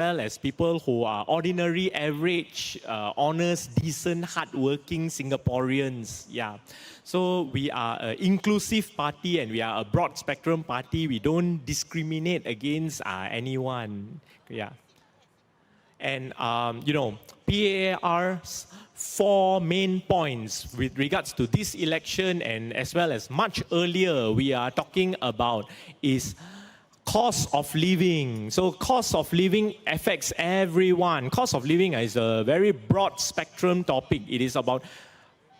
well as people who are ordinary, average, honest, decent, hardworking Singaporeans. Yeah. So we are an inclusive party and we are a broad spectrum party. We don't discriminate against anyone. Yeah. And, PAR's 4 main points with regards to this election and as well as much earlier we are talking about is cost of living. So cost of living affects everyone. Cost of living is a very broad spectrum topic. It is about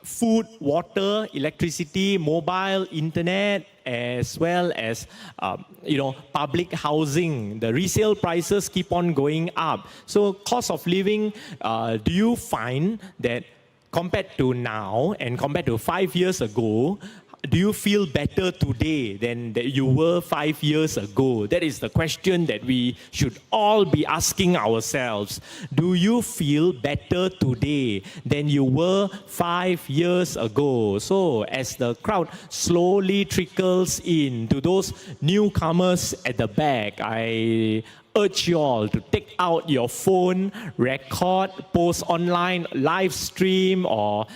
food, water, electricity, mobile, internet, as well as public housing. The resale prices keep on going up. So cost of living, do you find that compared to now and compared to 5 years ago, do you feel better today than that you were 5 years ago? That is the question that we should all be asking ourselves. Do you feel better today than you were 5 years ago? So as the crowd slowly trickles in to those newcomers at the back, I urge you all to take out your phone, record, post online, live stream, or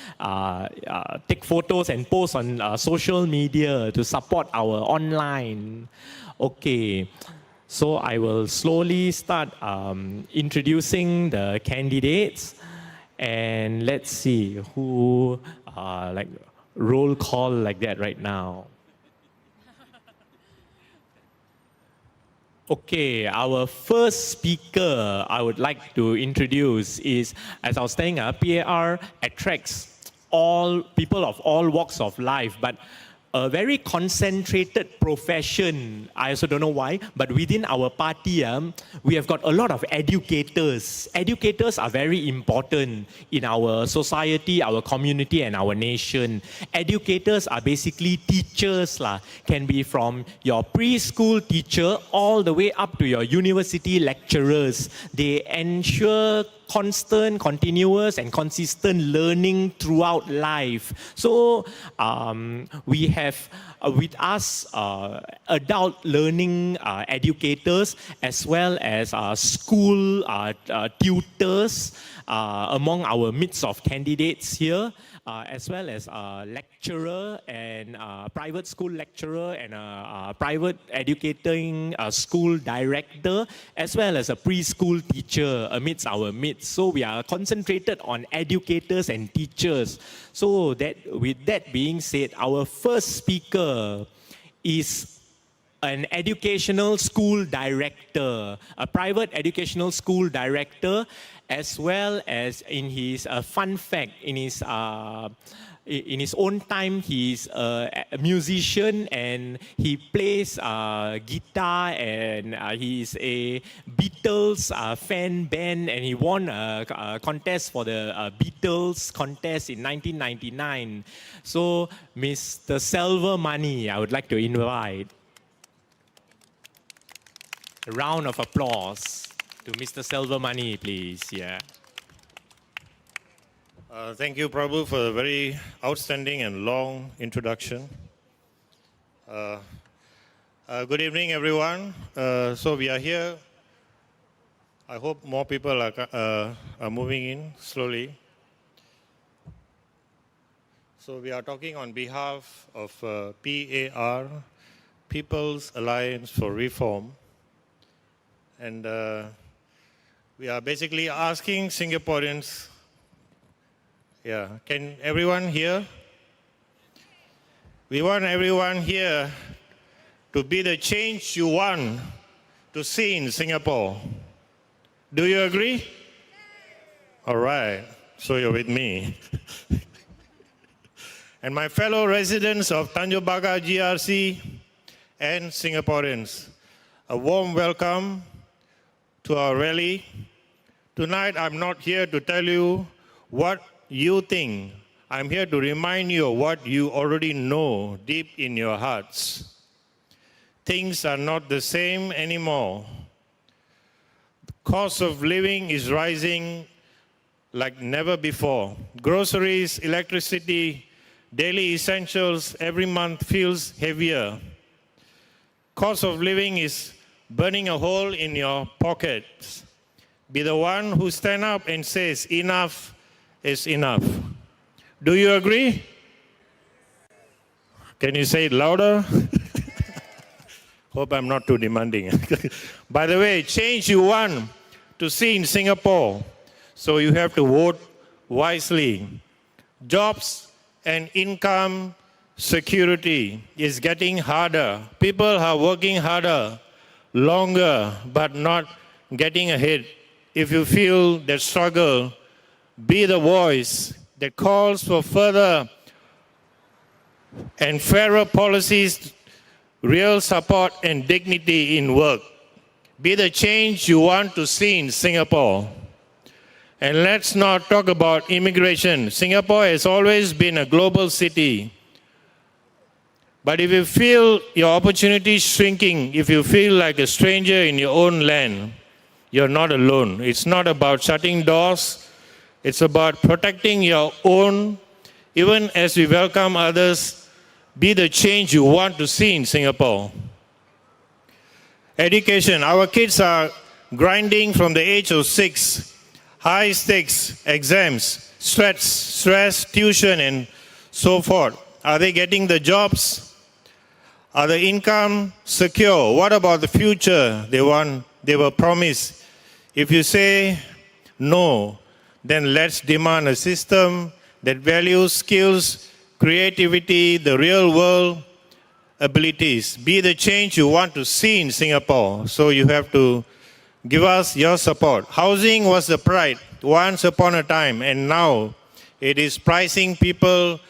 take photos and post on social media to support our online. Okay, so I will slowly start introducing the candidates, and let's see who like roll call like that right now. Okay, our first speaker I would like to introduce is, as I was saying, PAR attracts all people of all walks of life, but a very concentrated profession. I also don't know why, but within our party, we have got a lot of educators. Educators are very important in our society, our community, and our nation. Educators are basically teachers, can be from your preschool teacher all the way up to your university lecturers. They ensure constant, continuous, and consistent learning throughout life. So we have with us adult learning educators as well as school tutors among our midst of candidates here, as well as lecturer and private school lecturer and private educating school director, as well as a preschool teacher amidst our midst. So we are concentrated on educators and teachers. So that, with that being said, our first speaker is an educational school director, a private educational school director, as well as in his fun fact, in his own time, he's a musician and he plays guitar, and he's a Beatles fan band, and he won a contest for the Beatles contest in 1999. So Mr. Silvermani, I would like to invite. A round of applause to Mr. Silvermani, please. Yeah. Thank you, Prabhu, for a very outstanding and long introduction. Good evening, everyone. So we are here. I hope more people are moving in slowly. So we are talking on behalf of PAR, People's Alliance for Reform. And we are basically asking Singaporeans, can everyone hear? We want everyone here to be the change you want to see in Singapore. Do you agree? All right, so you're with me. And my fellow residents of Tanjung Pagar GRC and Singaporeans, a warm welcome to our rally. Tonight, I'm not here to tell you what you think. I'm here to remind you of what you already know deep in your hearts. Things are not the same anymore. The cost of living is rising like never before. Groceries, electricity, daily essentials every month feels heavier. Cost of living is burning a hole in your pockets. be the one who stand up and says, enough is enough. Do you agree? Can you say it louder? Hope I'm not too demanding. By the way, change you want to see in Singapore, so you have to vote wisely. Jobs and income security is getting harder. People are working harder, longer, but not getting ahead. If you feel that struggle, be the voice that calls for further and fairer policies, real support and dignity in work. Be the change you want to see in Singapore. And let's not talk about immigration. Singapore has always been a global city. But if you feel your opportunities shrinking, if you feel like a stranger in your own land, you're not alone. It's not about shutting doors. It's about protecting your own. Even as we welcome others, be the change you want to see in Singapore. Education. Our kids are grinding from the age of 6. High stakes, exams, stress, tuition, and so forth. Are they getting the jobs? Are the income secure? What about the future they were promised? If you say no, then let's demand a system that values skills, creativity, the real world abilities. Be the change you want to see in Singapore. So you have to give us your support. Housing was the pride once upon a time, and now it is pricing people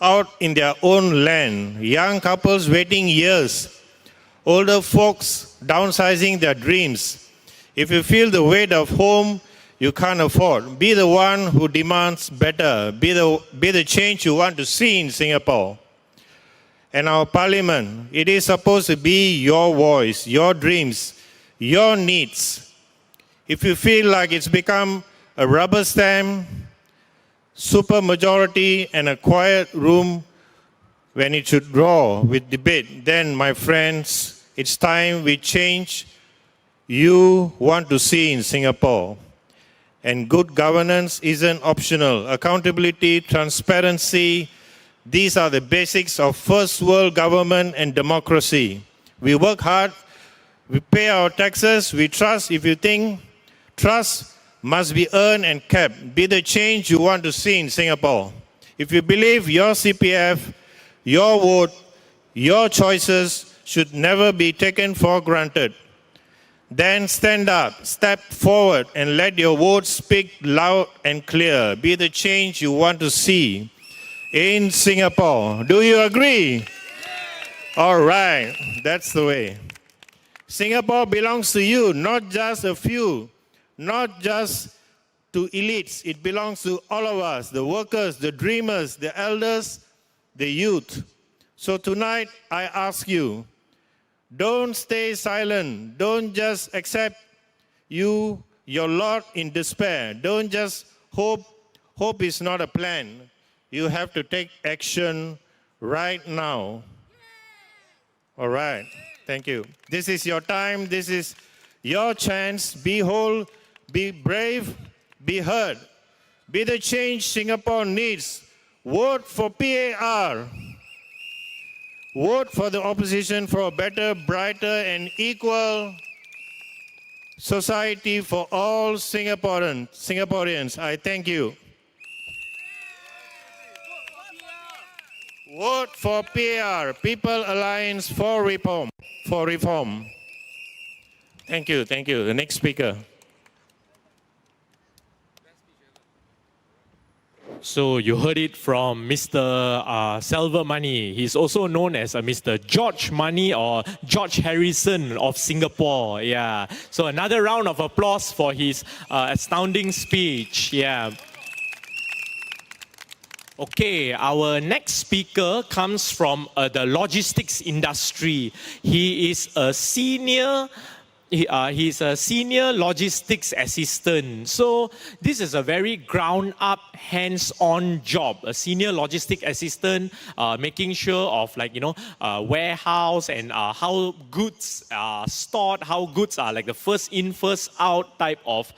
out in their own land. Young couples waiting years. Older folks downsizing their dreams. If you feel the weight of home you can't afford, be the one who demands better. Be the change you want to see in Singapore. And our parliament, it is supposed to be your voice, your dreams, your needs. If you feel like it's become a rubber stamp, super majority, and a quiet room when it should draw with debate, then, my friends, it's time we change you want to see in Singapore. And good governance isn't optional. Accountability, transparency, these are the basics of first world government and democracy. We work hard, we pay our taxes, we trust. If you think trust must be earned and kept, be the change you want to see in Singapore. If you believe your CPF, your vote, your choices should never be taken for granted, then stand up, step forward, and let your vote speak loud and clear. Be the change you want to see in Singapore. Do you agree? All right, that's the way. Singapore belongs to you, not just a few, not just to elites. It belongs to all of us, the workers, the dreamers, the elders, the youth. So tonight, I ask you, don't stay silent. Don't just accept your lot in despair. Don't just hope. Hope is not a plan. You have to take action right now. All right. Thank you. This is your time. This is your chance. Be whole, be brave, be heard. Be the change Singapore needs. Vote for PAR. Vote for the opposition for a better, brighter, and equal society for all Singaporeans. I thank you. Vote for PAR, People Alliance for Reform. Thank you, thank you. The next speaker. So you heard it from Mr. Silvermani. He's also known as Mr. George Money or George Harrison of Singapore. Yeah. So another round of applause for his astounding speech. Yeah. Okay, our next speaker comes from the logistics industry. He is a senior He's a senior logistics assistant. So this is a very ground-up, hands-on job. A senior logistic assistant, making sure of warehouse and how goods are stored, how goods are like the first in, first out type of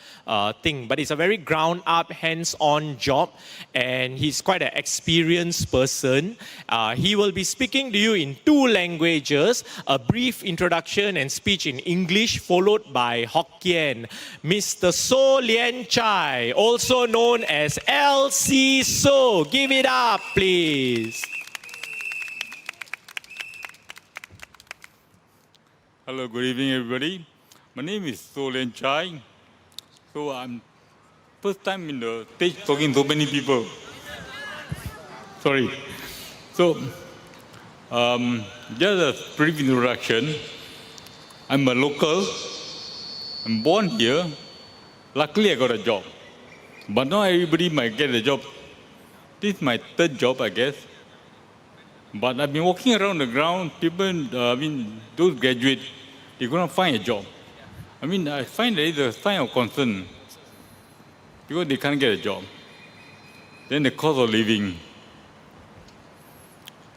thing. But it's a very ground-up, hands-on job, and he's quite an experienced person. He will be speaking to you in 2 languages: a brief introduction and speech in English, followed by Hokkien. Mr. So Lien Chai, also known as LC So. Give it up, please. Hello, good evening, everybody. My name is So Lien Chai. So I'm first time in the stage talking to many people. Sorry. So, just a brief introduction. I'm a local. I'm born here. Luckily, I got a job. But not everybody might get a job. This is my 3rd job, I guess. But I've been walking around the ground. People, those graduates, they're going to find a job. I find that it's a sign of concern because they can't get a job. Then the cost of living.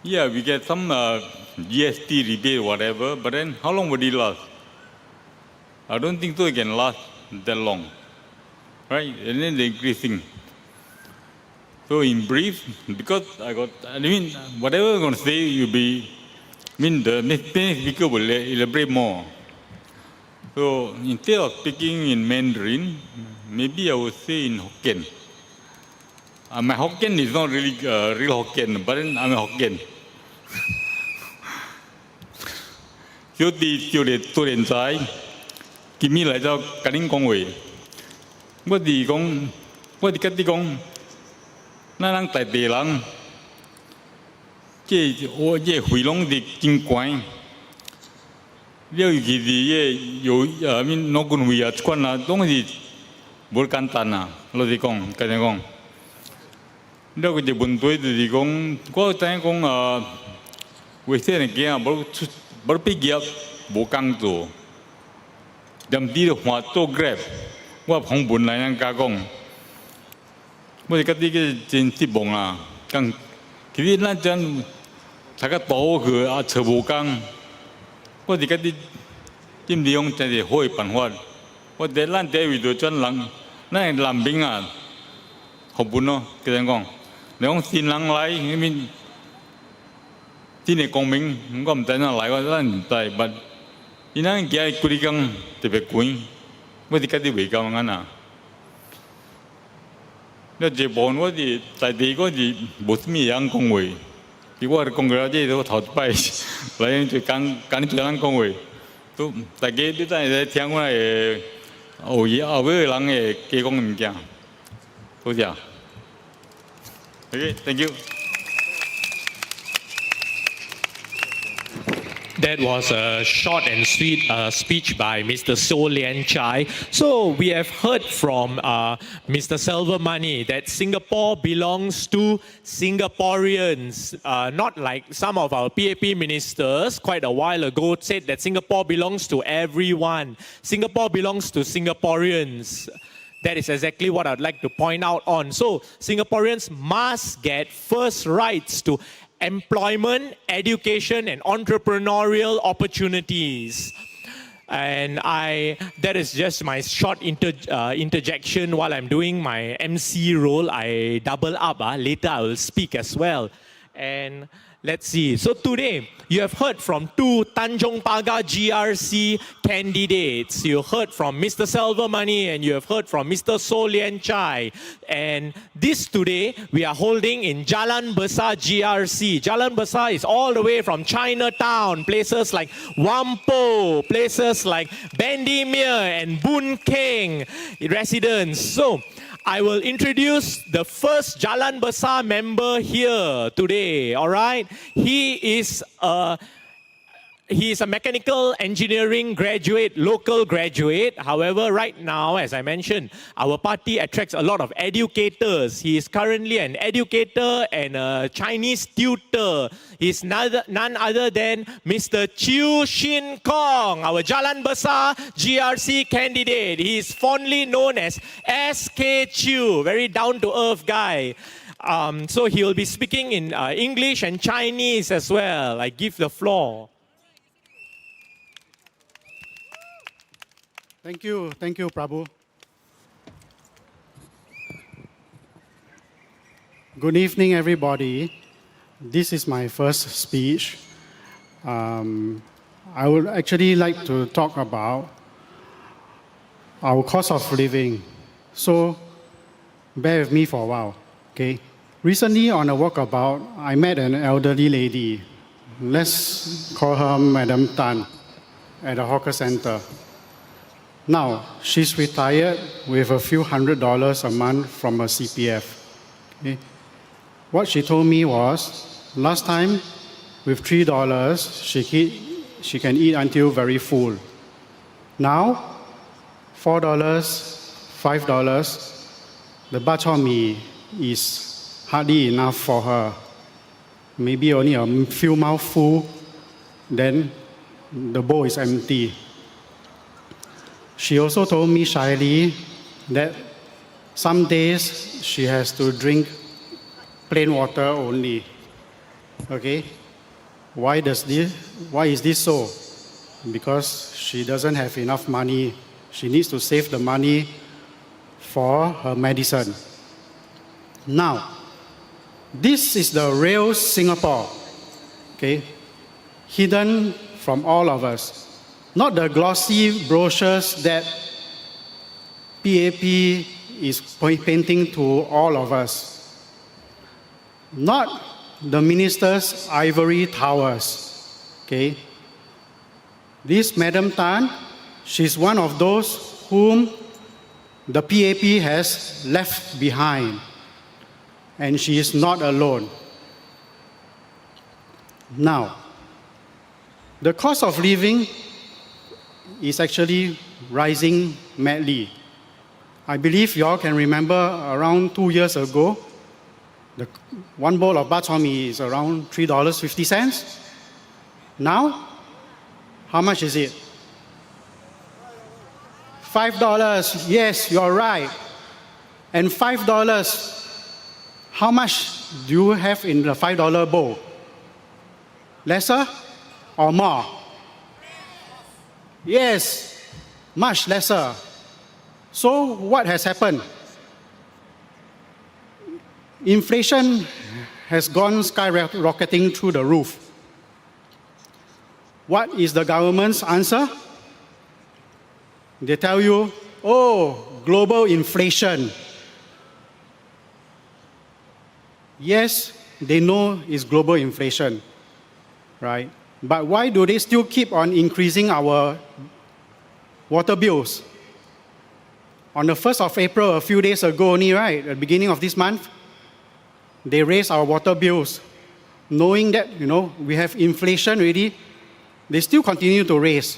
Yeah, we get some GST rebate, whatever, but then how long would it last? I don't think so it can last that long, right? And then they're increasing. So in brief, because whatever I'm going to say, the next speaker will elaborate more. So instead of speaking in Mandarin, maybe I would say in Hokkien. My Hokkien is not really real Hokkien, but then I'm a Hokkien. Trước đi tiêu liệt tôi liền trái, Kim mi lại cho cả những con người. Tôi thì cái đi con, nó đang tại địa lăng, cái hủy long thì kinh quái. Nếu cái gì nó cũng hủy à, quan là东西不简单啊，老实讲，跟你讲。nếu cái vấn đề thì cũng có cái cũng về thế này kia bảo bị nghiệp bộ căng rồi, đâm đi được hoạt tô grab, qua phong bùn lại năng cá công, bây giờ cái trên tiếp bông à, căng, cái này chân, thằng cái tổ cái chờ bộ căng, bây giờ cái tìm đi ông chân thì hơi bận hoạt, bây giờ lần tới video chân lăng, này làm bình à, học bùn nó, cái này con. Nếu xin lắng lại,ที่ในกองมิงมันก็ไม่ได้น่าหลายว่าด้านใต้บัดอีนั่นแกคุยกันจะไปคุยว่าที่กันที่ไปกันงั้นน่ะแล้วจะบอกว่าที่ใต้ดีก็ที่บุษมีอย่างกงเวยที่ว่ากงเวยที่เขาถอดไปแล้วยังจะการที่จะนั่งกงเวยทุกแต่เกที่ใต้เที่ยงว่าโอ้ยเอาไว้หลังเกกงมิงแกตัวเดียวOkay, thank you. That was a short and sweet speech by Mr. So Lien Chai. So we have heard from Mr. Silvermani that Singapore belongs to Singaporeans, not like some of our PAP ministers quite a while ago said that Singapore belongs to everyone. Singapore belongs to Singaporeans. That is exactly what I'd like to point out on. So Singaporeans must get first rights to employment, education, and entrepreneurial opportunities. And that is just my short interjection while I'm doing my MC role. I double up. Later I will speak as well. And let's see. So today, you have heard from 2 Tanjong Pagar GRC candidates. You heard from Mr. Silvermani and you have heard from Mr. So Lien Chai. And this today, we are holding in Jalan Besar GRC. Jalan Besar is all the way from Chinatown, places like Whampoa, places like Bendemeer and Boon Keng residents. So, I will introduce the first Jalan Besar member here today, all right? He is He's a mechanical engineering graduate, local graduate. However, right now, as I mentioned, our party attracts a lot of educators. He is currently an educator and a Chinese tutor. He's none other than Mr. Chiu Shin Kong, our Jalan Besar GRC candidate. He is fondly known as SK Chiu, very down-to-earth guy. So he'll be speaking in English and Chinese as well. I give the floor. Thank you, Prabhu. Good evening, everybody. This is my first speech. I would actually like to talk about our cost of living. So bear with me for a while, okay? Recently on a walkabout, I met an elderly lady. Let's call her Madam Tan at a hawker center. Now, she's retired with a few $100s a month from her CPF. Okay? What she told me was, last time, with $3, she can eat until very full. Now, $4, $5, the bak chor mee is hardly enough for her. Maybe only a few mouthfuls, then the bowl is empty. She also told me shyly that some days she has to drink plain water only. Okay? Why is this so? Because she doesn't have enough money. She needs to save the money for her medicine. Now, this is the real Singapore, okay? Hidden from all of us. Not the glossy brochures that PAP is painting to all of us. Not the minister's ivory towers, okay? This Madam Tan, she's one of those whom the PAP has left behind, and she is not alone. Now, the cost of living is actually rising madly. I believe you all can remember around 2 years ago, the one bowl of bak chor mee is around $3.50. Now, how much is it? $5. Yes, you're right. And $5, how much do you have in the $5 bowl? Lesser or more? Yes, much lesser. So what has happened? Inflation has gone skyrocketing through the roof. What is the government's answer? They tell you, oh, global inflation. Yes, they know it's global inflation, right? But why do they still keep on increasing our water bills? On the 1st of April, a few days ago only, right, at the beginning of this month, they raised our water bills. Knowing that, we have inflation already, they still continue to raise.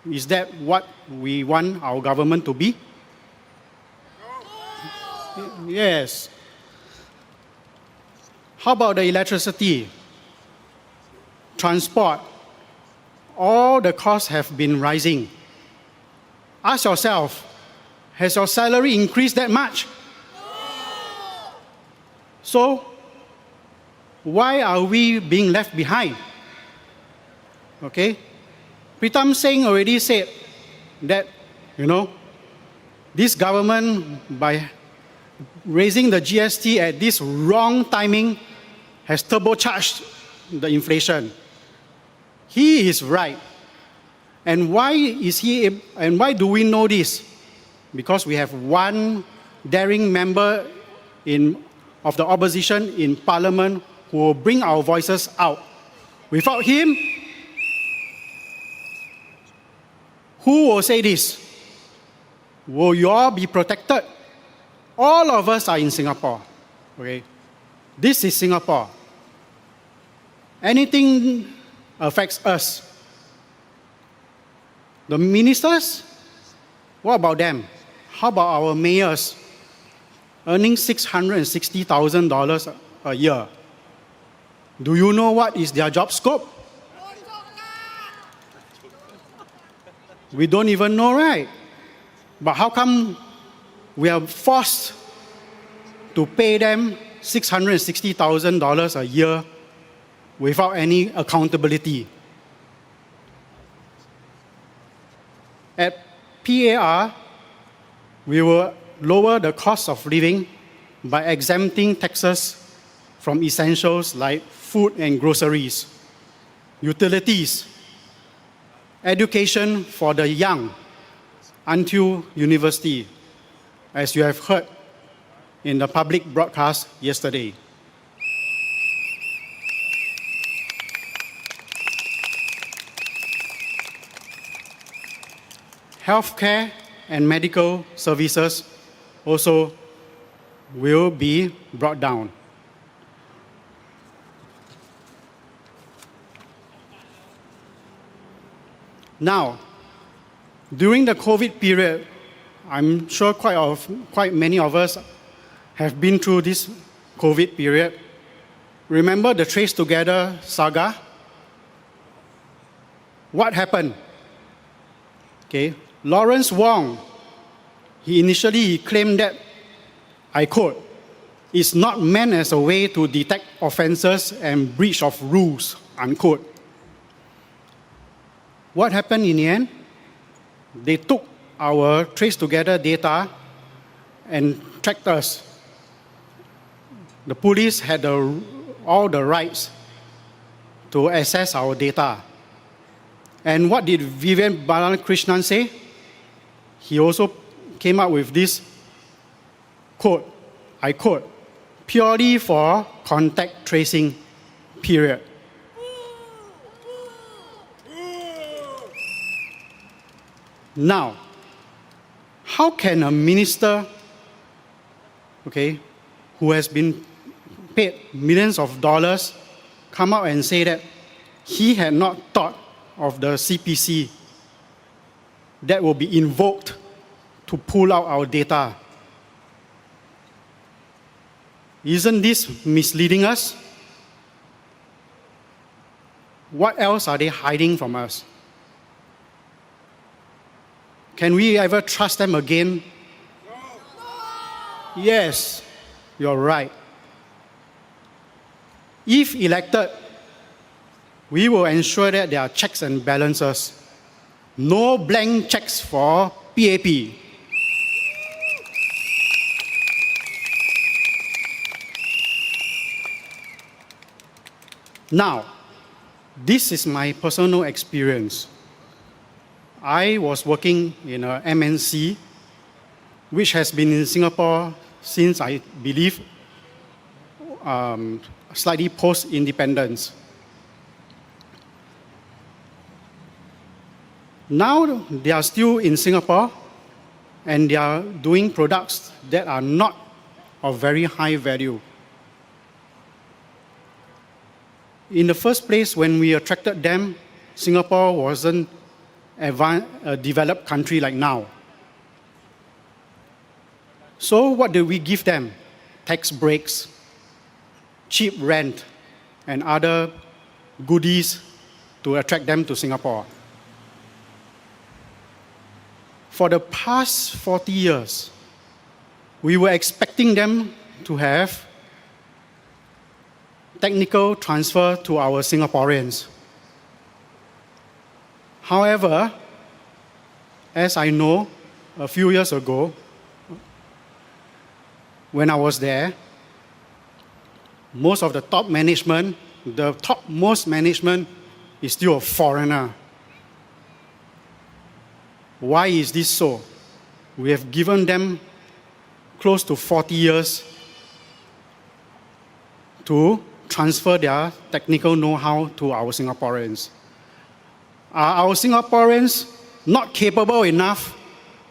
Is that what we want our government to be? Yes. How about the electricity? Transport, all the costs have been rising. Ask yourself, has your salary increased that much? So, why are we being left behind? Okay? Pritam Singh already said that, this government, by raising the GST at this wrong timing, has turbocharged the inflation. He is right. And why do we know this? Because we have one daring member of the opposition in parliament who will bring our voices out. Without him, who will say this? Will you all be protected? All of us are in Singapore. Okay? This is Singapore. Anything affects us. The ministers, what about them? How about our mayors earning $660,000 a year? Do you know what is their job scope? We don't even know, right? But how come we are forced to pay them $660,000 a year without any accountability? At PAR, we will lower the cost of living by exempting taxes from essentials like food and groceries, utilities, education for the young until university, as you have heard in the public broadcast yesterday. Healthcare and medical services also will be brought down. Now, during the COVID period, I'm sure quite many of us have been through this COVID period. Remember the Trace Together saga? What happened? Okay, Lawrence Wong, he initially claimed that, I quote, "It's not meant as a way to detect offenses and breach of rules," unquote. What happened in the end? They took our Trace Together data and tracked us. The police had all the rights to access our data. And what did Vivian Balakrishnan say? He also came up with this quote, I quote, "purely for contact tracing, period." Now, how can a minister, okay, who has been paid millions of dollars come out and say that he had not thought of the CPC that will be invoked to pull out our data? Isn't this misleading us? What else are they hiding from us? Can we ever trust them again? No. Yes, you're right. If elected, we will ensure that there are checks and balances. No blank checks for PAP. Now, this is my personal experience. I was working in a MNC, which has been in Singapore since, I believe, slightly post-independence. Now they are still in Singapore and they are doing products that are not of very high value. In the first place, when we attracted them, Singapore wasn't a developed country like now. So what do we give them? Tax breaks, cheap rent, and other goodies to attract them to Singapore. For the past 40 years, we were expecting them to have technical transfer to our Singaporeans. However, as I know, a few years ago, when I was there, most of the top management, the topmost management is still a foreigner. Why is this so? We have given them close to 40 years to transfer their technical know-how to our Singaporeans. Are our Singaporeans not capable enough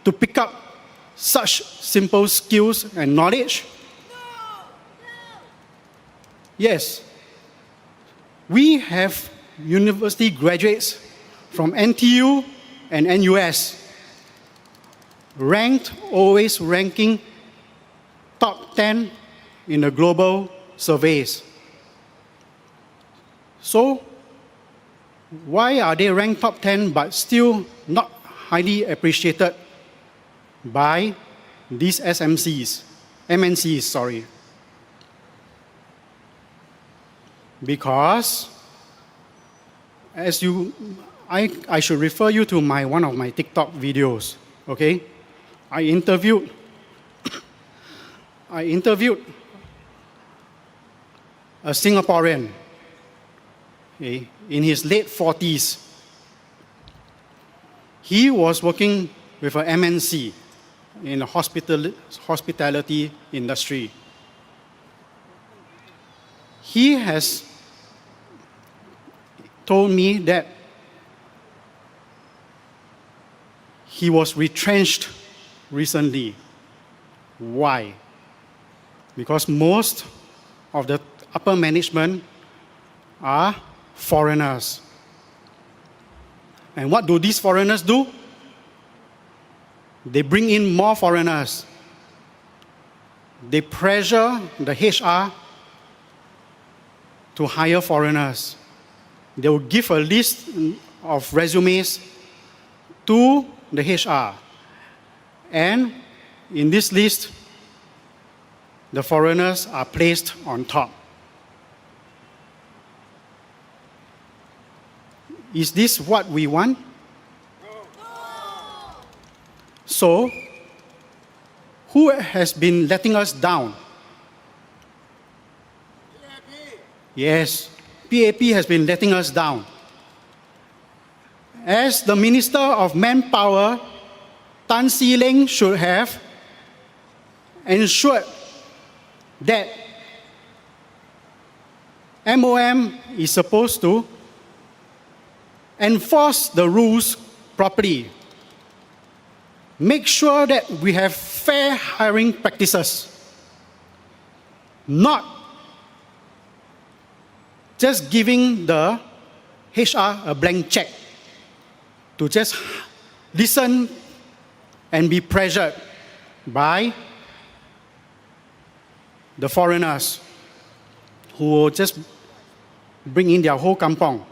to pick up such simple skills and knowledge? Yes. We have university graduates from NTU and NUS, always ranking top 10 in the global surveys. So, why are they ranked top 10 but still not highly appreciated by these MNCs, sorry? Because, I should refer you to one of my TikTok videos, okay? I interviewed a Singaporean, okay, in his late 40s. He was working with an MNC in the hospitality industry. He has told me that he was retrenched recently. Why? Because most of the upper management are foreigners. And what do these foreigners do? They bring in more foreigners. They pressure the HR to hire foreigners. They will give a list of resumes to the HR. And in this list, the foreigners are placed on top. Is this what we want? So, who has been letting us down? Yes, PAP has been letting us down. As the Minister of Manpower, Tan See Leng should have ensured that MOM is supposed to enforce the rules properly. Make sure that we have fair hiring practices, not just giving the HR a blank check to just listen and be pressured by the foreigners who will just bring in their whole kampong.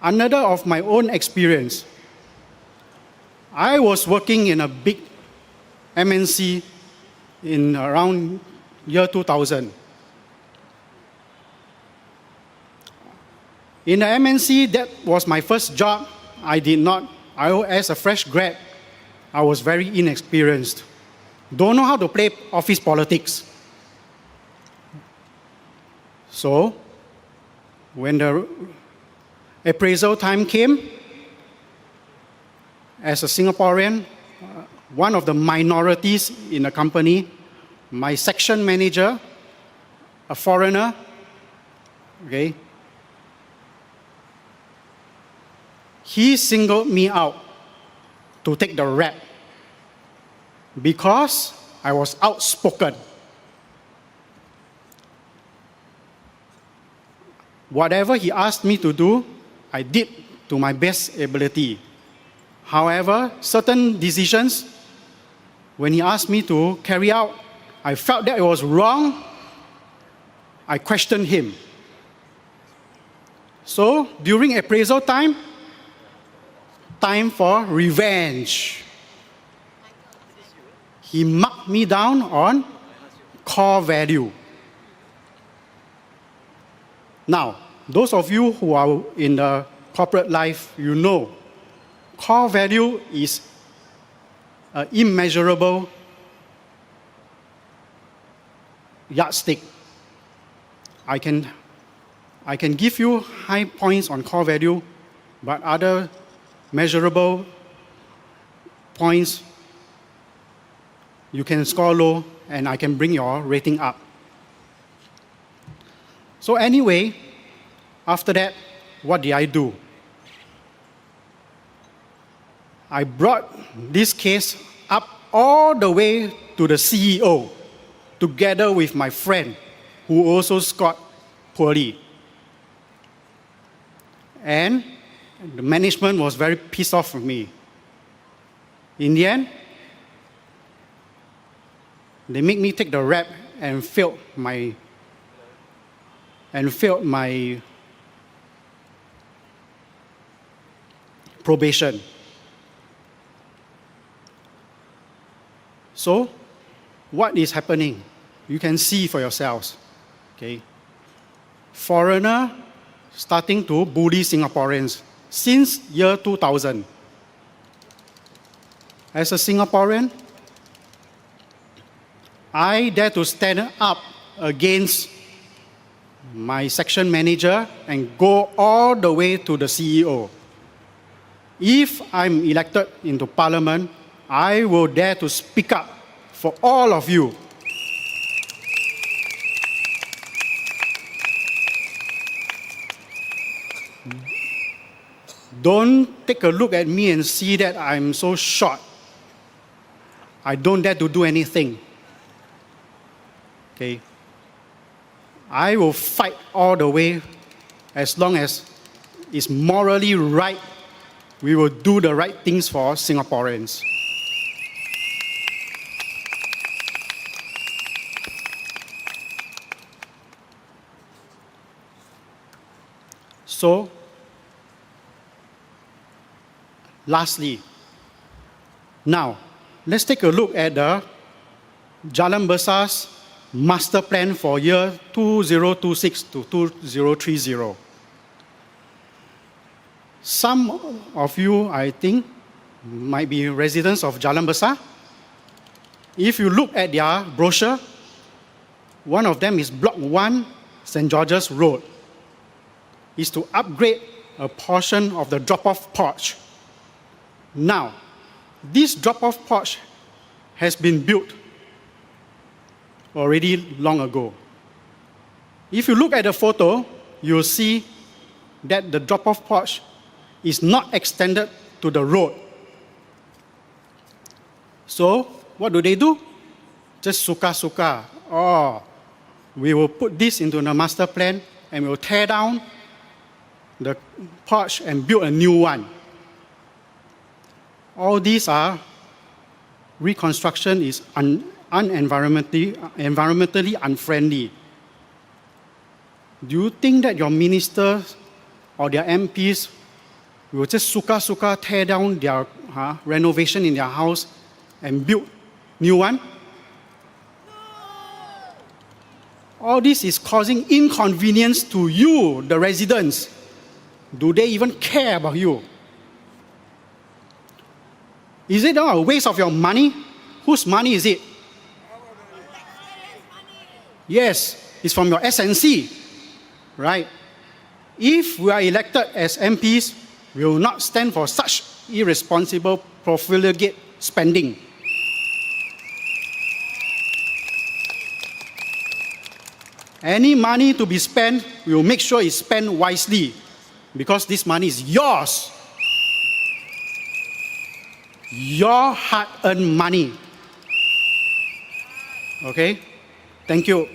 Another of my own experience, I was working in a big MNC in around year 2000. In the MNC, that was my first job. As a fresh grad, I was very inexperienced. Don't know how to play office politics. So, when the appraisal time came, as a Singaporean, one of the minorities in the company, my section manager, a foreigner, okay, he singled me out to take the rap because I was outspoken. Whatever he asked me to do, I did to my best ability. However, certain decisions, when he asked me to carry out, I felt that it was wrong. I questioned him. So, during appraisal time for revenge. He marked me down on core value. Now, those of you who are in the corporate life, you know, core value is an immeasurable yardstick. I can give you high points on core value, but other measurable points, you can score low, and I can bring your rating up. So anyway, after that, what did I do? I brought this case up all the way to the CEO, together with my friend, who also scored poorly. And the management was very pissed off with me. In the end, they make me take the rap and failed my probation. So, what is happening? You can see for yourselves. Okay, foreigner starting to bully Singaporeans since year 2000. As a Singaporean, I dare to stand up against my section manager and go all the way to the CEO. If I'm elected into parliament, I will dare to speak up for all of you. Don't take a look at me and see that I'm so short. I don't dare to do anything. Okay? I will fight all the way as long as it's morally right. We will do the right things for Singaporeans. So, lastly, now, let's take a look at the Jalan Besar's master plan for year 2026 to 2030. Some of you, I think, might be residents of Jalan Besar. If you look at their brochure, one of them is Block 1, St. George's Road. Is to upgrade a portion of the drop-off porch. Now, this drop-off porch has been built already long ago. If you look at the photo, you'll see that the drop-off porch is not extended to the road. So, what do? Just suka-suka. Oh, we will put this into the master plan and we will tear down the porch and build a new one. All these are reconstruction is environmentally unfriendly. Do you think that your ministers or their MPs will just suka tear down their renovation in their house and build new one? All this is causing inconvenience to you, the residents. Do they even care about you? Is it a waste of your money? Whose money is it? Yes, it's from your SNC, right? If we are elected as MPs, we will not stand for such irresponsible profligate spending. Any money to be spent, we will make sure it's spent wisely, because this money is yours. Your hard-earned money. Okay? Thank you.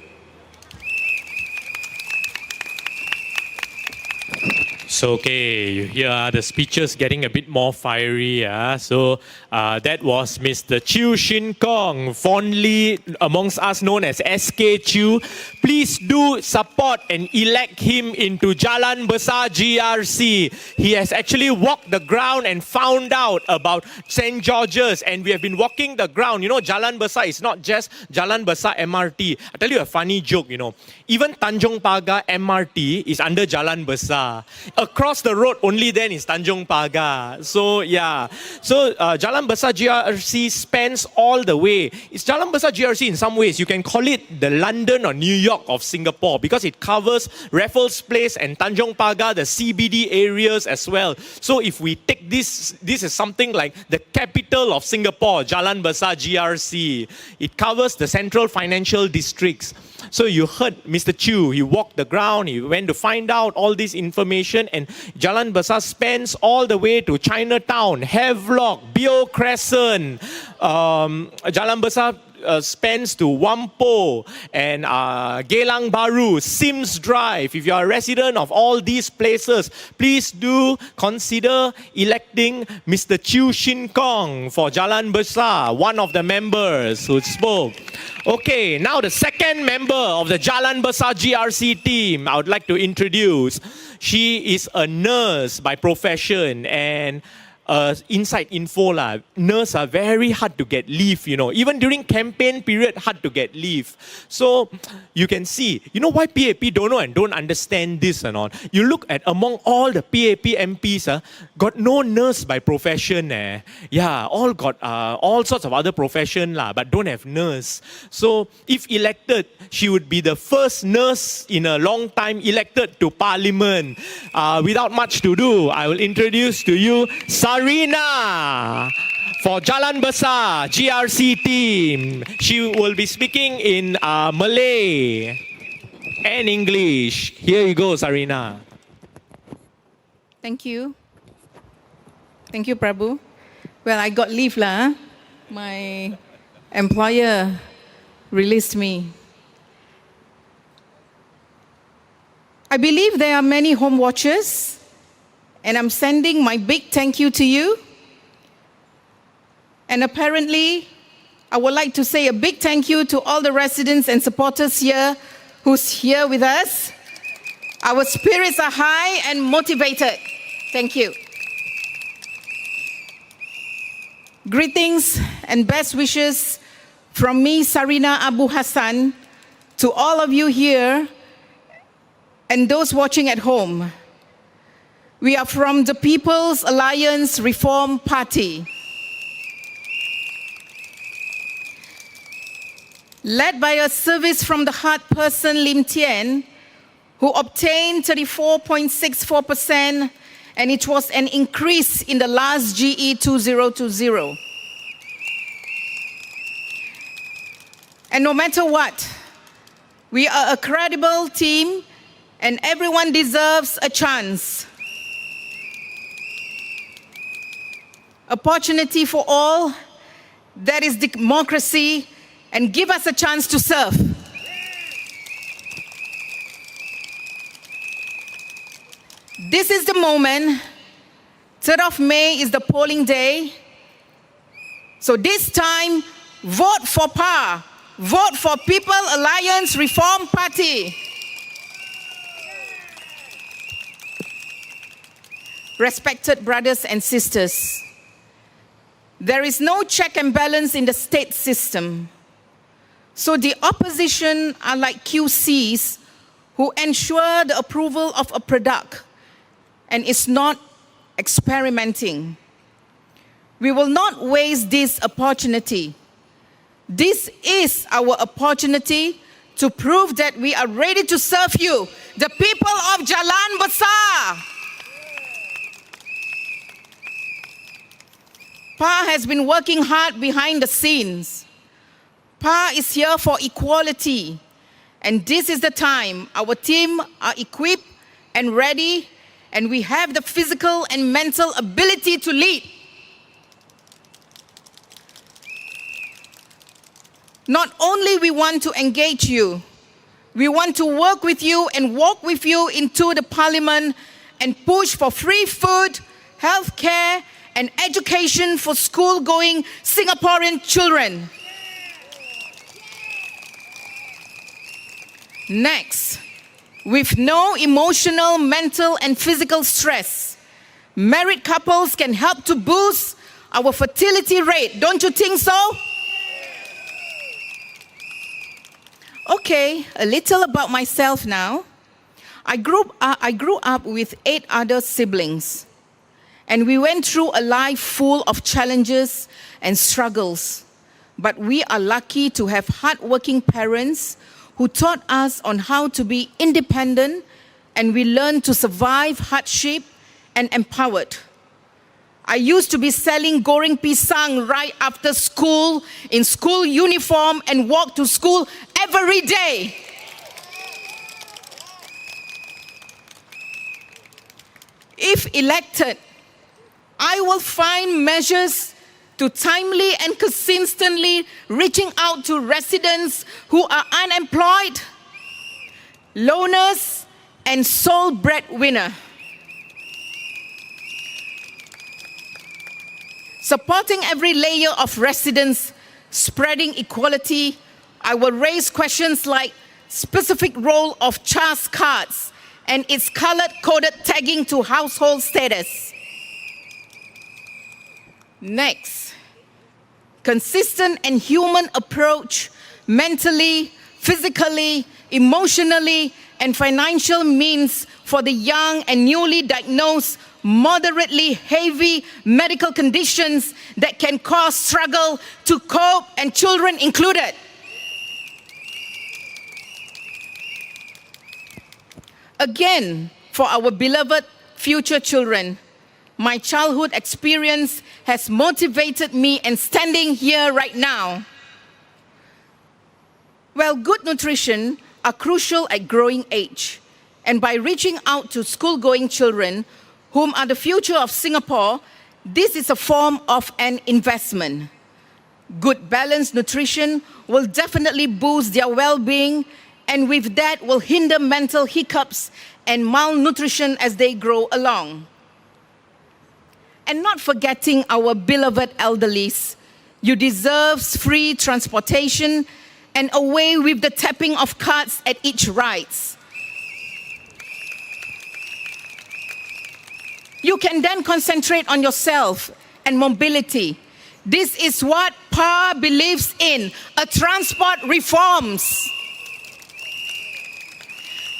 So, okay, here are the speeches getting a bit more fiery. So, that was Mr. Chew Shin Kong, fondly amongst us known as SK Chew. Please do support and elect him into Jalan Besar GRC. He has actually walked the ground and found out about St. George's, and we have been walking the ground. You know, Jalan Besar is not just Jalan Besar MRT. I'll tell you a funny joke, Even Tanjong Pagar MRT is under Jalan Besar. Across the road, only then is Tanjong Pagar. So, yeah. So, Jalan Besar GRC spans all the way. It's Jalan Besar GRC in some ways. You can call it the London or New York of Singapore, because it covers Raffles Place and Tanjong Pagar, the CBD areas as well. So, if we take this is something like the capital of Singapore, Jalan Besar GRC. It covers the central financial districts. So you heard Mr. Chew, he walked the ground, he went to find out all this information, and Jalan Besar spans all the way to Chinatown, Havelock, Bio Crescent, Jalan Besar spans to Whampoa and Geylang Bahru, Sims Drive. If you are a resident of all these places, please do consider electing Mr. Chew Shin Kong for Jalan Besar, one of the members who spoke. Okay, now the second member of the Jalan Besar GRC team I would like to introduce. She is a nurse by profession, and inside info lah, nurses are very hard to get leave, you know. Even during campaign period, hard to get leave. So you can see, you know why PAP don't know and don't understand this and all. You look at among all the PAP MPs, got no nurse by profession. Yeah, all got all sorts of other profession lah, but don't have nurse. So if elected, she would be the first nurse in a long time elected to parliament. Without much to do, I will introduce to you Sarina for Jalan Besar GRC team. She will be speaking in Malay and English. Here you go, Sarina. Thank you. Thank you, Prabhu. Well, I got leave lah. My employer released me. I believe there are many home watchers, and I'm sending my big thank you to you. And apparently, I would like to say a big thank you to all the residents and supporters here who's here with us. Our spirits are high and motivated. Thank you. Greetings and best wishes from me, Sarina Abu Hassan, to all of you here and those watching at home. We are from the People's Alliance Reform Party, led by a service from the heart person Lim Tien, who obtained 34.64%, and it was an increase in the last GE2020. And no matter what, we are a credible team, and everyone deserves a chance. Opportunity for all, that is democracy, and give us a chance to serve. This is the moment. 3rd of May is the polling day. So this time, vote for PAR. Vote for People Alliance Reform Party. Respected brothers and sisters, there is no check and balance in the state system. So the opposition are like QCs who ensure the approval of a product and is not experimenting. We will not waste this opportunity. This is our opportunity to prove that we are ready to serve you, the people of Jalan Besar. PAR has been working hard behind the scenes. PAR is here for equality. And this is the time our team are equipped and ready, and we have the physical and mental ability to lead. Not only we want to engage you, we want to work with you and walk with you into the parliament and push for free food, health care, and education for school-going Singaporean children. Next, with no emotional, mental, and physical stress, married couples can help to boost our fertility rate. Don't you think so? Okay, a little about myself now. I grew up with 8 other siblings, and we went through a life full of challenges and struggles. But we are lucky to have hardworking parents who taught us on how to be independent, and we learned to survive hardship and empowered. I used to be selling goreng pisang right after school in school uniform and walk to school every day. If elected, I will find measures to timely and consistently reaching out to residents who are unemployed, loners, and sole breadwinner. Supporting every layer of residents, spreading equality, I will raise questions like specific role of CHAS cards and its colored-coded tagging to household status. Next, consistent and human approach mentally, physically, emotionally, and financial means for the young and newly diagnosed moderately heavy medical conditions that can cause struggle to cope, and children included. Again, for our beloved future children, my childhood experience has motivated me and standing here right now. Well, good nutrition are crucial at growing age, and by reaching out to school-going children, whom are the future of Singapore, this is a form of an investment. Good balanced nutrition will definitely boost their well-being, and with that will hinder mental hiccups and malnutrition as they grow along. And not forgetting our beloved elderlies, you deserve free transportation and away with the tapping of cards at each rides. You can then concentrate on yourself and mobility. This is what PA believes in, a transport reforms.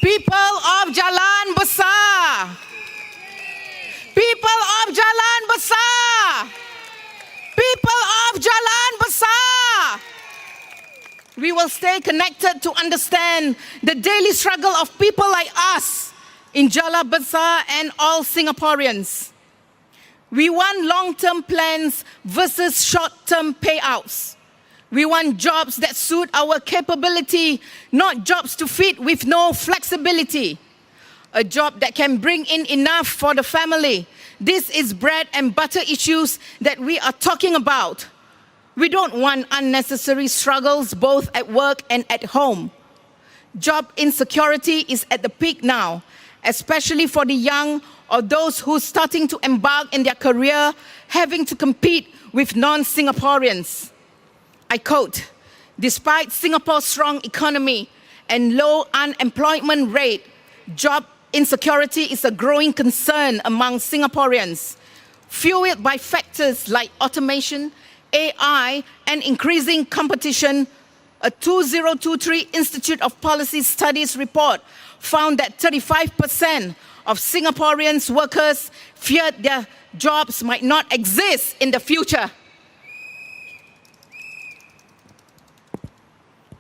People of Jalan Besar. People of Jalan Besar. People of Jalan Besar. We will stay connected to understand the daily struggle of people like us in Jalan Besar and all Singaporeans. We want long-term plans versus short-term payouts. We want jobs that suit our capability, not jobs to fit with no flexibility. A job that can bring in enough for the family. This is bread and butter issues that we are talking about. We don't want unnecessary struggles both at work and at home. Job insecurity is at the peak now, especially for the young or those who are starting to embark in their career, having to compete with non-Singaporeans. I quote, despite Singapore's strong economy and low unemployment rate, job insecurity is a growing concern among Singaporeans, fueled by factors like automation, AI, and increasing competition. A 2023 Institute of Policy Studies report found that 35% of Singaporeans workers feared their jobs might not exist in the future.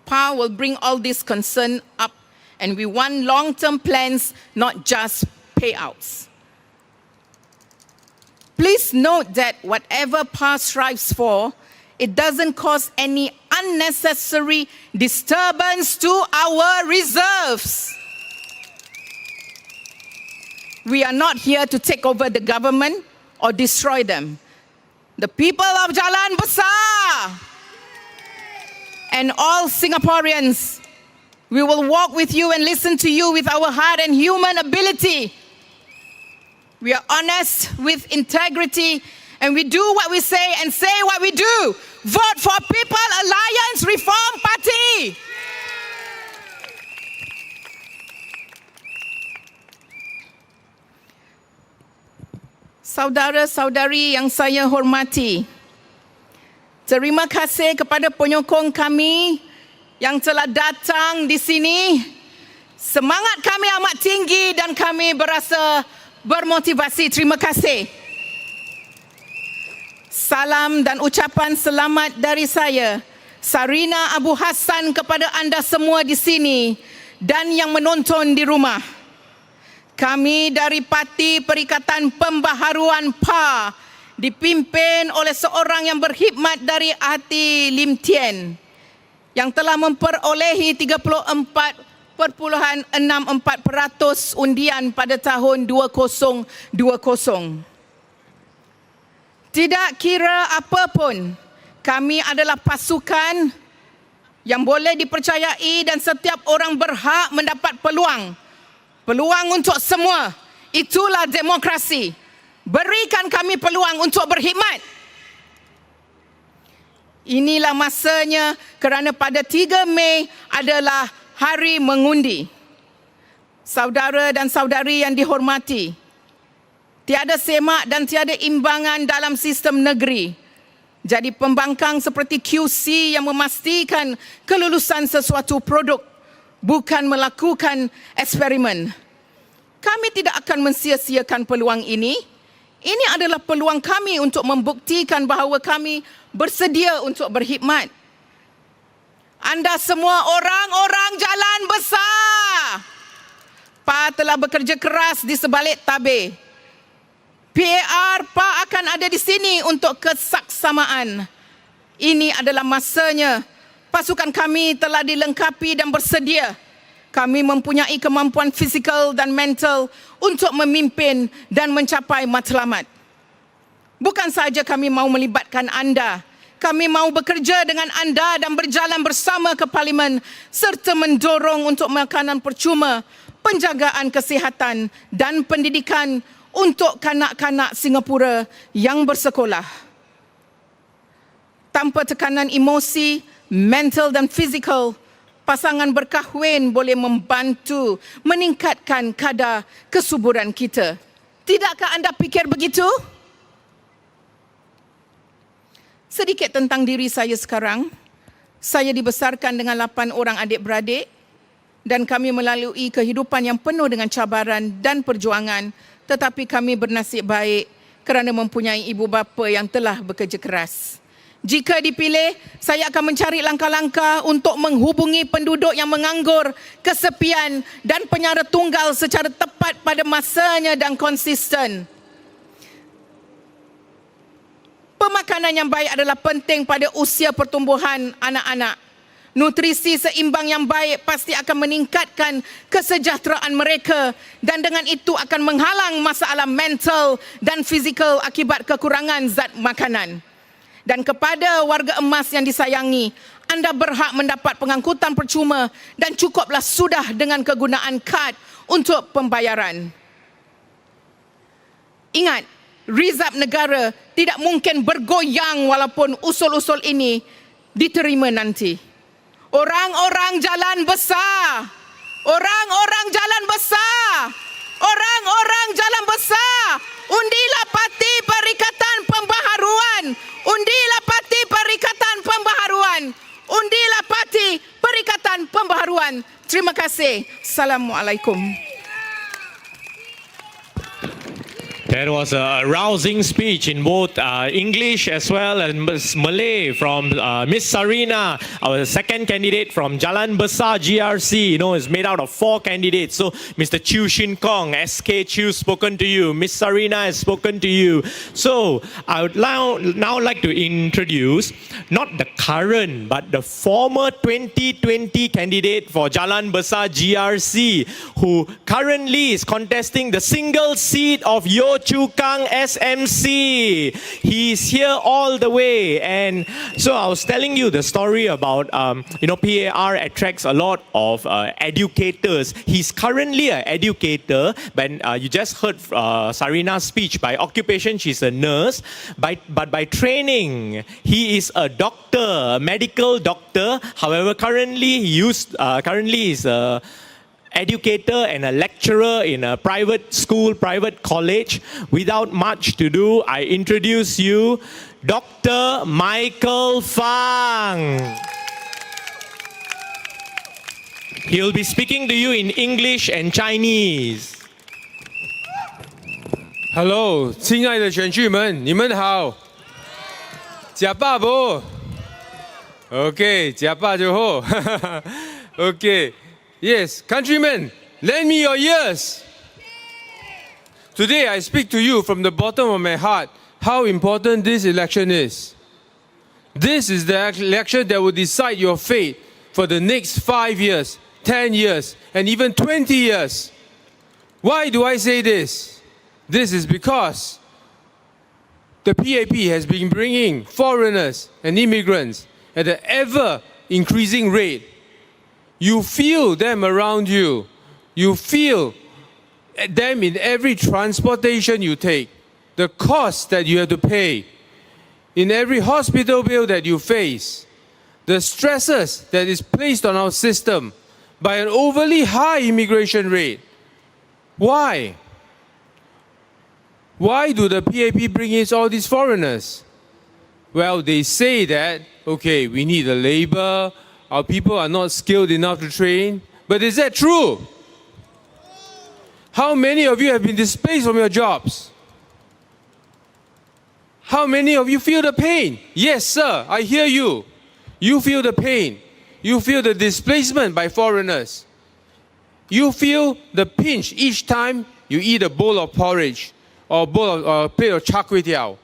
PA will bring all this concern up, and we want long-term plans, not just payouts. Please note that whatever PA strives for, it doesn't cause any unnecessary disturbance to our reserves. We are not here to take over the government or destroy them. The people of Jalan Besar and all Singaporeans, we will walk with you and listen to you with our heart and human ability. We are honest with integrity, and we do what we say and say what we do. Vote for People Alliance Reform Party. Saudara-saudari yang saya hormati, terima kasih kepada penyokong kami yang telah datang di sini. Semangat kami amat tinggi dan kami berasa bermotivasi. Terima kasih. Salam dan ucapan selamat dari saya, Sarina Abu Hassan, kepada anda semua di sini dan yang menonton di rumah. Kami dari Parti Perikatan Pembaharuan PA dipimpin oleh seorang yang berkhidmat dari hati Lim Tien yang telah memperolehi 34.64% undian pada tahun 2020. Tidak kira apa pun, kami adalah pasukan yang boleh dipercayai dan setiap orang berhak mendapat peluang. Peluang untuk semua. Itulah demokrasi. Berikan kami peluang untuk berkhidmat. Inilah masanya kerana pada 3 Mei adalah hari mengundi. Saudara dan saudari yang dihormati, tiada semak dan tiada imbangan dalam sistem negeri. Jadi pembangkang seperti QC yang memastikan kelulusan sesuatu produk, bukan melakukan eksperimen. Kami tidak akan mensia-siakan peluang ini. Ini adalah peluang kami untuk membuktikan bahawa kami bersedia untuk berkhidmat. Anda semua orang-orang Jalan Besar. PA telah bekerja keras di sebalik tabir. PAR, PA akan ada di sini untuk kesaksamaan. Ini adalah masanya. Pasukan kami telah dilengkapi dan bersedia. Kami mempunyai kemampuan fizikal dan mental untuk memimpin dan mencapai matlamat. Bukan sahaja kami mahu melibatkan anda, kami mahu bekerja dengan anda dan berjalan bersama ke Parlimen serta mendorong untuk makanan percuma, penjagaan kesihatan dan pendidikan untuk kanak-kanak Singapura yang bersekolah. Tanpa tekanan emosi, mental dan fizikal, pasangan berkahwin boleh membantu meningkatkan kadar kesuburan kita. Tidakkah anda fikir begitu? Sedikit tentang diri saya sekarang. Saya dibesarkan dengan 8 orang adik-beradik dan kami melalui kehidupan yang penuh dengan cabaran dan perjuangan, tetapi kami bernasib baik kerana mempunyai ibu bapa yang telah bekerja keras. Jika dipilih, saya akan mencari langkah-langkah untuk menghubungi penduduk yang menganggur, kesepian dan penyara tunggal secara tepat pada masanya dan konsisten. Pemakanan yang baik adalah penting pada usia pertumbuhan anak-anak. Nutrisi seimbang yang baik pasti akan meningkatkan kesejahteraan mereka dan dengan itu akan menghalang masalah mental dan fizikal akibat kekurangan zat makanan. Dan kepada warga emas yang disayangi, anda berhak mendapat pengangkutan percuma dan cukuplah sudah dengan kegunaan kad untuk pembayaran. Ingat, rizab negara tidak mungkin bergoyang walaupun usul-usul ini diterima nanti. Orang-orang Jalan Besar, orang-orang Jalan Besar, orang-orang Jalan Besar, undilah parti Perikatan Pembaharuan, undilah parti Perikatan Pembaharuan, undilah parti Perikatan Pembaharuan. Terima kasih. Assalamualaikum. That was a rousing speech in both English as well as Malay from Miss Sarina, our second candidate from Jalan Besar GRC. You know, it's made out of 4 candidates. So, Mr. Chew Shin Kong, SK Chew, spoken to you. Miss Sarina has spoken to you. So, I would now like to introduce not the current, but the former 2020 candidate for Jalan Besar GRC, who currently is contesting the single seat of Yio Chu Kang SMC. He's here all the way. And so I was telling you the story about, PAR attracts a lot of educators. He's currently an educator, but you just heard Sarina's speech. By occupation, she's a nurse. But by training, he is a doctor, a medical doctor. However, currently he's a educator and a lecturer in a private school, private college. Without much to do, I introduce you Dr. Michael Fang. He'll be speaking to you in English and Chinese. Hello， 亲爱的选区们，你们好。假爸不 ？OK， 假爸就好。OK。Yes, countrymen, lend me your ears. Today I speak to you from the bottom of my heart how important this election is. This is the election that will decide your fate for the next 5 years, 10 years, and even 20 years. Why do I say this? This is because the PAP has been bringing foreigners and immigrants at an ever-increasing rate. You feel them around you. You feel them in every transportation you take. The cost that you have to pay. In every hospital bill that you face. The stresses that is placed on our system by an overly high immigration rate. Why? Why do the PAP bring in all these foreigners? Well, they say that, okay, we need the labor, our people are not skilled enough to train. But is that true? How many of you have been displaced from your jobs? How many of you feel the pain? Yes, sir, I hear you. You feel the pain. You feel the displacement by foreigners. You feel the pinch each time you eat a bowl of porridge or a plate of char kway teow.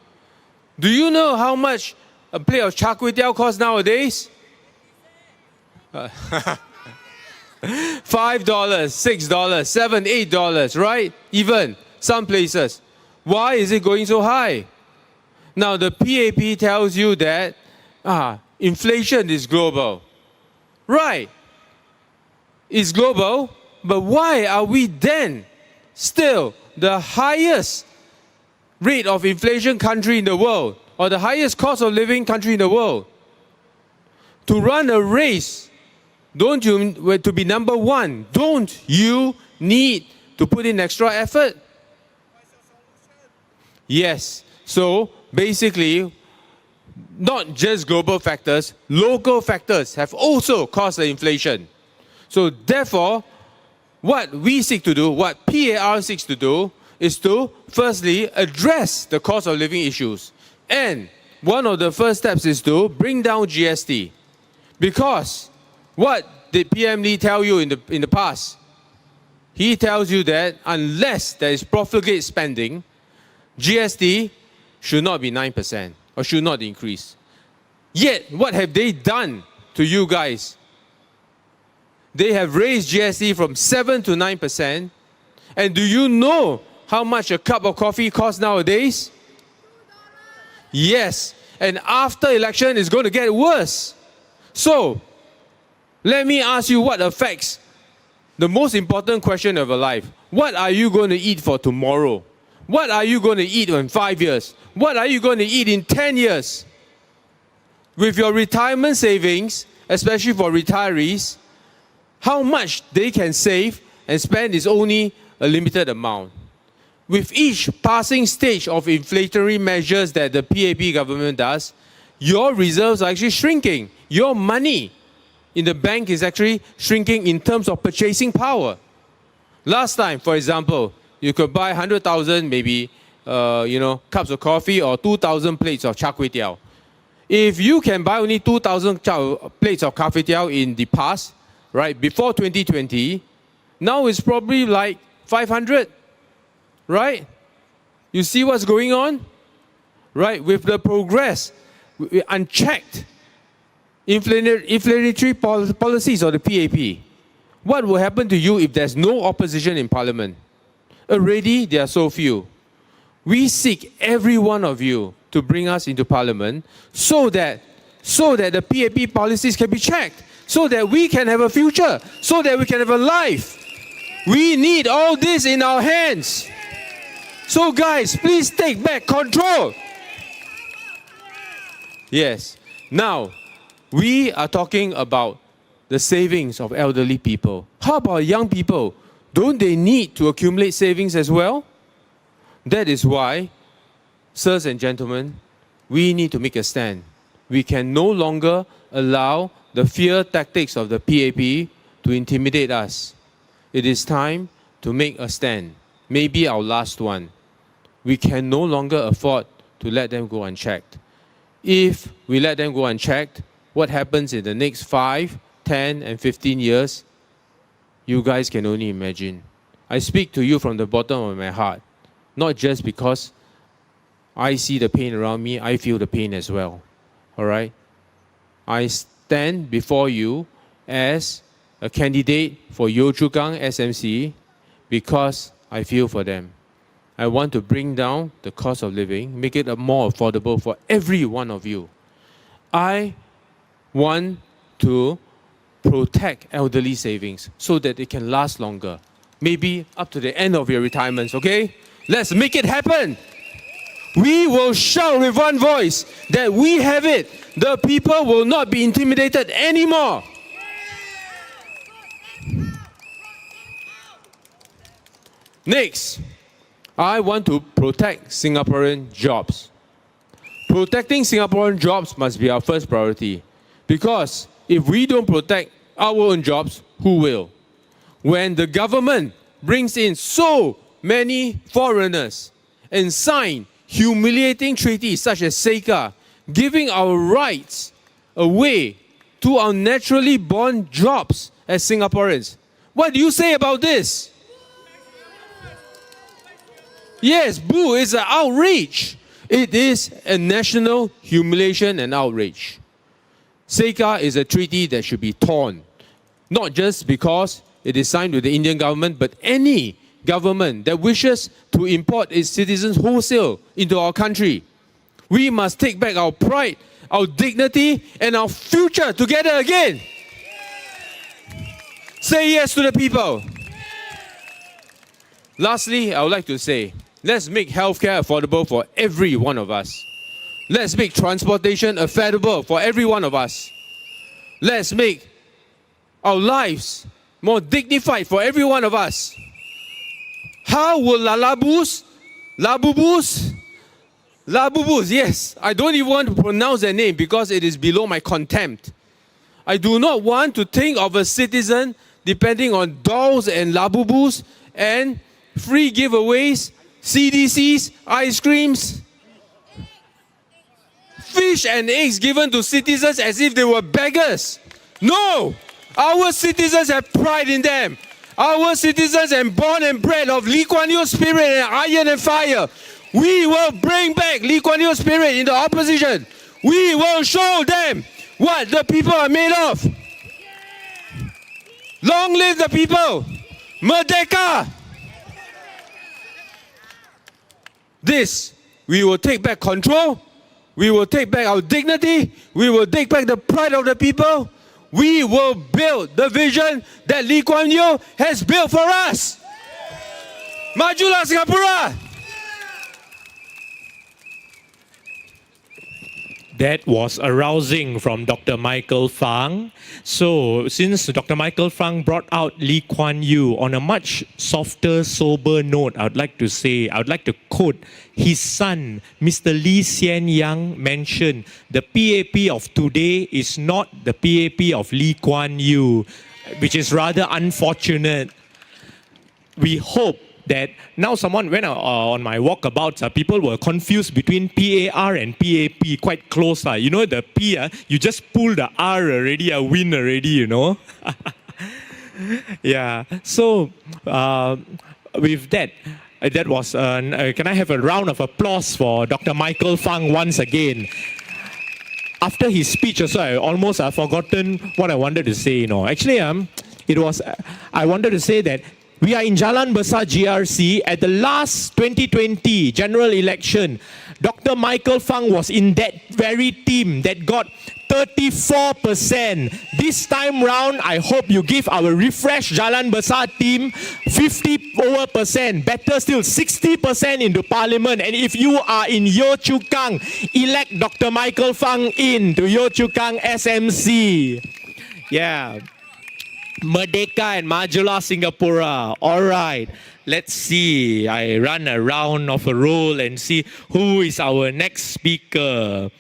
Do you know how much a plate of char kway teow costs nowadays? $5, $6, $7, $8, right? Even some places. Why is it going so high? Now the PAP tells you that inflation is global. Right. It's global, but why are we then still the highest rate of inflation country in the world, or the highest cost of living country in the world? To run a race, to be number one, don't you need to put in extra effort? Yes. So basically, not just global factors, local factors have also caused the inflation. So therefore, what we seek to do, what PAR seeks to do, is to firstly address the cost of living issues. And one of the first steps is to bring down GST. Because what did PM Lee tell you in the past? He tells you that unless there is profligate spending, GST should not be 9% or should not increase. Yet, what have they done to you guys? They have raised GST from 7 to 9%. And do you know how much a cup of coffee costs nowadays? Yes. And after election, it's going to get worse. So, let me ask you what affects the most important question of your life. What are you going to eat for tomorrow? What are you going to eat in 5 years? What are you going to eat in 10 years? With your retirement savings, especially for retirees, how much they can save and spend is only a limited amount. With each passing stage of inflationary measures that the PAP government does, your reserves are actually shrinking. Your money in the bank is actually shrinking in terms of purchasing power. Last time, for example, you could buy 100,000 maybe, cups of coffee or 2,000 plates of char kway teow. If you can buy only 2,000 plates of char kway teow in the past, right, before 2020, now it's probably like 500, right? You see what's going on? Right, with the progress, unchecked inflationary policies of the PAP, what will happen to you if there's no opposition in Parliament? Already, there are so few. We seek every one of you to bring us into Parliament so that the PAP policies can be checked, so that we can have a future, so that we can have a life. We need all this in our hands. So guys, please take back control. Yes. Now, we are talking about the savings of elderly people. How about young people? Don't they need to accumulate savings as well? That is why, sirs and gentlemen, we need to make a stand. We can no longer allow the fear tactics of the PAP to intimidate us. It is time to make a stand. Maybe our last one. We can no longer afford to let them go unchecked. If we let them go unchecked, what happens in the next 5, 10, and 15 years, you guys can only imagine. I speak to you from the bottom of my heart, not just because I see the pain around me, I feel the pain as well. All right? I stand before you as a candidate for Yio Chu Kang SMC because I feel for them. I want to bring down the cost of living, make it more affordable for every one of you. I want to protect elderly savings so that it can last longer. Maybe up to the end of your retirements, okay? Let's make it happen. We will shout with one voice that we have it. The people will not be intimidated anymore. Next, I want to protect Singaporean jobs. Protecting Singaporean jobs must be our first priority, because if we don't protect our own jobs, who will? When the government brings in so many foreigners and sign humiliating treaties such as SECA, giving our rights away to our naturally born jobs as Singaporeans, what do you say about this? Yes, boo, it's an outrage. It is a national humiliation and outrage. SECA is a treaty that should be torn, not just because it is signed with the Indian government, but any government that wishes to import its citizens wholesale into our country. We must take back our pride, our dignity, and our future together again. Say yes to the people. Lastly, I would like to say, let's make healthcare affordable for every one of us. Let's make transportation affordable for every one of us. Let's make our lives more dignified for every one of us. How will Labubus, yes, I don't even want to pronounce their name because it is below my contempt. I do not want to think of a citizen depending on dolls and Labubus and free giveaways, CDCs, ice creams, fish and eggs given to citizens as if they were beggars. No! Our citizens have pride in them. Our citizens are born and bred of Lee Kuan Yew's spirit and iron and fire. We will bring back Lee Kuan Yew's spirit in the opposition. We will show them what the people are made of. Long live the people! Merdeka! This, we will take back control. We will take back our dignity. We will take back the pride of the people. We will build the vision that Lee Kuan Yew has built for us. Majulah Singapura! That was arousing from Dr. Michael Fang. So, since Dr. Michael Fang brought out Lee Kuan Yew on a much softer, sober note, I would like to quote his son, Mr. Lee Hsien Yang, mentioned, the PAP of today is not the PAP of Lee Kuan Yew, which is rather unfortunate. We hope that now someone, when on my walkabouts, people were confused between PAR and PAP, quite close. You know, the P, you just pull the R already, win already, you know. Yeah, so with that, that was, can I have a round of applause for Dr. Michael Fang once again. After his speech also, I almost forgotten what I wanted to say, you know. Actually, I wanted to say that we are in Jalan Besar GRC at the last 2020 general election. Dr. Michael Fang was in that very team that got 34%. This time round, I hope you give our refreshed Jalan Besar team 50%. Better still, 60% into parliament. And if you are in Yio Chu Kang, elect Dr. Michael Fang in to Yio Chu Kang SMC. Yeah. Merdeka and Majulah Singapura. All right, let's see. I run a round of a roll and see who is our next speaker.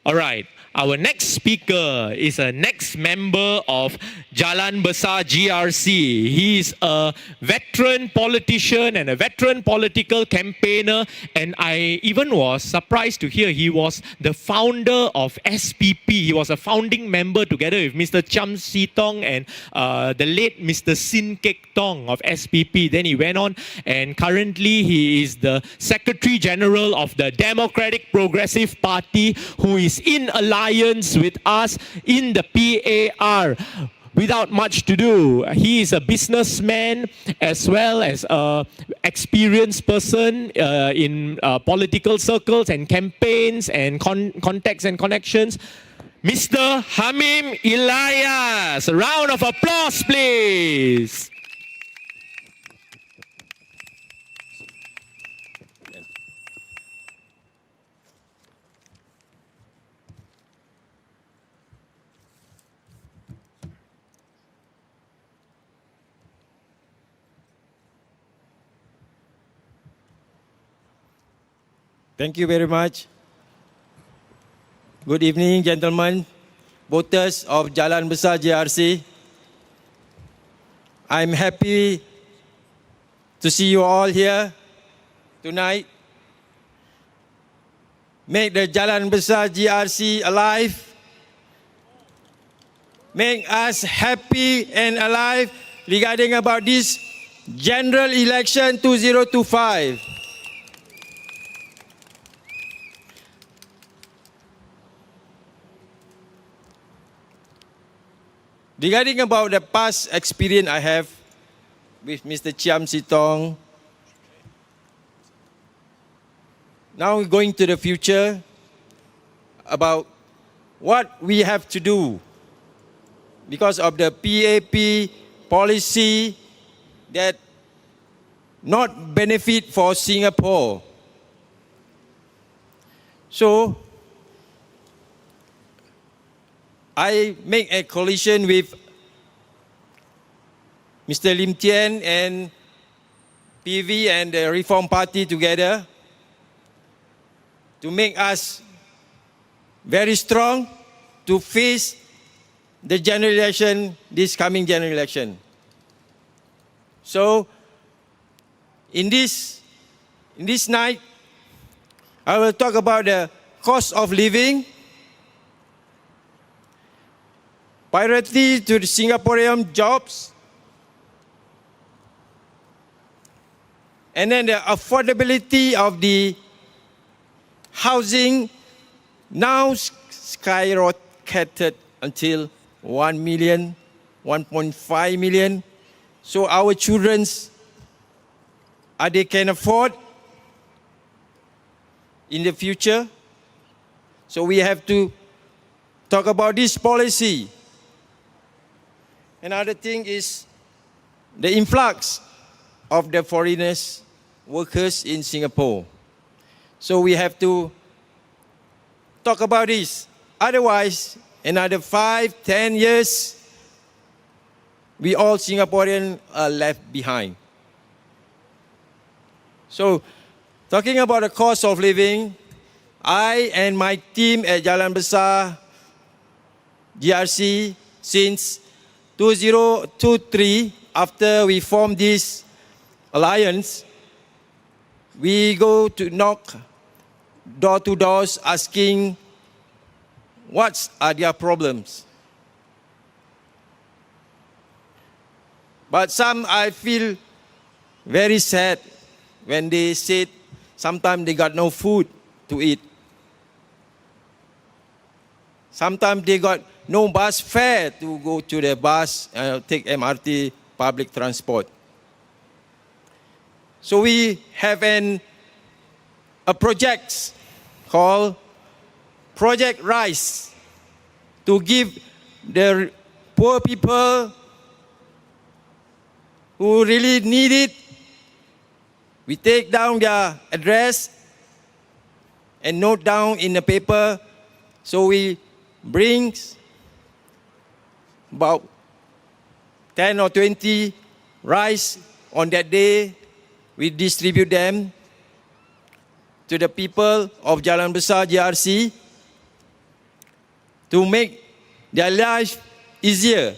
All right. Our next speaker is a next member of Jalan Besar GRC. He is a veteran politician and a veteran political campaigner. And I even was surprised to hear he was the founder of SPP. He was a founding member together with Mr. Cham Si Tong and the late Mr. Sin Kek Tong of SPP. Then he went on and currently he is the Secretary General of the Democratic Progressive Party, who is in alliance with us in the PAR. without much to do. He is a businessman as well as an experienced person in political circles and campaigns and contacts and connections. Mr. Hameim Elias. A round of applause, please. Thank you very much. Good evening, gentlemen, voters of Jalan Besar GRC. I'm happy to see you all here tonight. Make the Jalan Besar GRC alive. Make us happy and alive regarding about this general election 2025. Regarding about the past experience I have with Mr. Chiam Sitong, now we're going to the future about what we have to do because of the PAP policy that not benefit for Singapore. So, I make a coalition with Mr. Lim Tien and PV and the Reform Party together to make us very strong to face the general election, this coming general election. So, in this night, I will talk about the cost of living, priority to the Singaporean jobs, and then the affordability of the housing now skyrocketed until 1 million, 1.5 million. So our children's, they can afford in the future. So we have to talk about this policy. Another thing is the influx of the foreigners, workers in Singapore. So we have to talk about this. Otherwise, another 5-10 years, we all Singaporeans are left behind. So, talking about the cost of living, I and my team at Jalan Besar GRC since 2023, after we formed this alliance, we go to knock door to doors asking what are their problems. But some I feel very sad when they said sometimes they got no food to eat. Sometimes they got no bus fare to go to the bus and take MRT, public transport. So we have a project called Project Rise to give the poor people who really need it. We take down their address and note down in the paper. So we bring about 10 or 20 rice on that day. We distribute them to the people of Jalan Besar GRC to make their life easier.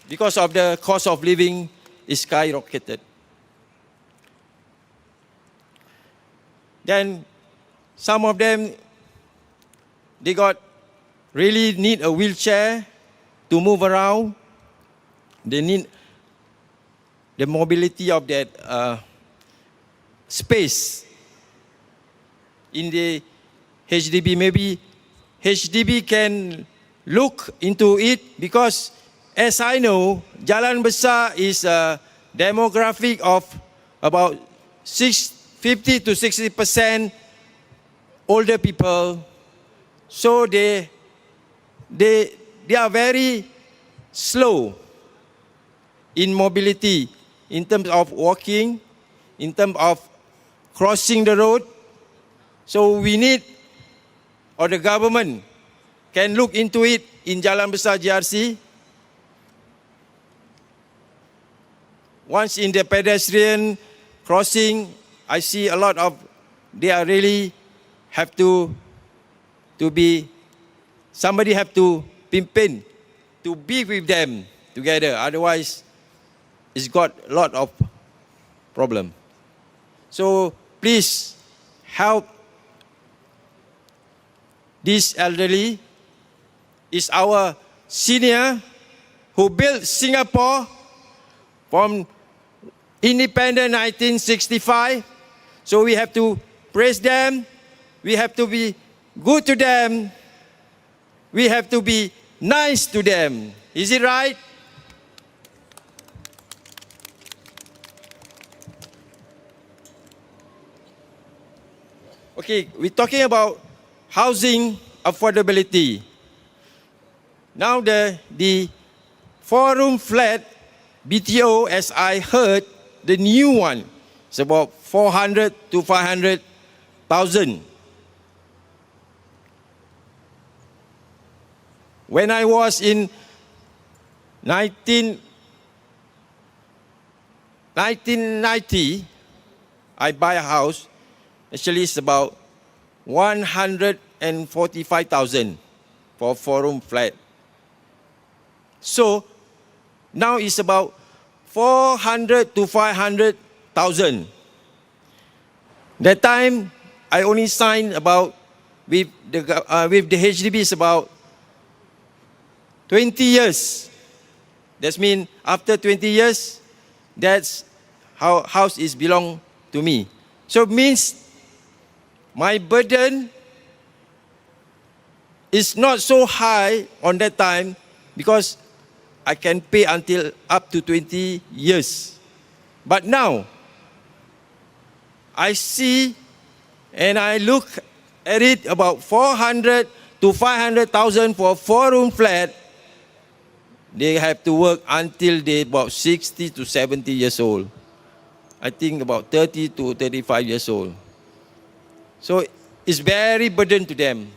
Because of the cost of living is skyrocketed. Then some of them, they really need a wheelchair to move around. They need the mobility of that space in the HDB. Maybe HDB can look into it because, as I know, Jalan Besar is a demographic of about 50 to 60% older people. So they are very slow in mobility, in terms of walking, in terms of crossing the road. So we need, or the government can look into it in Jalan Besar GRC. Once in the pedestrian crossing, I see a lot of, they are really have to be, somebody have to pimpin, to be with them together. Otherwise, it's got a lot of problem. So please help this elderly. Is our senior who built Singapore from independent 1965. So we have to praise them. We have to be good to them. We have to be nice to them. Is it right? Okay, we're talking about housing affordability. Now the 4-room flat BTO, as I heard, the new one is about 400 to 500,000. When I was in 1990, I buy a house. Actually, it's about 145,000 for a 4-room flat. So now it's about 400 to 500,000. That time, I only signed about with the HDB is about 20 years. That means after 20 years, that's how house is belong to me. So it means my burden is not so high on that time because I can pay until up to 20 years. But now, I see and I look at it about 400 to 500,000 for a 4-room flat. They have to work until they about 60 to 70 years old. I think about 30 to 35 years old. So it's very burden to them.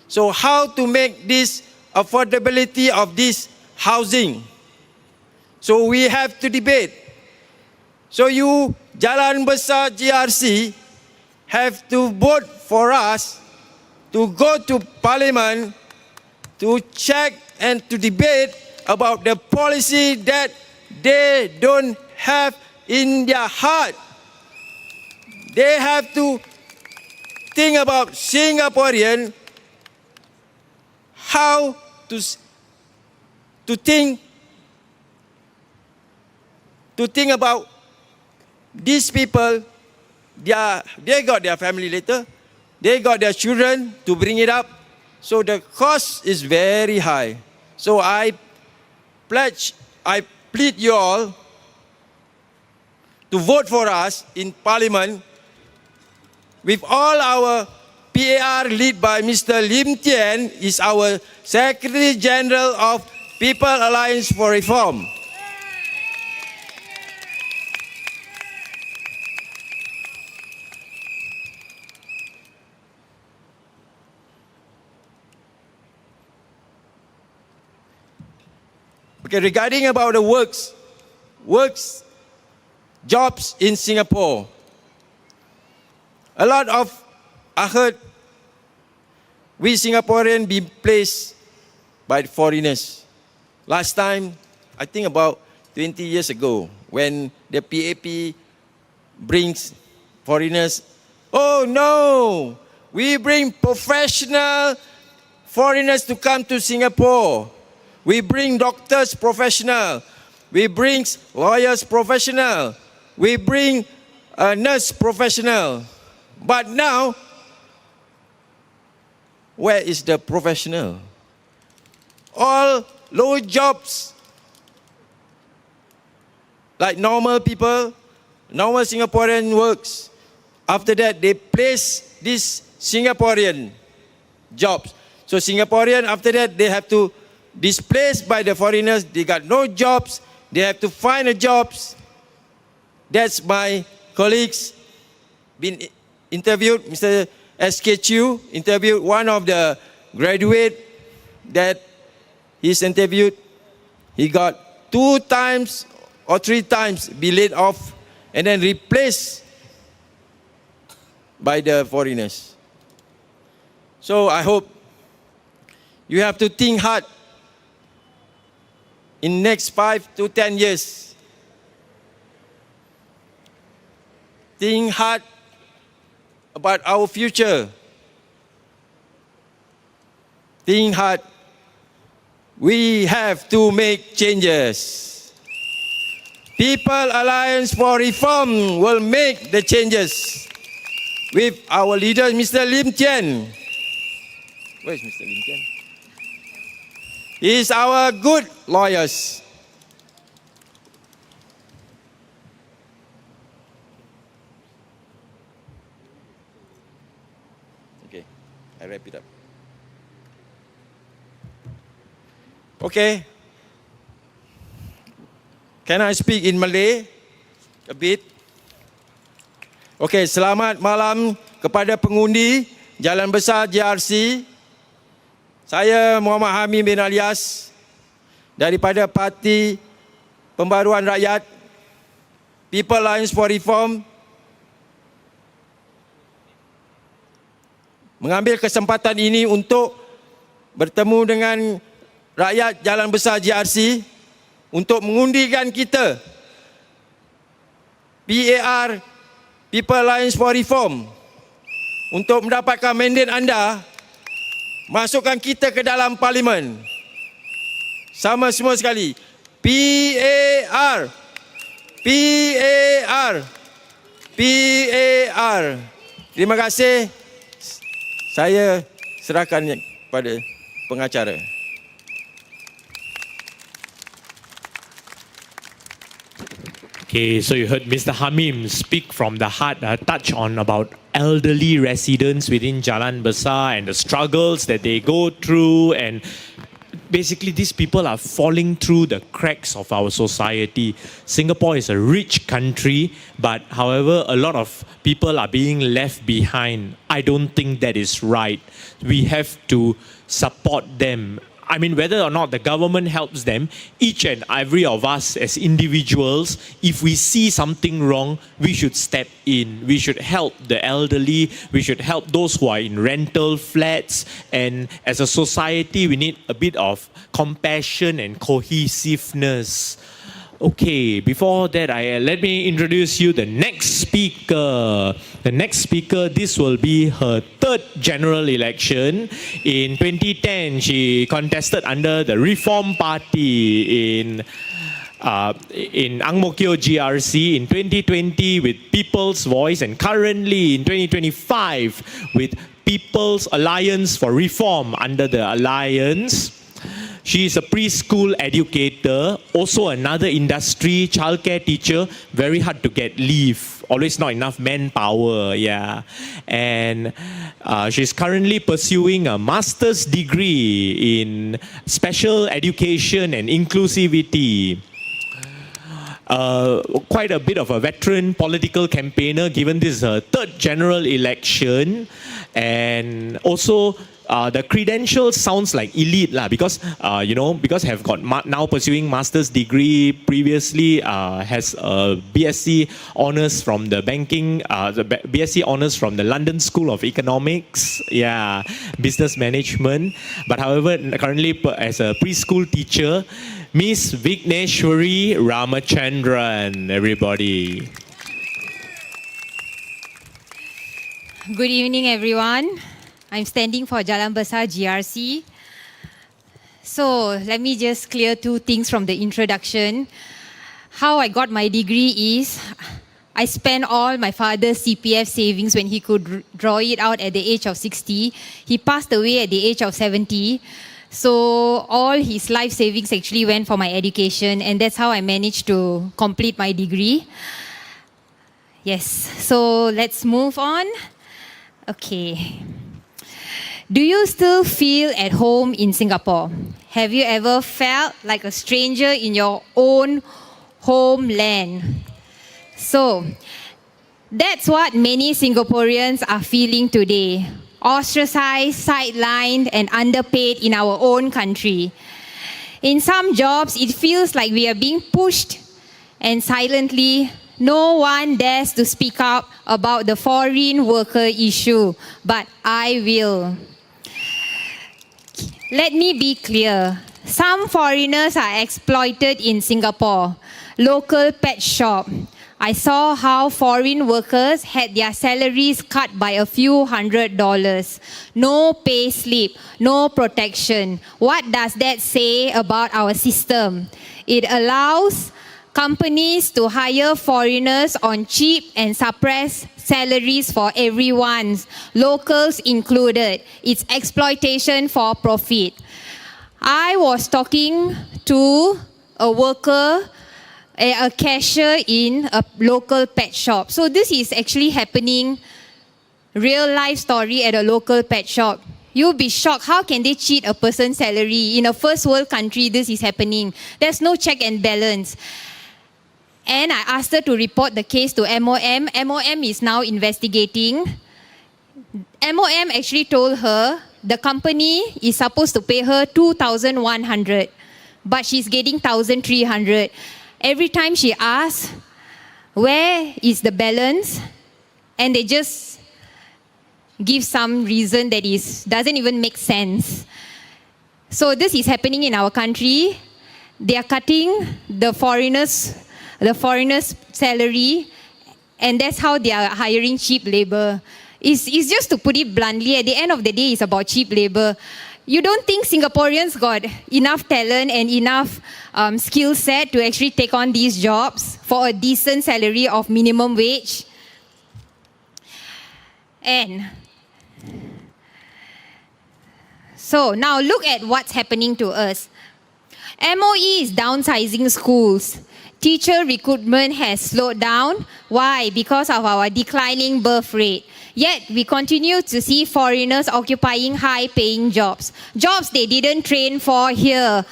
So how to make this affordability of this housing? So we have to debate. So you, Jalan Besar GRC, have to vote for us to go to Parliament to check and to debate about the policy that they don't have in their heart. They have to think about Singaporean, how to think about these people. They got their family later. They got their children to bring it up. So the cost is very high. So I plead you all to vote for us in Parliament with all our PAR led by Mr. Lim Tien, is our Secretary General of People Alliance for Reform. Okay, regarding about the works, jobs in Singapore. A lot of, I heard, we Singaporeans be placed by foreigners. Last time, I think about 20 years ago, when the PAP brings foreigners, oh no, we bring professional foreigners to come to Singapore. We bring doctors professional. We bring lawyers professional. We bring a nurse professional. But now, where is the professional? all low jobs like normal people, normal Singaporean works. After that, they place these Singaporean jobs. So Singaporean, after that, they have to displaced by the foreigners. They got no jobs. They have to find a jobs. That's my colleagues been interviewed. Mr. S.K. Chew interviewed one of the graduate that he's interviewed. He got 2 times or 3 times be laid off and then replaced by the foreigners. So I hope you have to think hard in next 5 to 10 years. Think hard about our future. Think hard. We have to make changes. People Alliance for Reform will make the changes with our leader, Mr. Lim Tian. Where is Mr. Lim Tian? He is our good lawyers. Okay, I wrap it up. Okay. Can I speak in Malay a bit? Okay, selamat malam kepada pengundi Jalan Besar GRC. Saya Muhammad Hameim Elias daripada Parti Pembaruan Rakyat, People Alliance for Reform, mengambil kesempatan ini untuk bertemu dengan rakyat Jalan Besar GRC untuk mengundikan kita PAR, People Alliance for Reform, untuk mendapatkan mandat anda, masukkan kita ke dalam parlimen. Sama semua sekali. PAR, PAR, PAR. Terima kasih. Saya serahkan kepada pengacara. Okay, so you heard Mr. Hameim speak from the heart, touch on about elderly residents within Jalan Besar and the struggles that they go through, and basically these people are falling through the cracks of our society. Singapore is a rich country, but however, a lot of people are being left behind. I don't think that is right. We have to support them. I mean, whether or not the government helps them, each and every of us as individuals, if we see something wrong, we should step in. We should help the elderly. We should help those who are in rental flats. And as a society, we need a bit of compassion and cohesiveness. Okay, before that, let me introduce you the next speaker. The next speaker, this will be her 3rd general election. In 2010, she contested under the Reform Party in Ang Mo Kio GRC. In 2020 with People's Voice, and currently in 2025 with People's Alliance for Reform under the Alliance. She is a preschool educator, also another industry, childcare teacher, very hard to get leave, always not enough manpower, yeah. And she's currently pursuing a master's degree in special education and inclusivity. Quite a bit of a veteran political campaigner, given this is her 3rd general election. And also, the credentials sounds like elite lah, because because have got now pursuing master's degree, previously has a BSc honors from the banking, the BSc honors from the London School of Economics, yeah, business management. But however, currently as a preschool teacher, Miss Vigneshwari Ramachandran, everybody. Good evening, everyone. I'm standing for Jalan Besar GRC. So let me just clear 2 things from the introduction. How I got my degree is I spent all my father's CPF savings when he could draw it out at the age of 60. He passed away at the age of 70. So all his life savings actually went for my education, and that's how I managed to complete my degree. Yes, so let's move on. Okay. Do you still feel at home in Singapore? Have you ever felt like a stranger in your own homeland? So, that's what many Singaporeans are feeling today. Ostracized, sidelined, and underpaid in our own country. In some jobs, it feels like we are being pushed, and silently, no one dares to speak up about the foreign worker issue, but I will. Let me be clear. Some foreigners are exploited in Singapore. Local pet shop. I saw how foreign workers had their salaries cut by a few $100s. No pay slip, no protection. What does that say about our system? It allows companies to hire foreigners on cheap and suppress salaries for everyone, locals included. It's exploitation for profit. I was talking to a worker, a cashier in a local pet shop. So this is actually happening, real life story at a local pet shop. You'll be shocked. How can they cheat a person's salary? In a first world country, this is happening. There's no check and balance. And I asked her to report the case to MOM. MOM is now investigating. MOM actually told her the company is supposed to pay her 2,100, but she's getting 1,300. Every time she asks, where is the balance? And they just give some reason that doesn't even make sense. So this is happening in our country. They are cutting the foreigners' salary, and that's how they are hiring cheap labor. It's just to put it bluntly, at the end of the day, it's about cheap labor. You don't think Singaporeans got enough talent and enough skill set to actually take on these jobs for a decent salary of minimum wage? And so now look at what's happening to us. MOE is downsizing schools. Teacher recruitment has slowed down. Why? Because of our declining birth rate. Yet, we continue to see foreigners occupying high-paying jobs. Jobs they didn't train for here.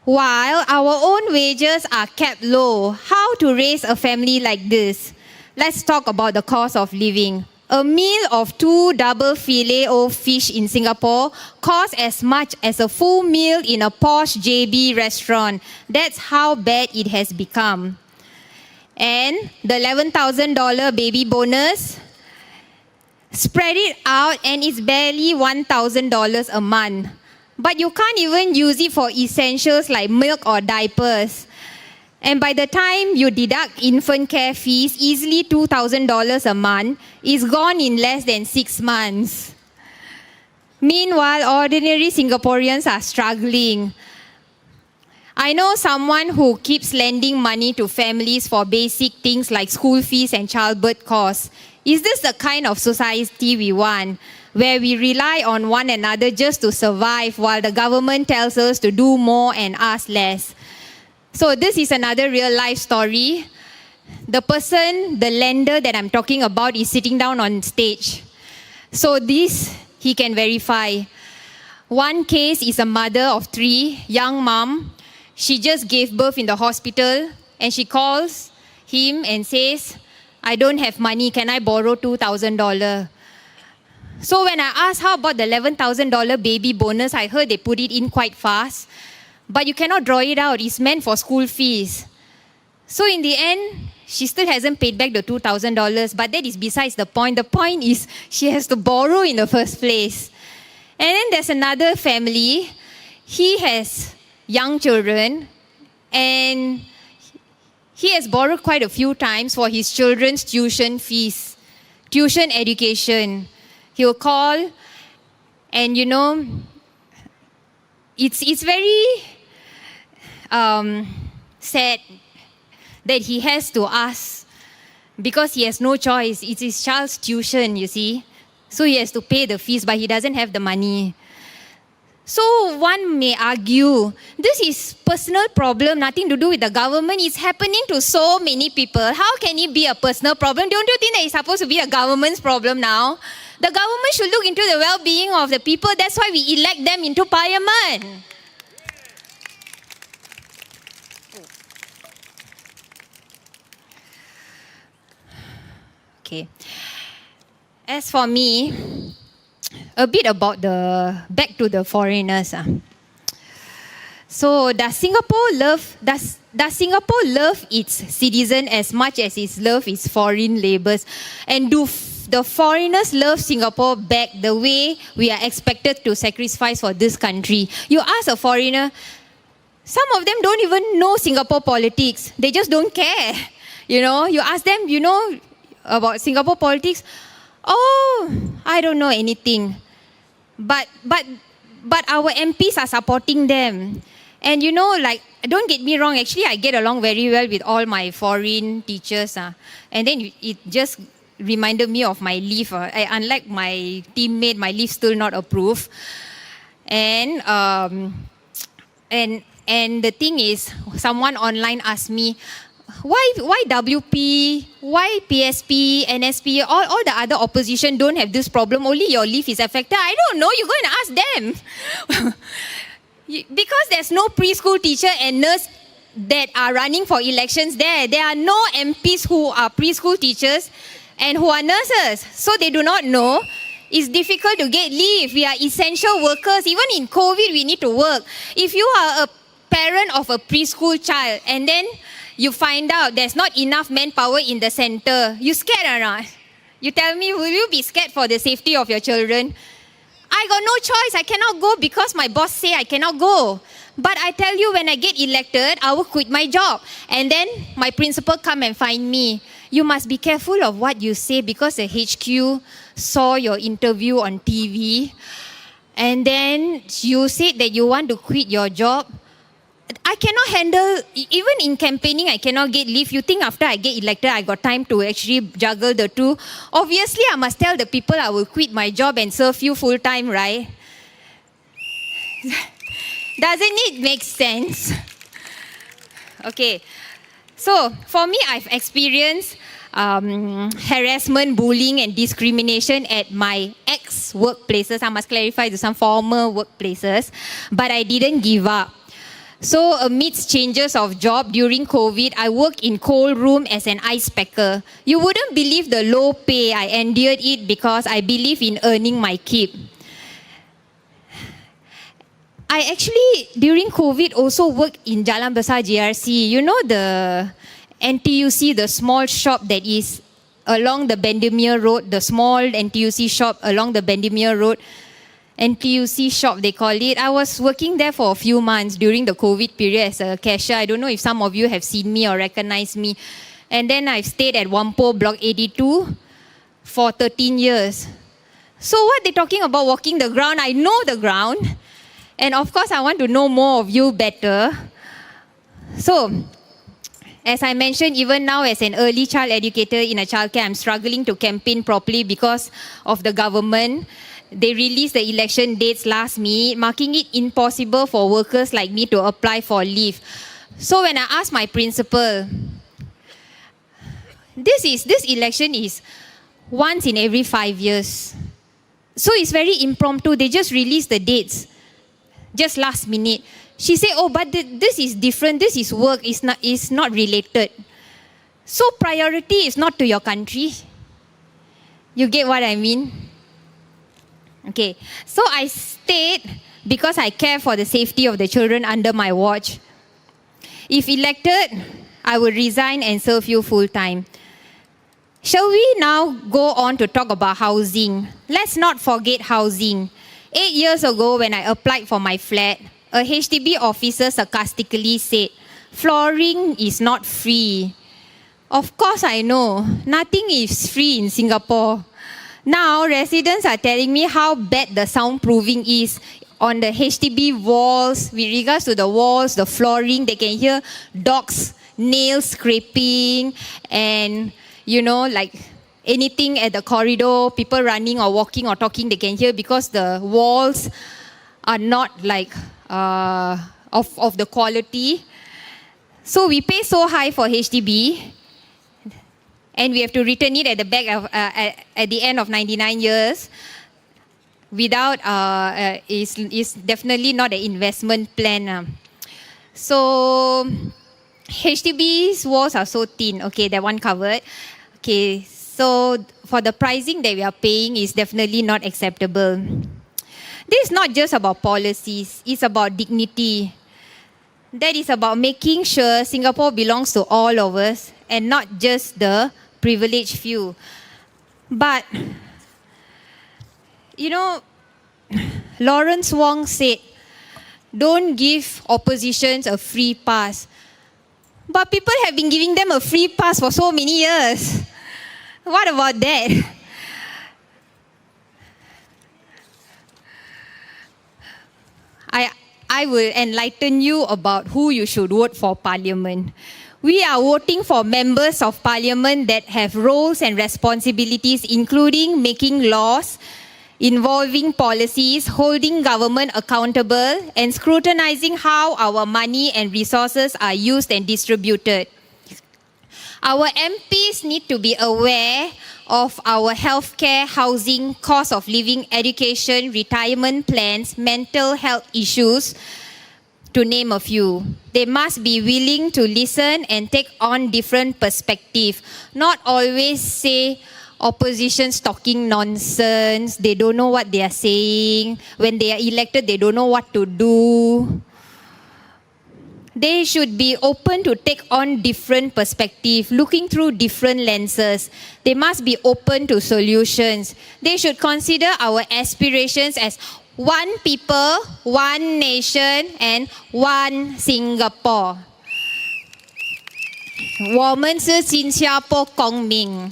While our own wages are kept low. How to raise a family like this? Let's talk about the cost of living. A meal of 2 double filet o fish in Singapore costs as much as a full meal in a posh JB restaurant. That's how bad it has become. And the $11,000 baby bonus, spread it out and it's barely $1,000 a month. But you can't even use it for essentials like milk or diapers. And by the time you deduct infant care fees, easily $2,000 a month is gone in less than 6 months. Meanwhile, ordinary Singaporeans are struggling. I know someone who keeps lending money to families for basic things like school fees and childbirth costs. Is this the kind of society we want, where we rely on one another just to survive while the government tells us to do more and ask less? So this is another real life story. The person, the lender that I'm talking about is sitting down on stage. So this he can verify. One case is a mother of 3, young mom. She just gave birth in the hospital and she calls him and says, I don't have money, can I borrow $2,000? So when I asked how about the $11,000 baby bonus, I heard they put it in quite fast. But you cannot draw it out. It's meant for school fees. So in the end, she still hasn't paid back the $2,000. But that is besides the point. The point is she has to borrow in the first place. And then there's another family. He has young children. And he has borrowed quite a few times for his children's tuition fees, tuition education. He will call and it's very sad that he has to ask because he has no choice. It's his child's tuition, you see. So he has to pay the fees, but he doesn't have the money. So one may argue, this is personal problem, nothing to do with the government. It's happening to so many people. How can it be a personal problem? Don't you think that it's supposed to be a government's problem now? The government should look into the well-being of the people. That's why we elect them into parliament. Okay. As for me, a bit about back to the foreigners. So does Singapore love its citizen as much as it loves its foreign labours? And do the foreigners love Singapore back the way we are expected to sacrifice for this country? You ask a foreigner, some of them don't even know Singapore politics. They just don't care. You know, you ask them, you know about Singapore politics? Oh, I don't know anything. But our MPs are supporting them. And you know, like, don't get me wrong, actually I get along very well with all my foreign teachers. And then it just reminded me of my leave. Unlike my teammate, my leave still not approved. And the thing is, someone online asked me, why WP, why PSP, NSP, all the other opposition don't have this problem, only your leave is affected? I don't know, you go and ask them. Because there's no preschool teacher and nurse that are running for elections there. There are no MPs who are preschool teachers and who are nurses. So they do not know. It's difficult to get leave. We are essential workers. Even in COVID, we need to work. If you are a parent of a preschool child and then you find out there's not enough manpower in the center, you scared or not? You tell me, will you be scared for the safety of your children? I got no choice. I cannot go because my boss say I cannot go. But I tell you, when I get elected, I will quit my job. And then my principal come and find me. You must be careful of what you say because the HQ saw your interview on TV. And then you said that you want to quit your job. I cannot handle, even in campaigning, I cannot get leave. You think after I get elected, I got time to actually juggle the two? Obviously, I must tell the people I will quit my job and serve you full time, right? Doesn't it make sense? Okay. So, for me, I've experienced harassment, bullying and discrimination at my ex-workplaces. I must clarify, to some former workplaces. But I didn't give up. So amidst changes of job during COVID, I worked in cold room as an ice packer. You wouldn't believe the low pay. I endured it because I believe in earning my keep. I actually, during COVID, also worked in Jalan Besar GRC. You know the NTUC, the small shop that is along the Bendemeer Road, the small NTUC shop along the Bendemeer Road. NTUC shop, they call it. I was working there for a few months during the COVID period as a cashier. I don't know if some of you have seen me or recognized me. And then I've stayed at Whampoa Block 82 for 13 years. So what they're talking about walking the ground, I know the ground. And of course, I want to know more of you better. So, as I mentioned, even now as an early child educator in a childcare, I'm struggling to campaign properly because of the government. They released the election dates last minute, making it impossible for workers like me to apply for leave. So when I asked my principal, this election is once in every 5 years. So it's very impromptu. They just released the dates, just last minute. She said, oh, but this is different. This is work. It's not related. So priority is not to your country. You get what I mean? Okay, so I stayed because I care for the safety of the children under my watch. If elected, I will resign and serve you full time. Shall we now go on to talk about housing? Let's not forget housing. 8 years ago, when I applied for my flat, a HDB officer sarcastically said, flooring is not free. Of course I know, nothing is free in Singapore. Now, residents are telling me how bad the soundproofing is on the HDB walls. With regards to the walls, the flooring, they can hear dogs, nails scraping, and, you know, like anything at the corridor, people running or walking or talking, they can hear because the walls are not like of the quality. So we pay so high for HDB, and we have to return it at the back of at the end of 99 years. Without is definitely not an investment plan. So HDB's walls are so thin. Okay, that one covered. Okay, so for the pricing that we are paying is definitely not acceptable. This is not just about policies, it's about dignity. That is about making sure Singapore belongs to all of us and not just the privileged few. But, you know, Lawrence Wong said, don't give oppositions a free pass. But people have been giving them a free pass for so many years. What about that? I will enlighten you about who you should vote for Parliament. We are voting for members of Parliament that have roles and responsibilities, including making laws, involving policies, holding government accountable, and scrutinizing how our money and resources are used and distributed. Our MPs need to be aware of our healthcare, housing, cost of living, education, retirement plans, mental health issues, to name a few. They must be willing to listen and take on different perspectives, not always say opposition's talking nonsense, they don't know what they are saying, when they are elected they don't know what to do. They should be open to take on different perspectives, looking through different lenses. They must be open to solutions. They should consider our aspirations as one people, one nation, and one Singapore. 我们是新加坡公民。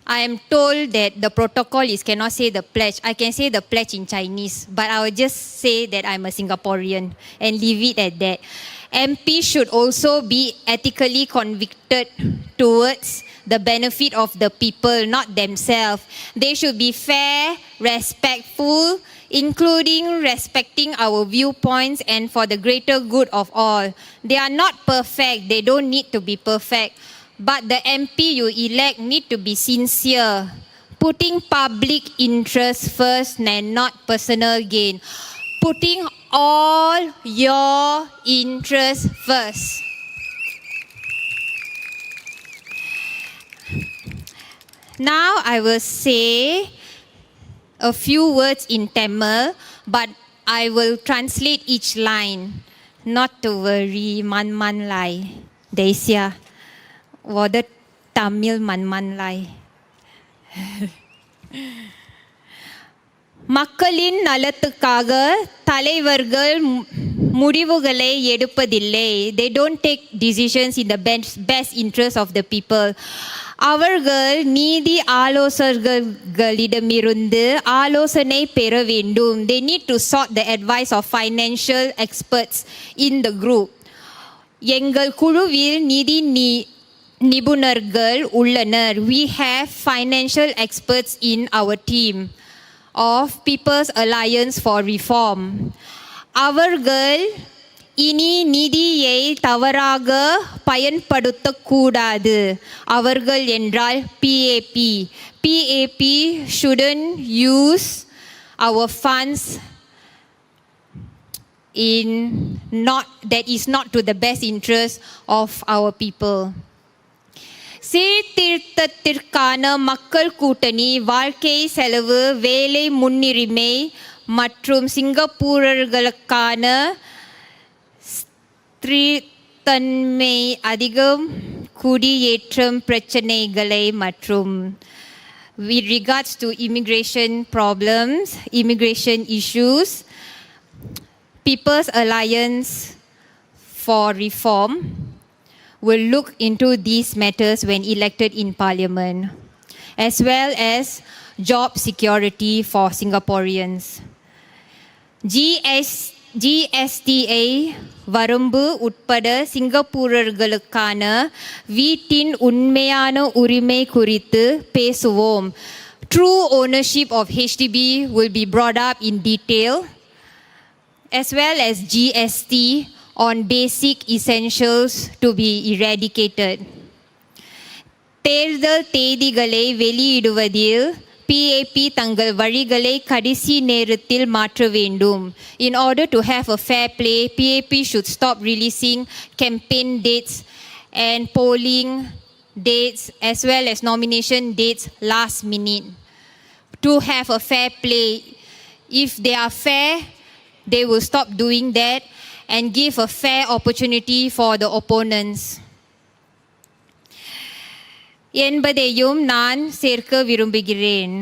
I am told that the protocol is cannot say the pledge. I can say the pledge in Chinese, but I will just say that I'm a Singaporean and leave it at that. MP should also be ethically convicted towards the benefit of the people, not themselves. They should be fair, respectful, including respecting our viewpoints and for the greater good of all. They are not perfect. They don't need to be perfect. But the MP you elect need to be sincere, putting public interest first and not personal gain. Putting all your interests first. Now I will say a few words in Tamil, but I will translate each line. Not to worry, man lai. Desia. 我的 Tamil 慢慢来 மக்களின் நலத்துக்காக தலைவர்கள் முடிவுகளை எடுப்பதில்லை. They don't take decisions in the best interest of the people. அவர்கள் நீதி ஆலோசகர்களிடமிருந்து ஆலோசனை பெற வேண்டும். They need to sought the advice of financial experts in the group. எங்கள் குழுவில் நிதி நிபுணர்கள் உள்ளனர். We have financial experts in our team of People's Alliance for Reform. அவர்கள் இனி நிதியை தவறாக பயன்படுத்தக்கூடாது. அவர்கள் என்றால் PAP. PAP shouldn't use our funds in that is not to the best interest of our people. சீர்திருத்தத்திற்கான மக்கள் கூட்டணி வாழ்க்கை செலவு, வேலை முன்னுரிமை மற்றும் சிங்கப்பூரர்களுக்கான ஸ்திரத்தன்மை, அதிகம் குடியேற்றம் பிரச்சனைகளை மற்றும் with regards to immigration problems, immigration issues, People's Alliance for Reform will look into these matters when elected in Parliament, as well as job security for Singaporeans. GSTA வரம்பு உட்பட சிங்கப்பூரர்களுக்கான வீட்டின் உண்மையான உரிமை குறித்து பேசுவோம். True ownership of HDB will be brought up in detail, as well as GST on basic essentials to be eradicated. தேர்தல் தேதிகளை வெளியிடுவதில் PAP தங்கள் வழிகளை கடைசி நேரத்தில் மாற்ற வேண்டும். In order to have a fair play, PAP should stop releasing campaign dates and polling dates as well as nomination dates last minute. To have a fair play, if they are fair, they will stop doing that and give a fair opportunity for the opponents. என்பதையும் நான் சேர்க்க விரும்புகிறேன்.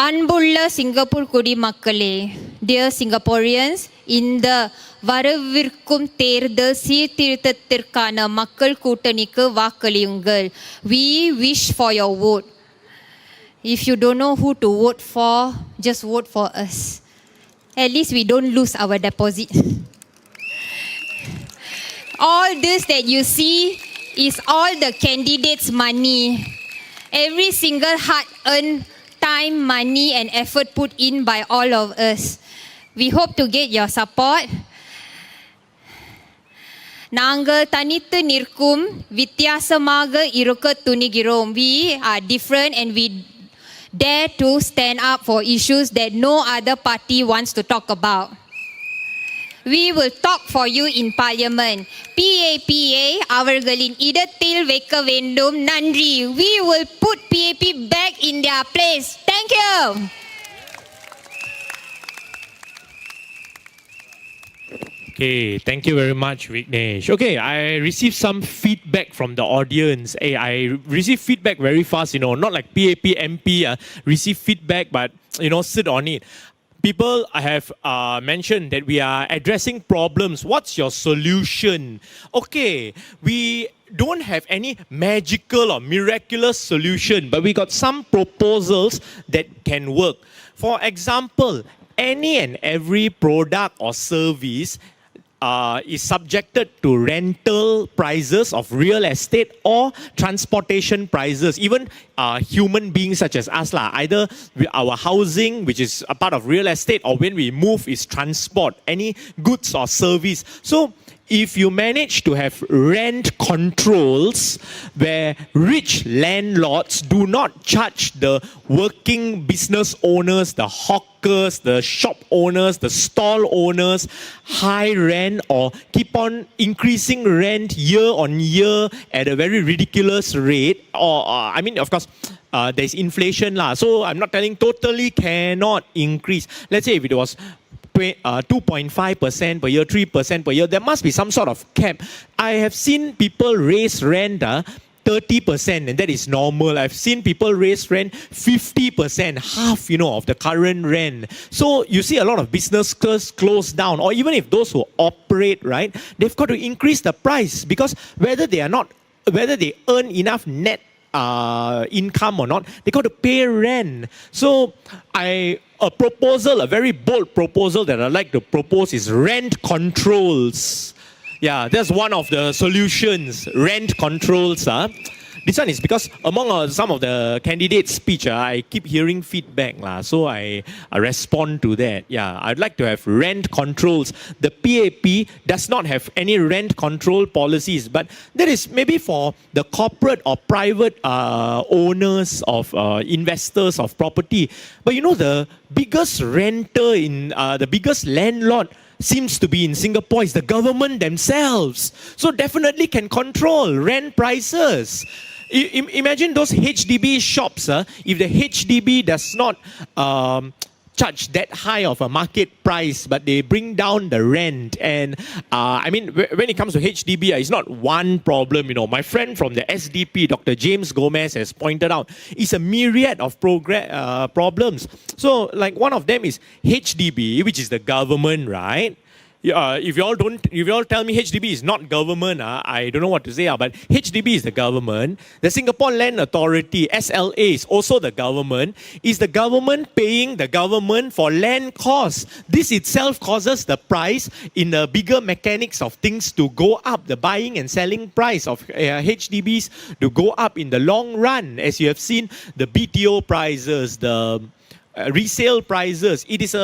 அன்புள்ள Singapore குடிமக்களே, dear Singaporeans, இந்த வரவிருக்கும் தேர்தல் சீர்திருத்தத்திற்கான மக்கள் கூட்டணிக்கு வாக்களியுங்கள். We wish for your vote. If you don't know who to vote for, just vote for us. At least we don't lose our deposit. All this that you see is all the candidates' money. Every single hard-earned time, money and effort put in by all of us. We hope to get your support. நாங்கள் தனித்து நிற்கும் வித்தியாசமாக இருக்க துணிகிறோம். We are different and we dare to stand up for issues that no other party wants to talk about. We will talk for you in parliament. PAPA அவர்களின் இடத்தில் வைக்க வேண்டும். நன்றி. We will put PAP back in their place. Thank you. Okay, thank you very much, Vignesh. Okay, I received some feedback from the audience. Hey, I received feedback very fast, not like PAP MP receive feedback, but, sit on it. People have mentioned that we are addressing problems. What's your solution? Okay, we don't have any magical or miraculous solution, but we got some proposals that can work. For example, any and every product or service is subjected to rental prices of real estate or transportation prices. Even human beings such as us, either our housing, which is a part of real estate, or when we move is transport, any goods or service. So if you manage to have rent controls where rich landlords do not charge the working business owners, the hawkers, the shop owners, the stall owners high rent or keep on increasing rent year on year at a very ridiculous rate, or of course there's inflation so I'm not telling totally cannot increase. Let's say if it was 2.5% per year, 3% per year, there must be some sort of cap. I have seen people raise rent 30%, and that is normal. I've seen people raise rent 50%, half, of the current rent. So you see a lot of businesses close down, or even if those who operate, right, they've got to increase the price because whether they earn enough net income or not, they got to pay rent. So a very bold proposal that I'd like to propose is rent controls. Yeah, that's one of the solutions, rent controls. This one is because among some of the candidates' speech, I keep hearing feedback, so I respond to that. Yeah, I'd like to have rent controls. The PAP does not have any rent control policies, but that is maybe for the corporate or private owners of investors of property. But the biggest renter the biggest landlord seems to be in Singapore is the government themselves. So definitely can control rent prices. Imagine those HDB shops. If the HDB does not charge that high of a market price, but they bring down the rent. And when it comes to HDB, it's not one problem. My friend from the SDP, Dr. James Gomez, has pointed out it's a myriad of problems. So, like one of them is HDB, which is the government, right? if you all tell me HDB is not government, I don't know what to say. But HDB is the government. The Singapore Land Authority, SLA, is also the government. Is the government paying the government for land costs? This itself causes the price in the bigger mechanics of things to go up. The buying and selling price of HDBs to go up in the long run. As you have seen, the BTO prices, the resale prices, it is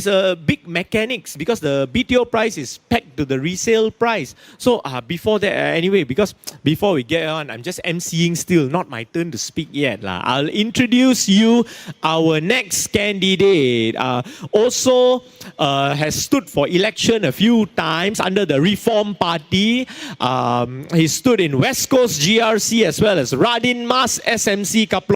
a big mechanics because the BTO price is pegged to the resale price. So before that, anyway, because before we get on, I'm just emceeing still, not my turn to speak yet. I'll introduce you our next candidate. Also has stood for election a few times under the Reform Party. He stood in West Coast GRC as well as Radin Mas SMC couple.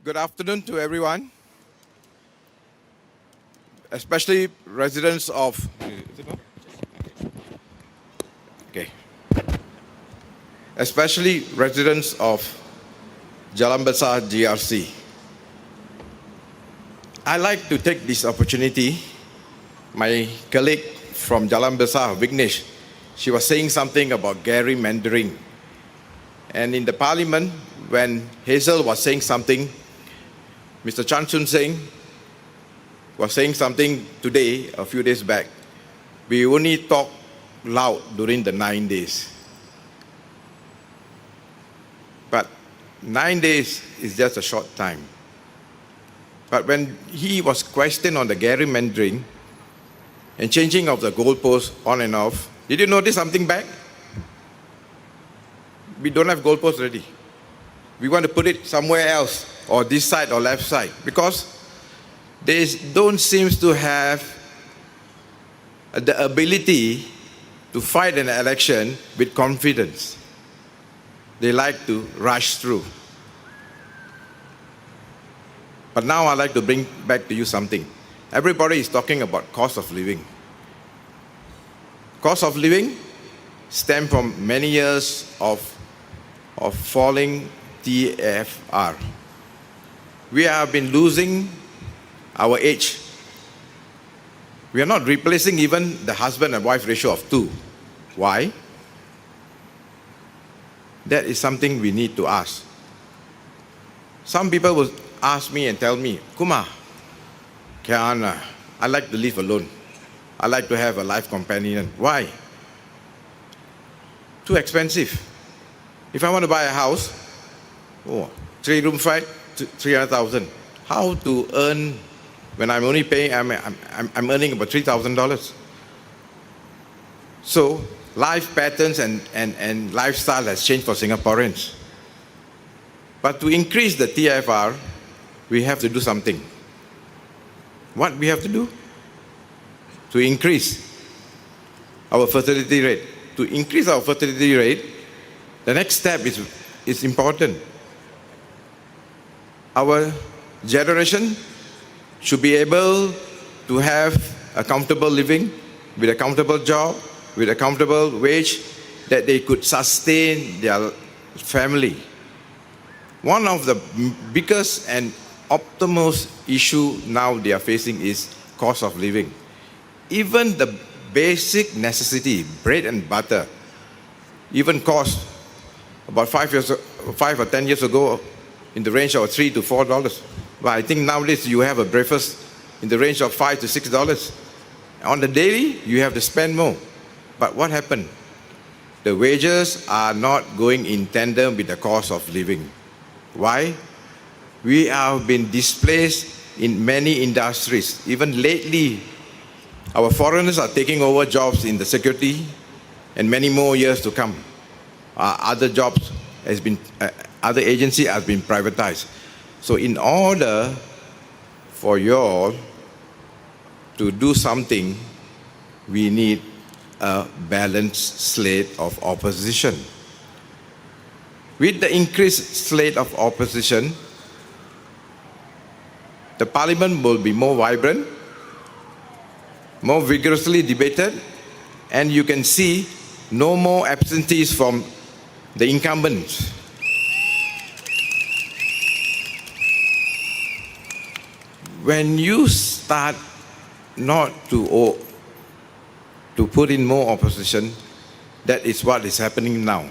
Good afternoon to everyone, especially residents of Jalan Besar GRC. I like to take this opportunity. My colleague from Jalan Besar, Vignesh, she was saying something about gerrymandering. And in the parliament, when Hazel was saying something, Mr. Chan Soon Seng was saying something today, a few days back. We only talk loud during the 9 days. But 9 days is just a short time. But when he was questioned on the gerrymandering and changing of the goalposts on and off, did you notice something back? We don't have goalposts already. We want to put it somewhere else, or this side or left side, because they don't seem to have the ability to fight an election with confidence. They like to rush through. But now I'd like to bring back to you something. Everybody is talking about cost of living. Cost of living stems from many years of falling TFR. We have been losing our age. We are not replacing even the husband and wife ratio of 2. Why? That is something we need to ask. Some people will ask me and tell me, Kumar, Kiana, I like to live alone. I like to have a life companion. Why? Too expensive. If I want to buy a house, 3-room flat, 300,000. How to earn when I'm only paying? I'm earning about $3,000. So life patterns and lifestyle has changed for Singaporeans. But to increase the TFR, we have to do something. What we have to do? To increase our fertility rate. To increase our fertility rate, the next step is important. Our generation should be able to have a comfortable living, with a comfortable job, with a comfortable wage, that they could sustain their family. One of the biggest and optimal issue now they are facing is cost of living. Even the basic necessity, bread and butter, even cost about 5 or 10 years ago in the range of $3 to $4. But I think nowadays you have a breakfast in the range of $5 to $6. On the daily, you have to spend more. But what happened? The wages are not going in tandem with the cost of living. Why? We have been displaced in many industries. Even lately, our foreigners are taking over jobs in the security, and many more years to come. Other jobs has been, other agency has been privatized. So in order for you all to do something, we need a balanced slate of opposition. With the increased slate of opposition, the parliament will be more vibrant, more vigorously debated, and you can see no more absentees from the incumbents. When you start not to put in more opposition, that is what is happening now.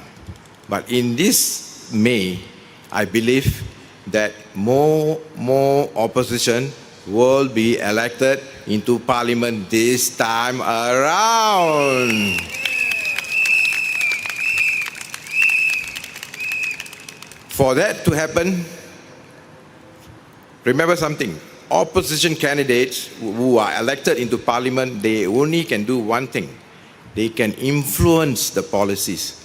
But in this May, I believe that more opposition will be elected into parliament this time around. For that to happen, remember something. Opposition candidates who are elected into parliament, they only can do one thing. They can influence the policies.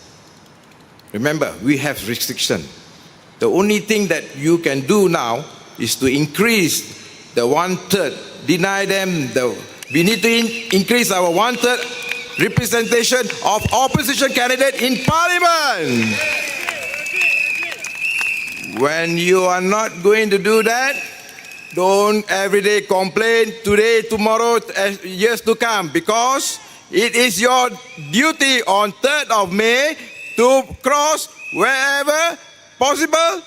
Remember, we have restriction. The only thing that you can do now is to increase the 1/3, deny them we need to increase our 1/3 representation of opposition candidate in parliament. When you are not going to do that, don't every day complain, today, tomorrow, years to come, because it is your duty on 3rd of May to cross wherever possible,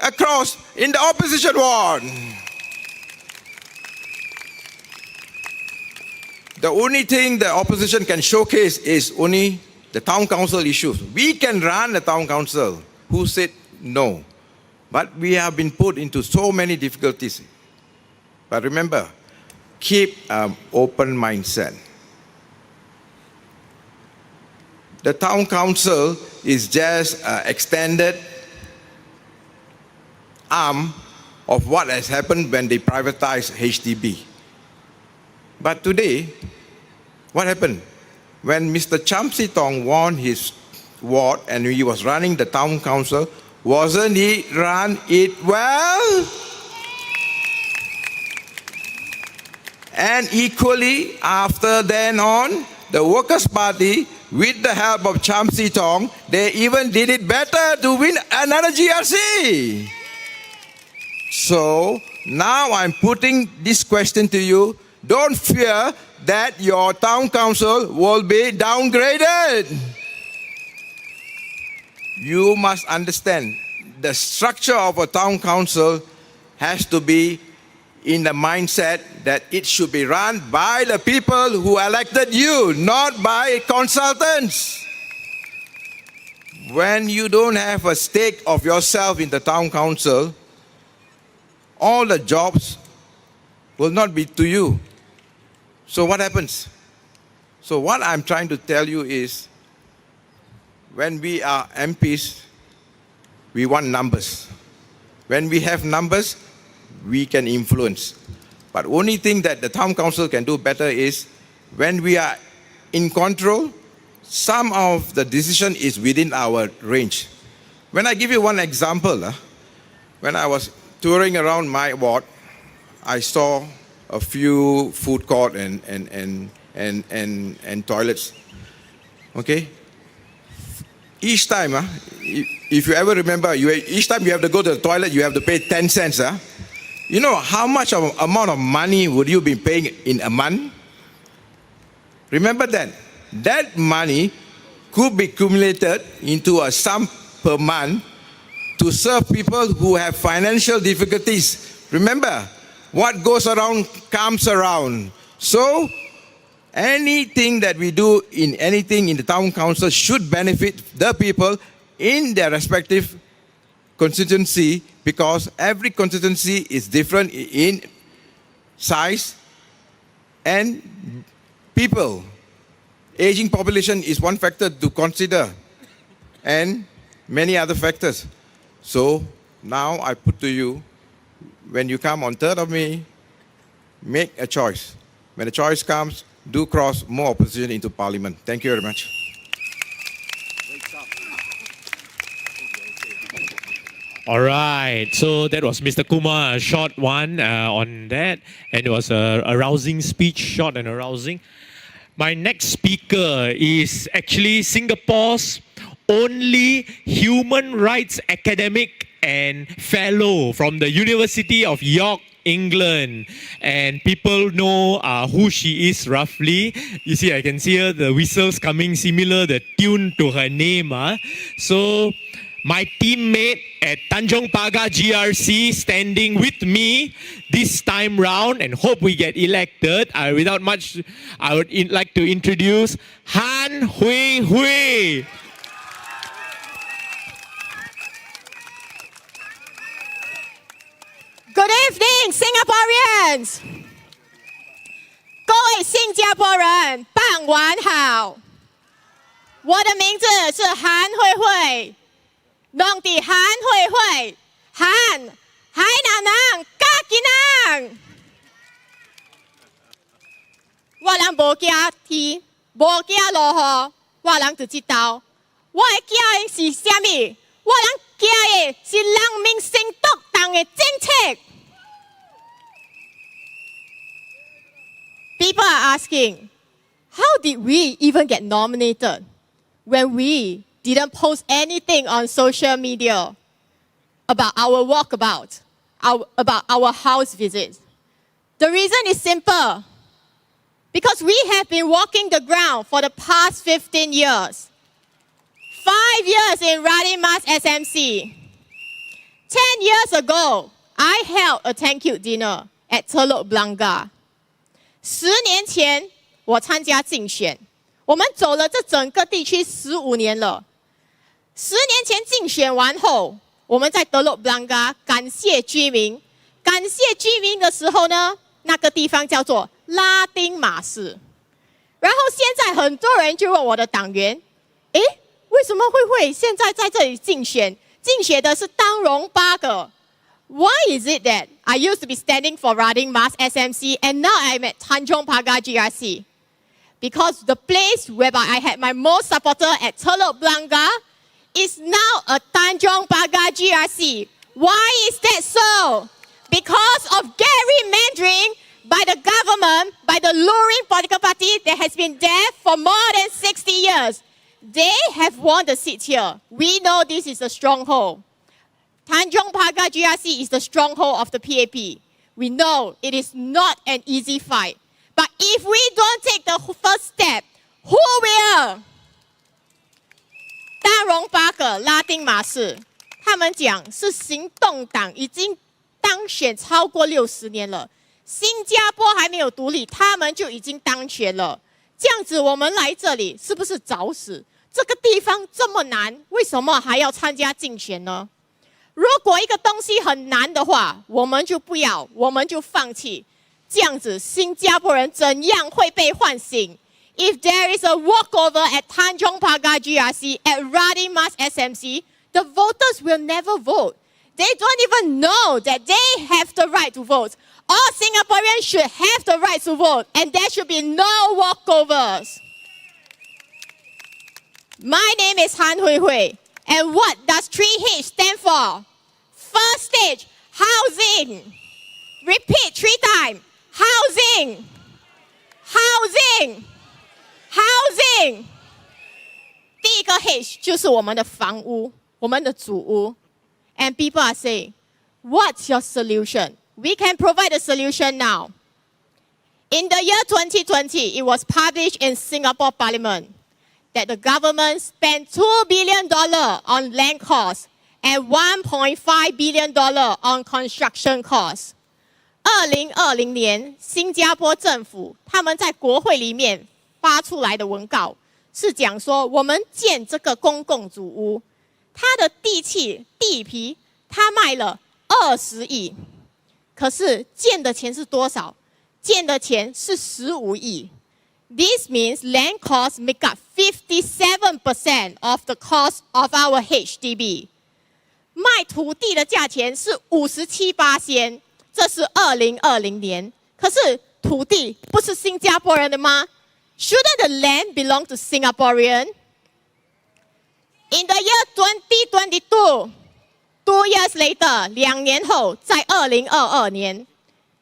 across in the opposition ward. The only thing the opposition can showcase is only the town council issues. We can run the town council. Who said no? But we have been put into so many difficulties. But remember, keep an open mindset. The town council is just an extended arm of what has happened when they privatized HDB. But today, what happened? When Mr. Chamsitong won his ward and he was running the town council, wasn't he run it well? And equally, after then on, the Workers' Party, with the help of Chamsitong, they even did it better to win another GRC. So now I'm putting this question to you. Don't fear that your town council will be downgraded. You must understand the structure of a town council has to be in the mindset that it should be run by the people who elected you, not by consultants. When you don't have a stake of yourself in the town council, all the jobs will not be to you. So what happens? So what I'm trying to tell you is, when we are MPs, we want numbers. When we have numbers, we can influence. But only thing that the town council can do better is, when we are in control, some of the decision is within our range. When I give you one example, when I was touring around my ward, I saw a few food court and toilets. Okay? Each time, if you ever remember, each time you have to go to the toilet, you have to pay 10 cents. You know how much of amount of money would you be paying in a month? Remember that. That money could be accumulated into a sum per month to serve people who have financial difficulties. Remember, what goes around comes around. So, anything that we do in anything in the town council should benefit the people in their respective constituency because every constituency is different in size and people. Aging population is one factor to consider and many other factors. So now I put to you, when you come on 3rd of May, make a choice. When the choice comes, do cross more opposition into parliament. Thank you very much. All right, so that was Mr. Kumar, a short one on that, and it was a rousing speech, short and arousing. My next speaker is actually Singapore's only human rights academic and fellow from the University of York, England, and people know who she is roughly. You see, I can see her, the whistles coming similar, the tune to her name. So my teammate at Tanjong Pagar GRC standing with me this time round and hope we get elected. Without much, I would like to introduce Hui Hui. Good evening, Singaporeans! 各位新加坡人，傍晚好！我的名字是韩慧慧，弄的韩慧慧，韩海南人，家己人。我人无惊天，无惊落雨，我人就知道，我的惊的是什么？我人惊的是人民心独当的政策。People are asking, how did we even get nominated when we didn't post anything on social media about our walkabout, about our house visits? The reason is simple. Because we have been walking the ground for the past 15 years. 5 years in Radin Mas SMC. 10 years ago, I held a thank you dinner at Teluk Blangah. 10年前，我参加竞选，我们走了这整个地区15年了。10年前竞选完后，我们在德洛布朗嘎感谢居民。感谢居民的时候呢，那个地方叫做拉丁马市。然后现在很多人就问我的党员，诶，为什么会现在在这里竞选？竞选的是当荣八个。Why is it that I used to be standing for Radin Mas SMC and now I'm at Tanjong Pagar GRC? Because the place whereby I had my most supporter at Teluk Blangah is now a Tanjong Pagar GRC. Why is that so? Because of gerrymandering by the government, by the luring political party that has been there for more than 60 years. They have won the seat here. We know this is a stronghold. Tanjong Pagar GRC is the stronghold of the PAP. We know it is not an easy fight. But if we don't take the first step, who will? 大荣八个拉丁马市，他们讲是行动党已经当选超过60年了。新加坡还没有独立，他们就已经当选了。这样子，我们来这里是不是找死？这个地方这么难，为什么还要参加竞选呢？如果一个东西很难的话，我们就不要，我们就放弃。这样子，新加坡人怎样会被唤醒 ？If there is a walkover at Tanjong Pagar GRC at Radin Mas SMC, the voters will never vote. They don't even know that they have the right to vote. All Singaporeans should have the right to vote, and there should be no walkovers. My name is Hui Hui, and what does 3H stand for? First stage, housing. Repeat 3 times. Housing. Housing. Housing. 第一个 H 就是我们的房屋，我们的主屋。And people are saying, what's your solution? We can provide a solution now. In the year 2020, it was published in Singapore Parliament that the government spent $2 billion on land costs and $1.5 billion on construction costs. 2020年，新加坡政府他们在国会里面发出来的文告是讲说，我们建这个公共组屋，它的地皮他卖了20亿，可是建的钱是多少？建的钱是15亿。This means land costs make up 57% of the cost of our HDB。卖土地的价钱是57%，这是2020年。可是土地不是新加坡人的吗？ Shouldn't the land belong to Singaporean? In the year 2022, 2 years later, 2年后，在2022年，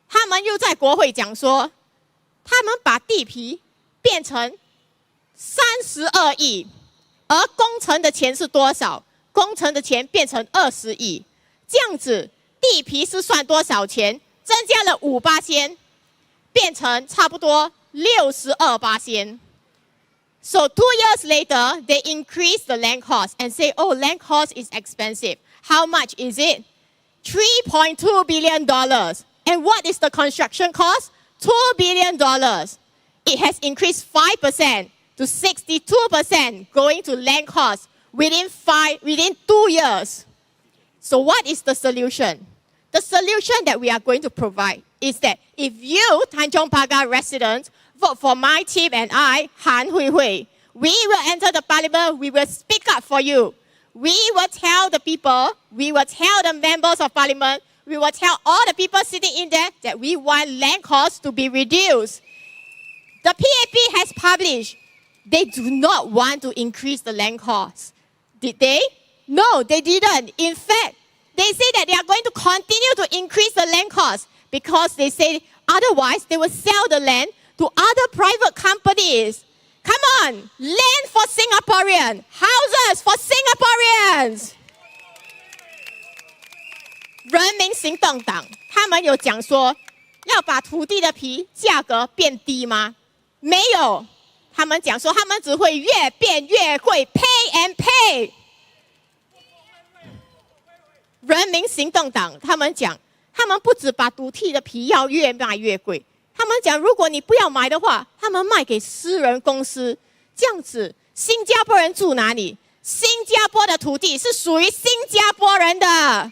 他们又在国会讲说，他们把地皮变成32亿，而工程的钱是多少？工程的钱变成20亿，这样子地皮是算多少钱？增加了5%，变成差不多62%。So 2 years later, they increase the land cost and say, oh, land cost is expensive. How much is it? $3.2 billion. And what is the construction cost? $2 billion. It has increased 5% to 62% going to land cost within 2 years. So what is the solution? The solution that we are going to provide is that if you, Tanjong Pagar residents, vote for my team and I, Hui Hui, we will enter the parliament, we will speak up for you. We will tell the people, we will tell the members of parliament, we will tell all the people sitting in there that we want land costs to be reduced. The PAP has published, they do not want to increase the land costs. Did they? No, they didn't. In fact, they say that they are going to continue to increase the land costs because they say otherwise they will sell the land to other private companies. Come on, land for Singaporeans, houses for Singaporeans. 人民行动党他们有讲说要把土地的皮价格变低吗？没有，他们讲说他们只会越变越贵 ，pay and pay。人民行动党他们讲，他们不止把土地的皮要越卖越贵，他们讲如果你不要买的话，他们卖给私人公司，这样子新加坡人住哪里？新加坡的土地是属于新加坡人的。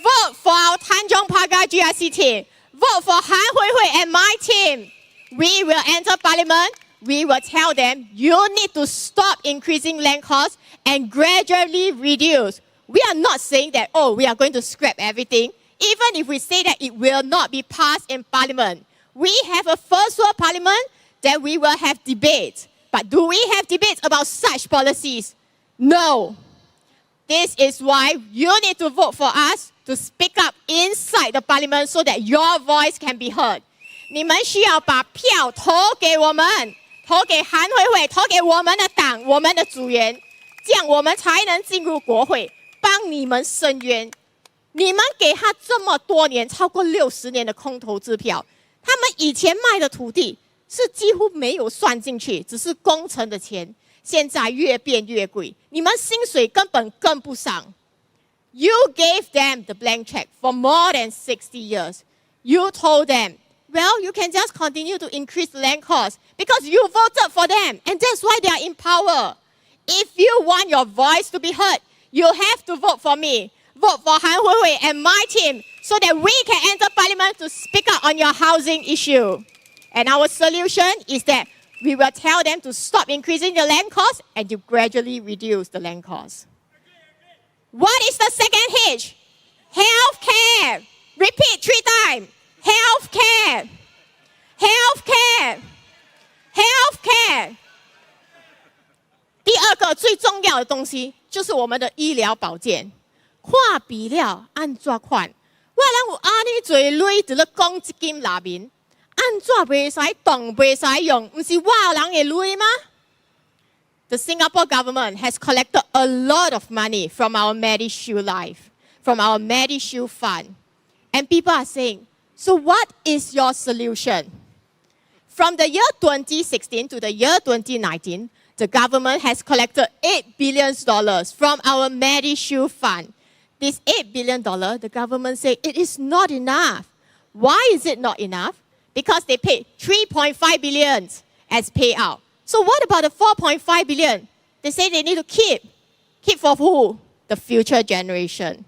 Vote for our Tanjong Pagar GRC team. Vote for Hui Hui and my team. We will enter parliament. We will tell them you need to stop increasing land costs and gradually reduce. We are not saying that, oh, we are going to scrap everything. Even if we say that it will not be passed in parliament. We have a first world parliament that we will have debates. But do we have debates about such policies? No. This is why you need to vote for us to speak up inside the parliament so that your voice can be heard. 你们需要把票投给我们，投给韩慧慧，投给我们的党，我们的组员，这样我们才能进入国会，帮你们申冤。你们给他这么多年，超过60年的空头支票，他们以前卖的土地是几乎没有算进去，只是工程的钱。现在越变越贵，你们薪水根本跟不上。You gave them the blank check for more than 60 years. You told them, well, you can just continue to increase land costs because you voted for them, and that's why they are in power. If you want your voice to be heard, you have to vote for me. Vote for Hui Hui and my team so that we can enter parliament to speak up on your housing issue. And our solution is that we will tell them to stop increasing the land costs and to gradually reduce the land costs. What is the second H? Healthcare. Repeat 3 times. Healthcare. Healthcare. Healthcare. 第二个最重要的东西就是我们的医疗保健。看比了安怎看？我人有安尼多钱伫咧公积金内面，安怎袂使动袂使用？唔是我人的钱吗？The Singapore government has collected a lot of money from our MediShield Life, from our MediShield Fund. And people are saying, so what is your solution? From the year 2016 to the year 2019, the government has collected $8 billion from our MediShield Fund. This $8 billion, the government said it is not enough. Why is it not enough? Because they paid $3.5 billion as payout. So what about the $4.5 billion? They say they need to keep. Keep for who? the future generation.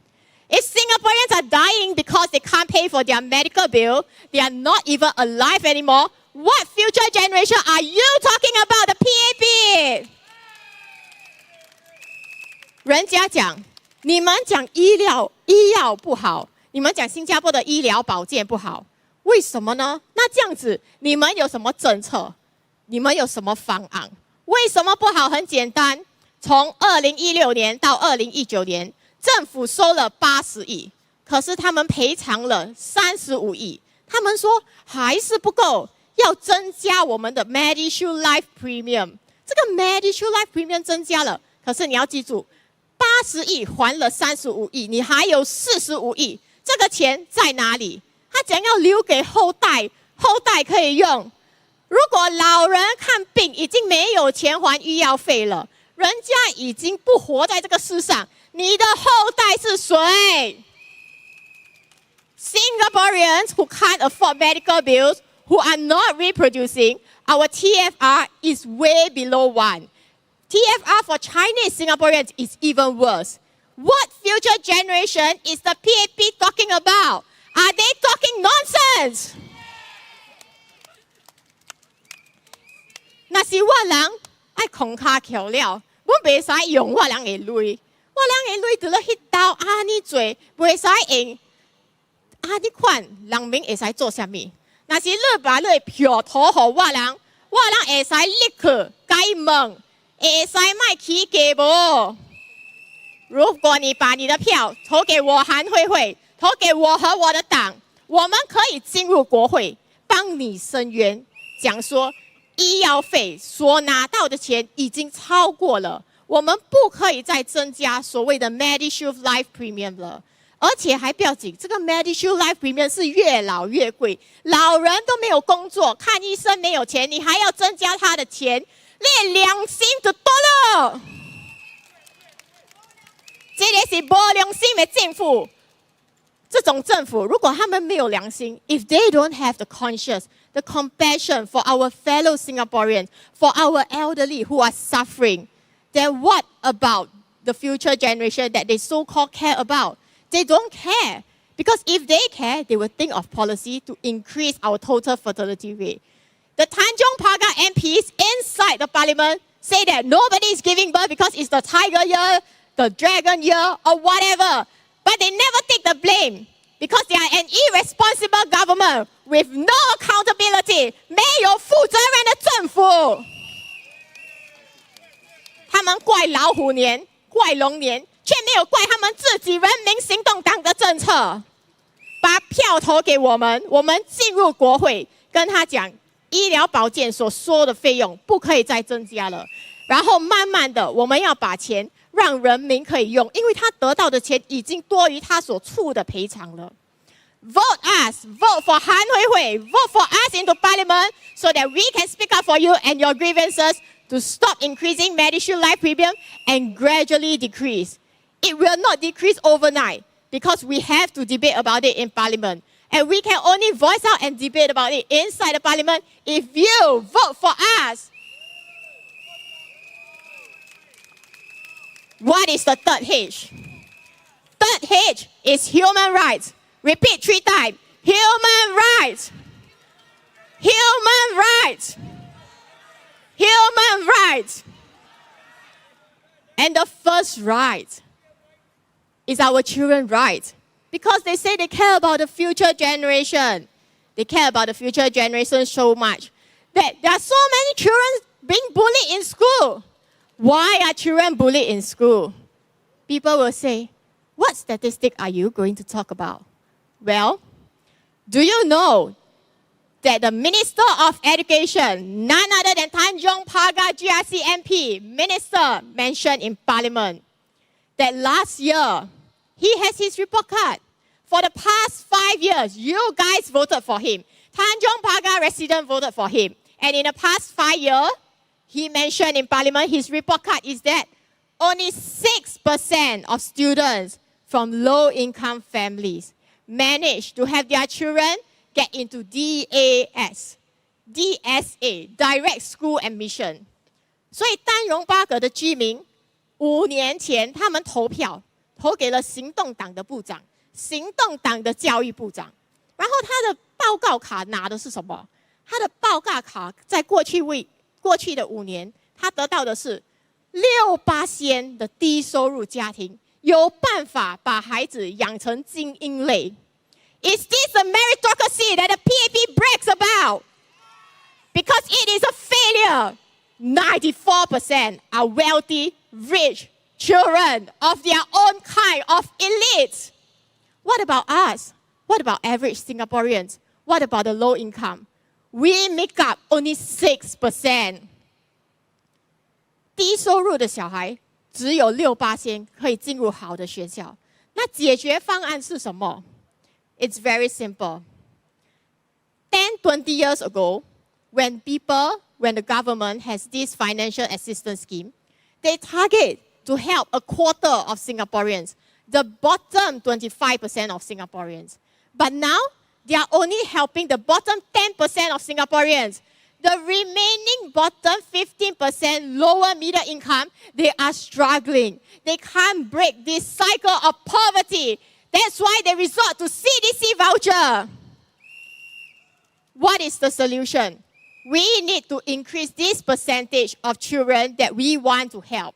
If Singaporeans are dying because they can't pay for their medical bill, they are not even alive anymore, what future generation are you talking about? The PAP? 人家讲，你们讲医药不好，你们讲新加坡的医疗保健不好，为什么呢？那这样子，你们有什么政策？你们有什么方案？为什么不好？很简单，从2016年到2019年，政府收了80亿，可是他们赔偿了35亿，他们说还是不够，要增加我们的 Medishield Life Premium。这个 Medishield Life Premium 增加了，可是你要记住，80亿还了35亿，你还有45亿，这个钱在哪里？他讲要留给后代，后代可以用。如果老人看病已经没有钱还医药费了，人家已经不活在这个世上，你的后代是谁？ Singaporeans who can't afford medical bills, who are not reproducing, our TFR is way below 1. TFR for Chinese Singaporeans is even worse. What future generation is the PAP talking about? Are they talking nonsense? 那是我人爱空卡巧了，我袂使用我人的钱，我人的钱除了迄刀安尼做，袂使用。安尼款人民会使做啥物？若是你把你的票投给我人会使立刻改问，会使卖起价无？如果你把你的票投给我韩慧慧，投给我和我的党，我们可以进入国会帮你申冤，讲说医药费所拿到的钱已经超过了，我们不可以再增加所谓的 Medishield Life Premium 了。而且还不要紧，这个 Medishield Life Premium 是越老越贵，老人都没有工作，看医生没有钱，你还要增加他的钱，你良心就多了。这个是没良心的政府。这种政府，如果他们没有良心 ，if they don't have the conscience, the compassion for our fellow Singaporeans, for our elderly who are suffering, then what about the future generation that they so-called care about? They don't care. Because if they care, they will think of policy to increase our total fertility rate. The Tanjong Pagar MPs inside the parliament say that nobody is giving birth because it's the tiger year, the dragon year, or whatever. But they never take the blame because they are an irresponsible government with no accountability. 没有负责任的政府。他们怪老虎年，怪龙年。却没有怪他们自己人民行动党的政策，把票投给我们，我们进入国会，跟他讲医疗保健所收的费用不可以再增加了，然后慢慢的我们要把钱让人民可以用，因为他得到的钱已经多于他所付的赔偿了。Vote us, vote for Han Hui Hui, vote for us into parliament so that we can speak up for you and your grievances to stop increasing Medishield Life Premium and gradually decrease. It will not decrease overnight because we have to debate about it in parliament. And we can only voice out and debate about it inside the parliament if you vote for us. What is the third H? Third H is human rights. Repeat 3 times. Human rights. Human rights. Human rights. And the first right is our children's rights. Because they say they care about the future generation. They care about the future generation so much that there are so many children being bullied in school. Why are children bullied in school? People will say, what statistic are you going to talk about? Well, do you know that the Minister of Education, none other than Tanjong Pagar GRC MP, Minister, mentioned in Parliament that last year, he has his report card. For the past 5 years, you guys voted for him. Tanjong Pagar residents voted for him. And in the past 5 years, he mentioned in Parliament, his report card is that only 6% of students from low-income families manage to have their children get into DSA, Direct School Admission. 所以丹绒巴葛的居民5年前他们投票投给了行动党的部长、行动党的教育部长。然后他的报告卡拿的是什么？他的报告卡在过去的5年，他得到的是6%的低收入家庭有办法把孩子养成精英类。Is this a meritocracy that the PAP brags about? Because it is a failure. 94% are wealthy, rich children of their own kind of elites. What about us? What about average Singaporeans? What about the low income? We make up only 6%. 低收入的小孩只有6%可以进入好的学校。那解决方案是什么？ It's very simple. 10-20 years ago, when the government has this financial assistance scheme, they target to help a quarter of Singaporeans, the bottom 25% of Singaporeans. But now, they are only helping the bottom 10% of Singaporeans. The remaining bottom 15% lower middle income, they are struggling. They can't break this cycle of poverty. That's why they resort to CDC voucher. What is the solution? We need to increase this percentage of children that we want to help.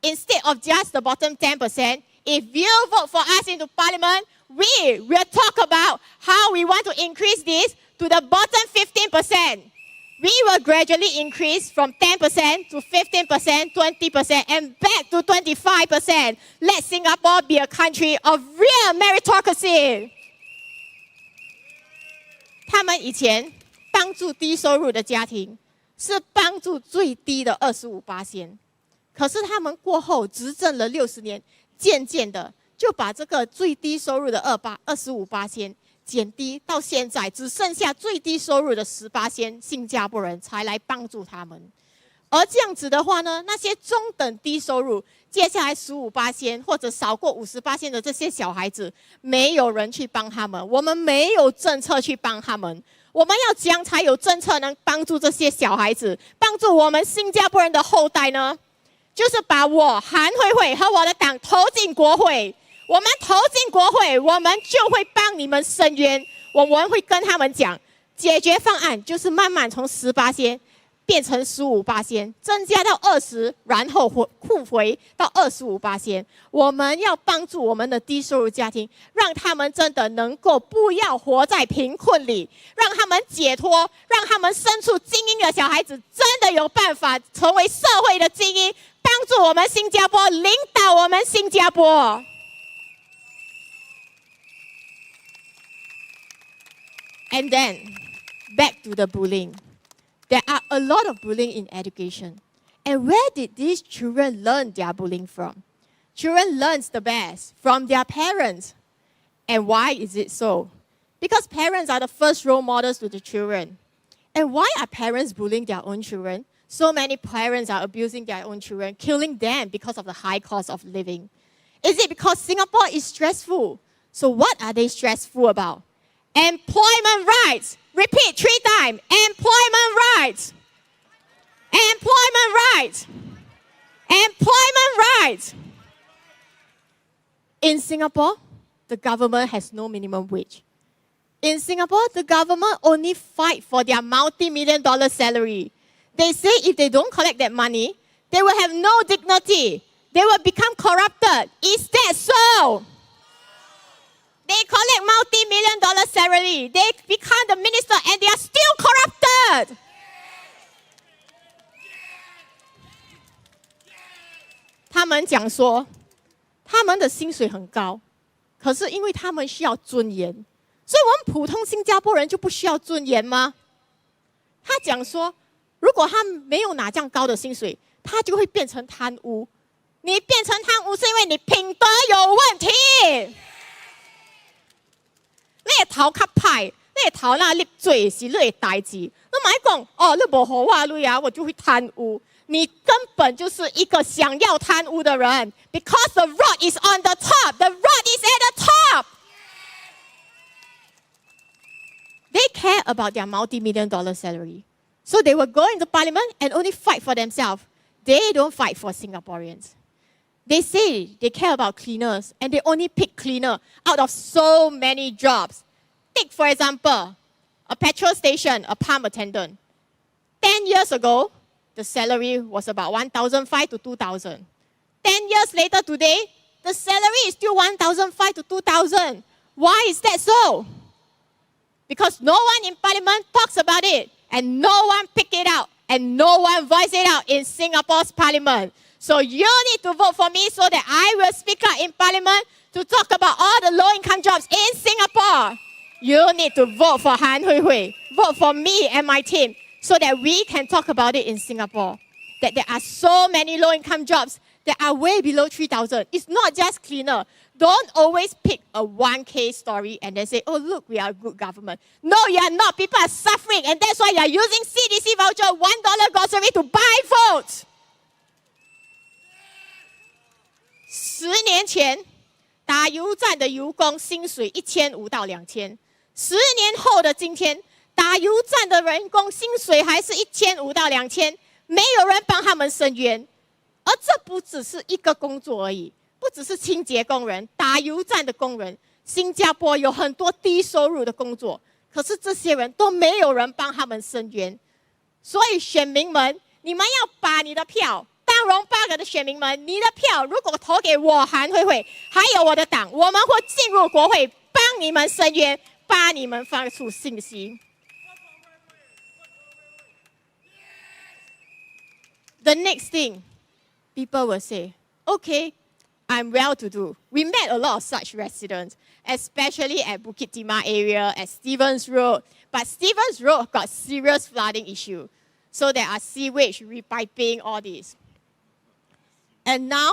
Instead of just the bottom 10%, if you vote for us into parliament, we will talk about how we want to increase this to the bottom 15%. We will gradually increase from 10% to 15%, 20%, and back to 25%. Let Singapore be a country of real meritocracy. 他们以前帮助低收入的家庭，是帮助最低的25%。可是他们过后执政了60年，渐渐的就把这个最低收入的25%减低，到现在只剩下最低收入的10%新加坡人才来帮助他们。而这样子的话呢，那些中等低收入，接下来15%或者少过50%的这些小孩子，没有人去帮他们，我们没有政策去帮他们。我们要怎样才有政策能帮助这些小孩子，帮助我们新加坡人的后代呢？就是把我韩慧慧和我的党投进国会。我们投进国会，我们就会帮你们伸冤。我们会跟他们讲，解决方案就是慢慢从10%变成15%，增加到20%，然后复回到25%。我们要帮助我们的低收入家庭，让他们真的能够不要活在贫困里，让他们解脱，让他们生出精英的小孩子，真的有办法成为社会的精英，帮助我们新加坡，领导我们新加坡。And then, back to the bullying. There are a lot of bullying in education. And where did these children learn their bullying from? Children learn the best from their parents. And why is it so? Because parents are the first role models to the children. And why are parents bullying their own children? So many parents are abusing their own children, killing them because of the high cost of living. Is it because Singapore is stressful? So what are they stressful about? Employment rights. Repeat 3 times. Employment rights. Employment rights. Employment rights. In Singapore, the government has no minimum wage. In Singapore, the government only fight for their multi-million-dollar salary. They say if they don't collect that money, they will have no dignity. They will become corrupted. Is that so? They collect multi-million-dollar salary. They become the minister and they are still corrupted. They 他们讲说，他们的薪水很高，可是因为他们需要尊严，所以我们普通新加坡人就不需要尊严吗？他讲说，如果他没有拿这样高的薪水，他就会变成贪污。你变成贪污是因为你品德有问题。你会偷较歹，你会偷那粒罪是你的代志。你咪讲哦，你无给我钱啊，我就会贪污。你根本就是一个想要贪污的人。Because the rod is on the top, the rod is at the top. They care about their multi-million-dollar salary, so they will go into parliament and only fight for themselves. They don't fight for Singaporeans. They say they care about cleaners and they only pick cleaner out of so many jobs. Take, for example, a petrol station, a pump attendant. 10 years ago, the salary was about 1,500 to 2,000. 10 years later today, the salary is still 1,500 to 2,000. Why is that so? Because no one in Parliament talks about it, and no one pick it out, and no one voice it out in Singapore's Parliament. So you need to vote for me so that I will speak out in Parliament to talk about all the low-income jobs in Singapore. You need to vote for Hui Hui. Vote for me and my team so that we can talk about it in Singapore. That there are so many low-income jobs that are way below 3,000. It's not just cleaner. Don't always pick a 1K story and then say, oh, look, we are a good government. No, you are not. People are suffering, and that's why you are using CDC voucher, $1 grocery to buy votes. 10年前，打油站的油工薪水1500到2000。10年后的今天，打油站的人工薪水还是1500到2000，没有人帮他们申冤。而这不只是一个工作而已，不只是清洁工人、打油站的工人。新加坡有很多低收入的工作，可是这些人都没有人帮他们申冤。所以选民们，你们要把你的票，大荣8个的选民们，你的票如果投给我韩慧慧，还有我的党，我们会进入国会帮你们申冤，帮你们发出信息。The next thing, people will say, okay, I'm well-to-do. We met a lot of such residents, especially at Bukit Timah area, at Stevens Road. But Stevens Road got serious flooding issue. So there are sewage, repiping, all this. And now,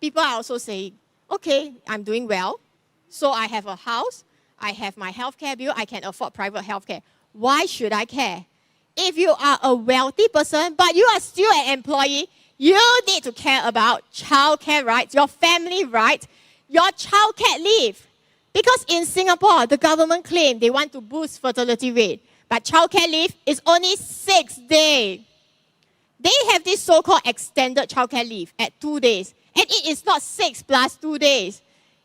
people are also saying, okay, I'm doing well. So I have a house, I have my healthcare bill, I can afford private healthcare. Why should I care? If you are a wealthy person, but you are still an employee, you need to care about childcare rights, your family rights, your childcare leave. Because in Singapore, the government claims they want to boost fertility rate, but childcare leave is only 6 days. They have this so-called extended childcare leave at 2 days, and it is not 6 plus 2 days.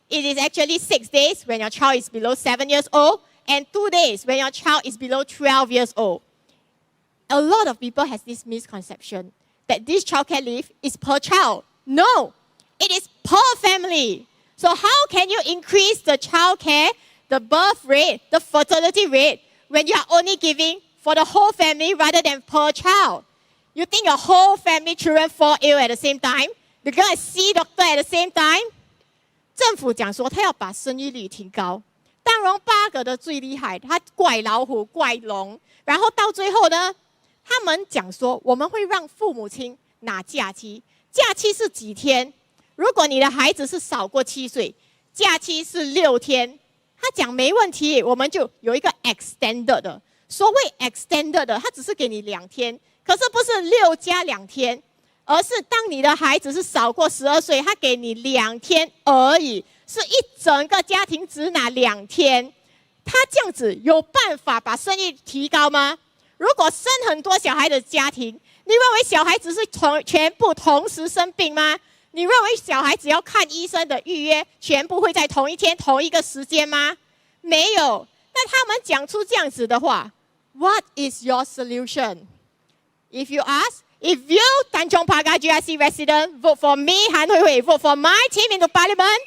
It is actually 6 days when your child is below 7 years old, and 2 days when your child is below 12 years old. A lot of people have this misconception that this childcare leave is per child. No, it is per family. So how can you increase the childcare, the birth rate, the fertility rate when you are only giving for the whole family rather than per child? You think your whole family children fall ill at the same time? They're going to see doctor at the same time? 政府讲说他要把生育率提高，大荣8个的最厉害，他怪老虎怪龙，然后到最后呢？他们讲说，我们会让父母亲拿假期，假期是几天？如果你的孩子是少过7岁，假期是6天。他讲没问题，我们就有一个 extended 的。所谓 extended 的，它只是给你2天，可是不是6加2天，而是当你的孩子是少过12岁，他给你2天而已，是一整个家庭只拿2天。他这样子有办法把生育提高吗？如果生很多小孩的家庭，你认为小孩子是全部同时生病吗？你认为小孩子要看医生的预约全部会在同一天同一个时间吗？没有。那他们讲出这样子的话 ，What is your solution? If you ask, if you Tanjong Pagar GRC resident vote for me, Han Hui Hui, vote for my team into Parliament,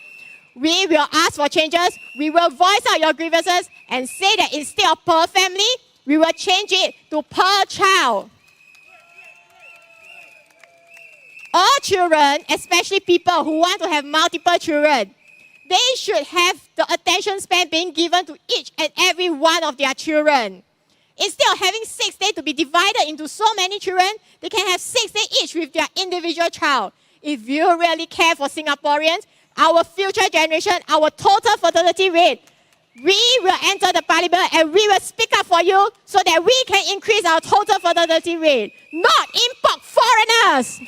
we will ask for changes. We will voice out your grievances and say that instead of per family, we will change it to per child. All children, especially people who want to have multiple children, they should have the attention span being given to each and every one of their children. Instead of having 6 days to be divided into so many children, they can have 6 days each with their individual child. If you really care for Singaporeans, our future generation, our total fertility rate, we will enter the parliament and we will speak up for you so that we can increase our total fertility rate, not import foreigners.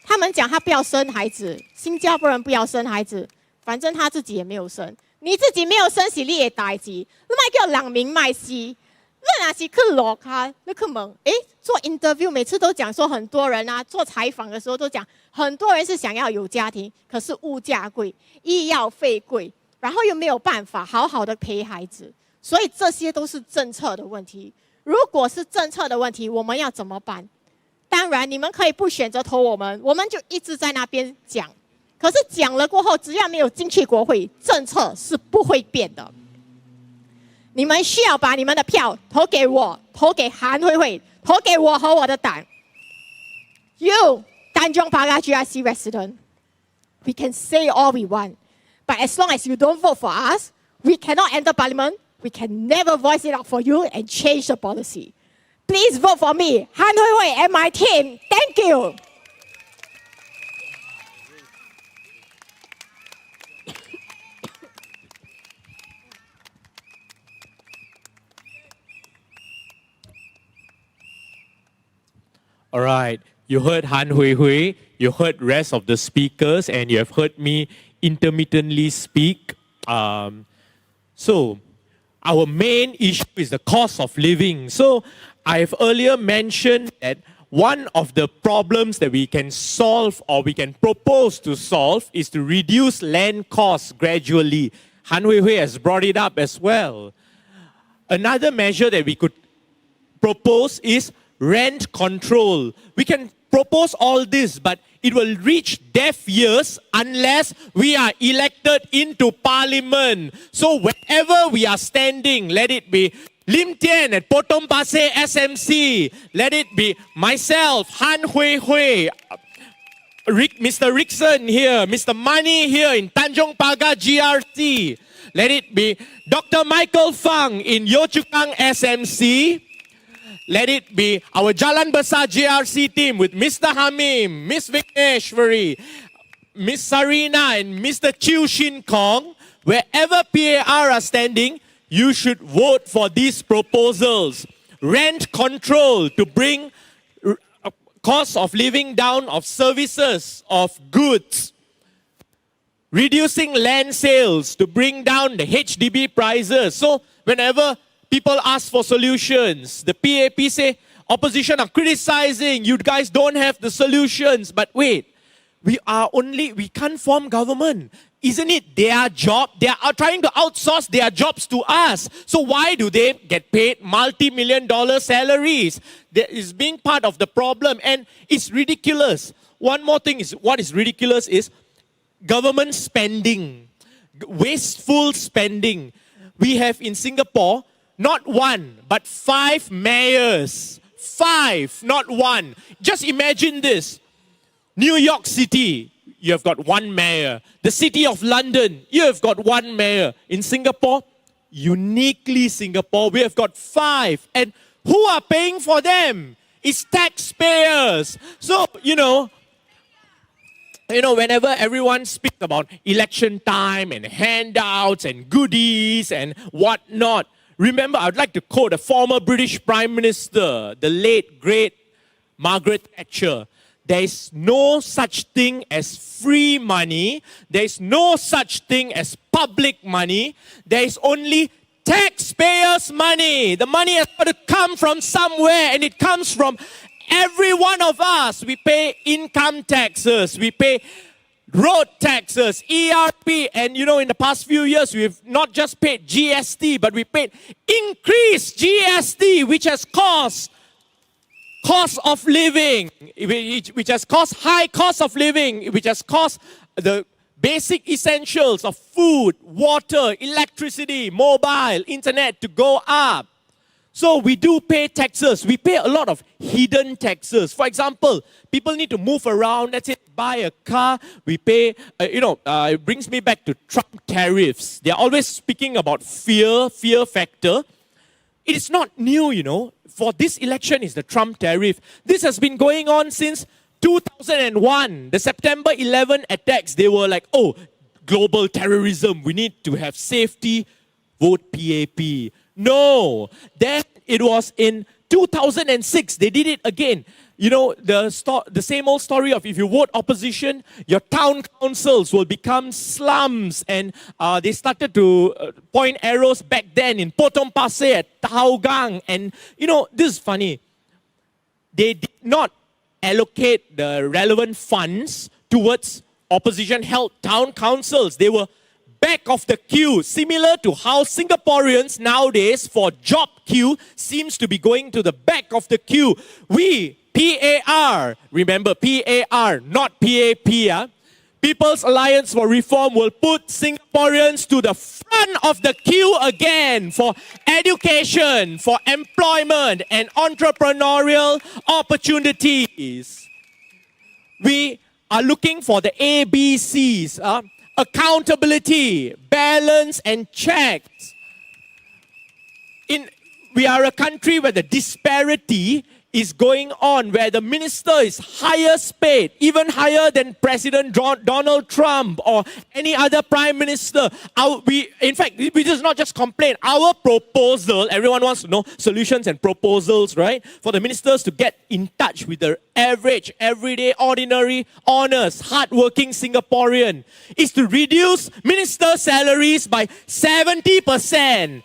他们讲他不要生孩子，新加坡人不要生孩子，反正他自己也没有生。你自己没有生是你的代志，你莫叫人民卖死。那哪是去落卡，那去问，做 interview 每次都讲说很多人啊，做采访的时候都讲，很多人是想要有家庭，可是物价贵，医药费贵，然后又没有办法好好的陪孩子，所以这些都是政策的问题。如果是政策的问题，我们要怎么办？当然，你们可以不选择投我们，我们就一直在那边讲。可是讲了过后，只要没有进去国会，政策是不会变的。你们需要把你们的票投给我，投给韩慧慧，投给我和我的党。You, Tanjong Pagar GRC resident, we can say all we want, but as long as you don't vote for us, we cannot enter parliament. We can never voice it out for you and change the policy. Please vote for me, Han Hui Hui, and my team. Thank you. All right, you heard Han Hui Hui, you heard rest of the speakers, and you have heard me intermittently speak. So, our main issue is the cost of living. So, I've earlier mentioned that one of the problems that we can solve or we can propose to solve is to reduce land costs gradually. Han Hui Hui has brought it up as well. Another measure that we could propose is rent control. We can propose all this, but it will reach deaf ears unless we are elected into parliament. So wherever we are standing, let it be Lim Tian at Potong Pasir SMC, let it be myself, Han Hui Hui, Mr. Rickson here, Mr. Mani here in Tanjong Pagar GRC, let it be Dr. Michael Fang in Yio Chu Kang SMC, let it be our Jalan Besar GRC team with Mr. Hameim, Miss Vigneshwari, Miss Sarina and Mr. Chiu Shin Kong. Wherever PAR are standing, you should vote for these proposals. Rent control to bring cost of living down of services, of goods. Reducing land sales to bring down the HDB prices. So whenever people ask for solutions, the PAP say, opposition are criticizing, you guys don't have the solutions. But wait, we can't form government. Isn't it their job? They are trying to outsource their jobs to us. So why do they get paid multi-million-dollar salaries? That is being part of the problem, and it's ridiculous. One more thing is, what is ridiculous is government spending, wasteful spending. We have in Singapore not one, but 5 mayors. 5, not one. Just imagine this. New York City, you have got 1 mayor. The City of London, you have got 1 mayor. In Singapore, uniquely Singapore, we have got 5. And who are paying for them? It's taxpayers. So, whenever everyone speaks about election time and handouts and goodies and whatnot, remember, I would like to quote a former British Prime Minister, the late, great Margaret Thatcher. There is no such thing as free money. There is no such thing as public money. There is only taxpayers' money. The money has got to come from somewhere, and it comes from every one of us. We pay income taxes. We pay road taxes, ERP, and in the past few years, we've not just paid GST, but we paid increased GST, which has caused cost of living, which has caused high cost of living, which has caused the basic essentials of food, water, electricity, mobile, internet to go up. So we do pay taxes. We pay a lot of hidden taxes. For example, people need to move around. Let's say buy a car. We pay, it brings me back to Trump tariffs. They're always speaking about fear factor. It is not new, For this election is the Trump tariff. This has been going on since 2001. The September 11 attacks, they were like, global terrorism. We need to have safety. Vote PAP. No. Then it was in 2006. They did it again. the same old story of if you vote opposition, your town councils will become slums. And they started to point arrows back then in Potong Pasir, at Hougang. And, this is funny. They did not allocate the relevant funds towards opposition-held town councils. They were back of the queue, similar to how Singaporeans nowadays for job queue seems to be going to the back of the queue. We, PAR, remember PAR, not PAP, People's Alliance for Reform, will put Singaporeans to the front of the queue again for education, for employment and entrepreneurial opportunities. We are looking for the ABCs, accountability, balance and checks. We are a country where the disparity is going on, where the minister is highest paid, even higher than President Donald Trump or any other prime minister. In fact, we just not just complain. Our proposal, everyone wants to know solutions and proposals, right? For the ministers to get in touch with the average, everyday, ordinary, honest, hardworking Singaporean is to reduce minister salaries by 70%.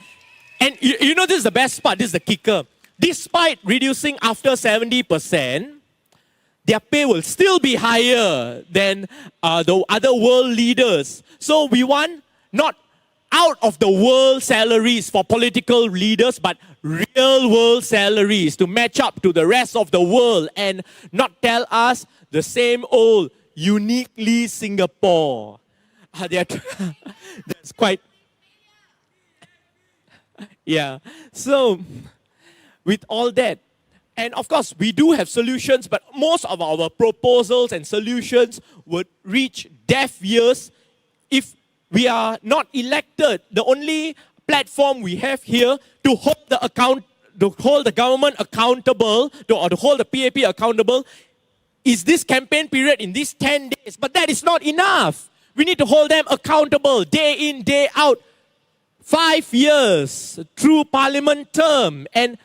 And this is the best part, this is the kicker. Despite reducing after 70%, their pay will still be higher than the other world leaders. So we want not out of the world salaries for political leaders, but real world salaries to match up to the rest of the world and not tell us the same old uniquely Singapore. That's quite... Yeah. So... with all that, and of course, we do have solutions, but most of our proposals and solutions would reach deaf ears if we are not elected. The only platform we have here to hold the government accountable, or to hold the PAP accountable, is this campaign period in these 10 days. But that is not enough. We need to hold them accountable day in, day out, 5 years through parliament term. And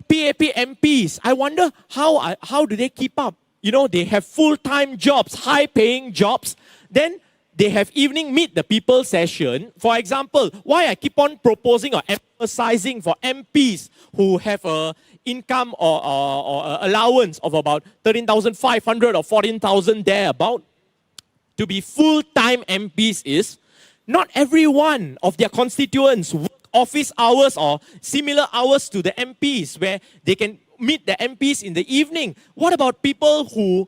PAP MPs, I wonder how do they keep up? They have full-time jobs, high-paying jobs. Then they have evening meet the people session. For example, why I keep on proposing or emphasizing for MPs who have a income or allowance of about 13,500 or 14,000 thereabout to be full-time MPs is not every one of their constituents work office hours or similar hours to the MPs where they can meet the MPs in the evening. What about people who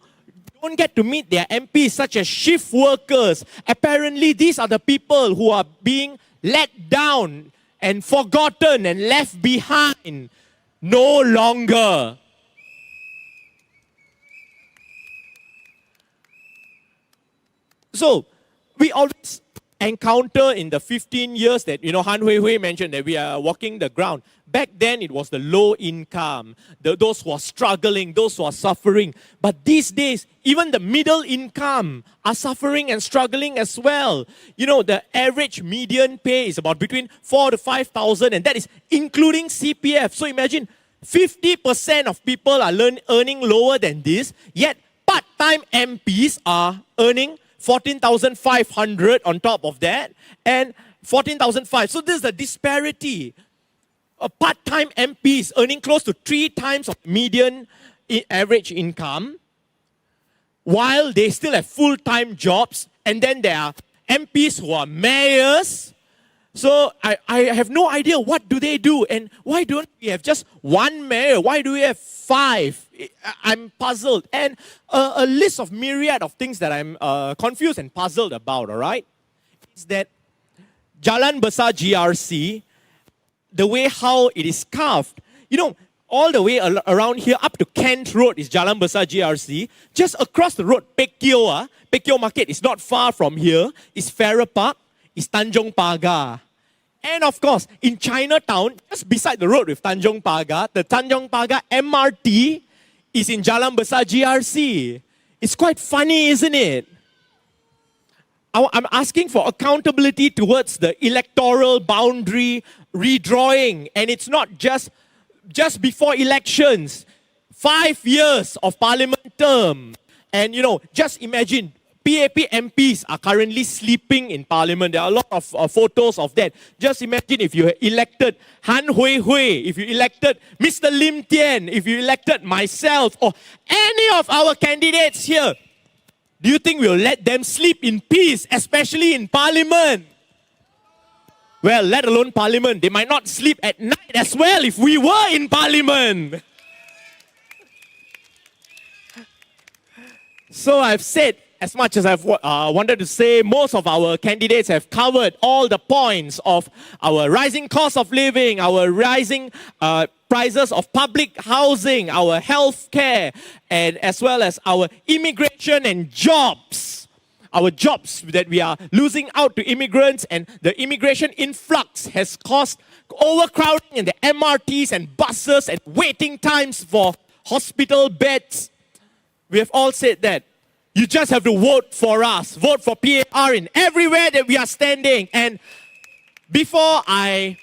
don't get to meet their MPs, such as shift workers? Apparently, these are the people who are being let down and forgotten and left behind no longer. So, we always encounter in the 15 years that, Hui Hui mentioned that we are walking the ground. Back then, it was the low income, those who are struggling, those who are suffering. But these days, even the middle income are suffering and struggling as well. The average median pay is about between 4,000 to 5,000, and that is including CPF. So imagine 50% of people are earning lower than this, yet part-time MPs are earning 14,500 on top of that, and 14,500. So this is the disparity. A part-time MPs earning close to 3 times of median average income, while they still have full-time jobs. And then there are MPs who are mayors. So I have no idea what do they do, and why don't we have just one mayor? Why do we have 5? I'm puzzled. And a list of myriad of things that I'm confused and puzzled about, all right? Is that Jalan Besar GRC, the way how it is carved, all the way around here up to Kent Road is Jalan Besar GRC. Just across the road, Pekio Market is not far from here, is Farrer Park, is Tanjong Pagar. And of course, in Chinatown, just beside the road with Tanjong Pagar, the Tanjong Pagar MRT is in Jalan Besar GRC. It's quite funny, isn't it? I'm asking for accountability towards the electoral boundary redrawing. And it's not just before elections. 5 years of parliament term. And just imagine, PAP MPs are currently sleeping in parliament. There are a lot of photos of that. Just imagine if you elected Hui Hui, if you elected Mr. Lim Tian, if you elected myself, or any of our candidates here. Do you think we'll let them sleep in peace, especially in parliament? Well, let alone parliament. They might not sleep at night as well if we were in parliament. So I've said as much as I've wanted to say. Most of our candidates have covered all the points of our rising cost of living, our rising prices of public housing, our health care, and as well as our immigration and jobs. Our jobs that we are losing out to immigrants, and the immigration influx has caused overcrowding in the MRTs and buses and waiting times for hospital beds. We have all said that. You just have to vote for us. Vote for PAR in everywhere that we are standing. And before I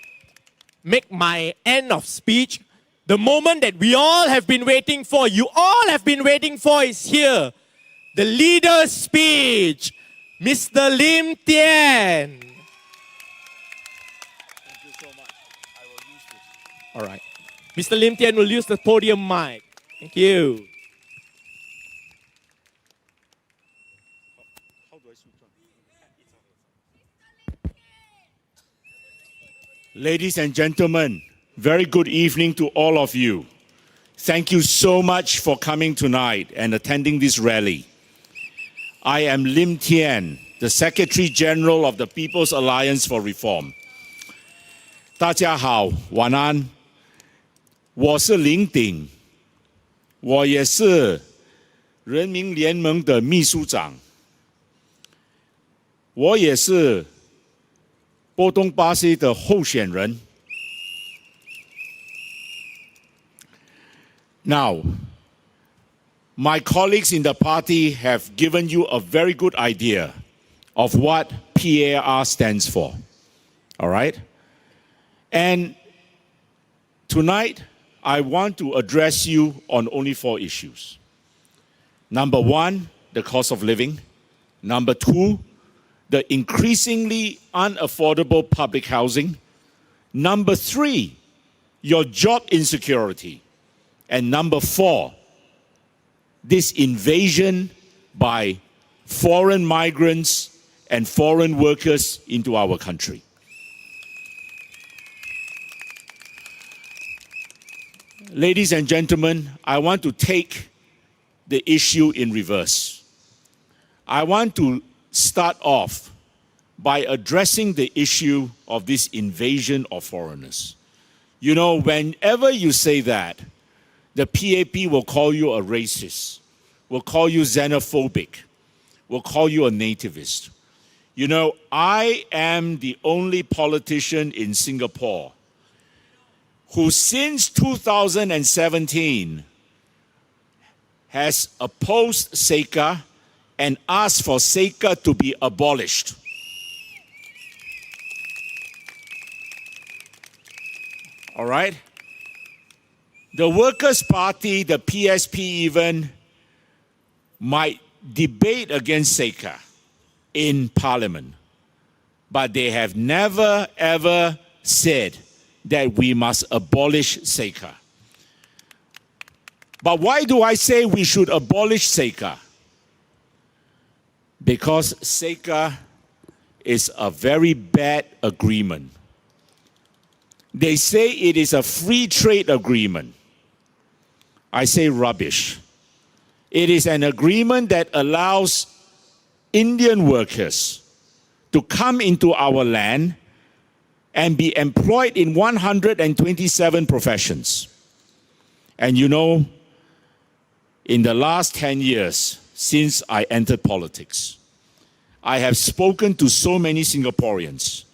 make my end of speech, the moment that we all have been waiting for, you all have been waiting for, is here. The leader's speech, Mr. Lim Tian. Thank you so much. I will use this. All right. Mr. Lim Tian will use the podium mic. Thank you. How do I switch on? Ladies and gentlemen, very good evening to all of you. Thank you so much for coming tonight and attending this rally. I am Lim Tian, the Secretary General of the People's Alliance for Reform. 大家好，晚安。我是林鼎，我也是人民联盟的秘书长，我也是波东巴西的候选人。Now, my colleagues in the party have given you a very good idea of what PAR stands for. All right? And tonight, I want to address you on only 4 issues. Number 1, the cost of living. Number 2, the increasingly unaffordable public housing. Number 3, your job insecurity. And number 4, this invasion by foreign migrants and foreign workers into our country. Ladies and gentlemen, I want to take the issue in reverse. I want to start off by addressing the issue of this invasion of foreigners. You know, whenever you say that, the PAP will call you a racist, will call you xenophobic, will call you a nativist. You know, I am the only politician in Singapore who since 2017 has opposed SECA and asked for SECA to be abolished. All right? The Workers' Party, the PSP even, might debate against SECA in Parliament, but they have never ever said that we must abolish SECA. But why do I say we should abolish SECA? Because SECA is a very bad agreement. They say it is a free trade agreement. I say rubbish. It is an agreement that allows Indian workers to come into our land and be employed in 127 professions. And you know, in the last 10 years since I entered politics, I have spoken to so many Singaporeans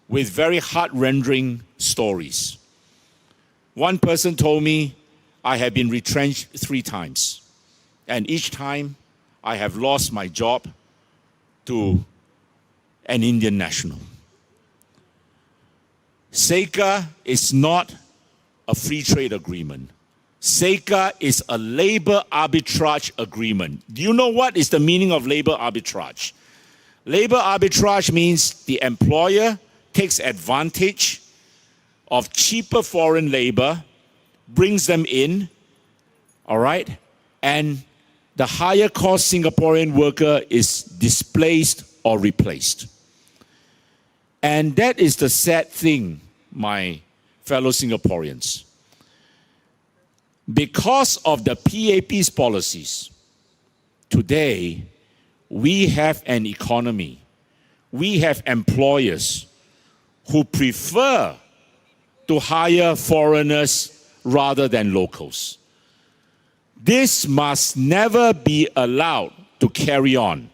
with very heart-rending stories. One person told me, I have been retrenched 3 times. And each time, I have lost my job to an Indian national. SECA is not a free trade agreement. SECA is a labor arbitrage agreement. Do you know what is the meaning of labor arbitrage? Labor arbitrage means the employer takes advantage of cheaper foreign labor, brings them in, all right, and the higher cost Singaporean worker is displaced or replaced. And that is the sad thing, my fellow Singaporeans. Because of the PAP's policies, today we have an economy, we have employers who prefer to hire foreigners rather than locals. This must never be allowed to carry on.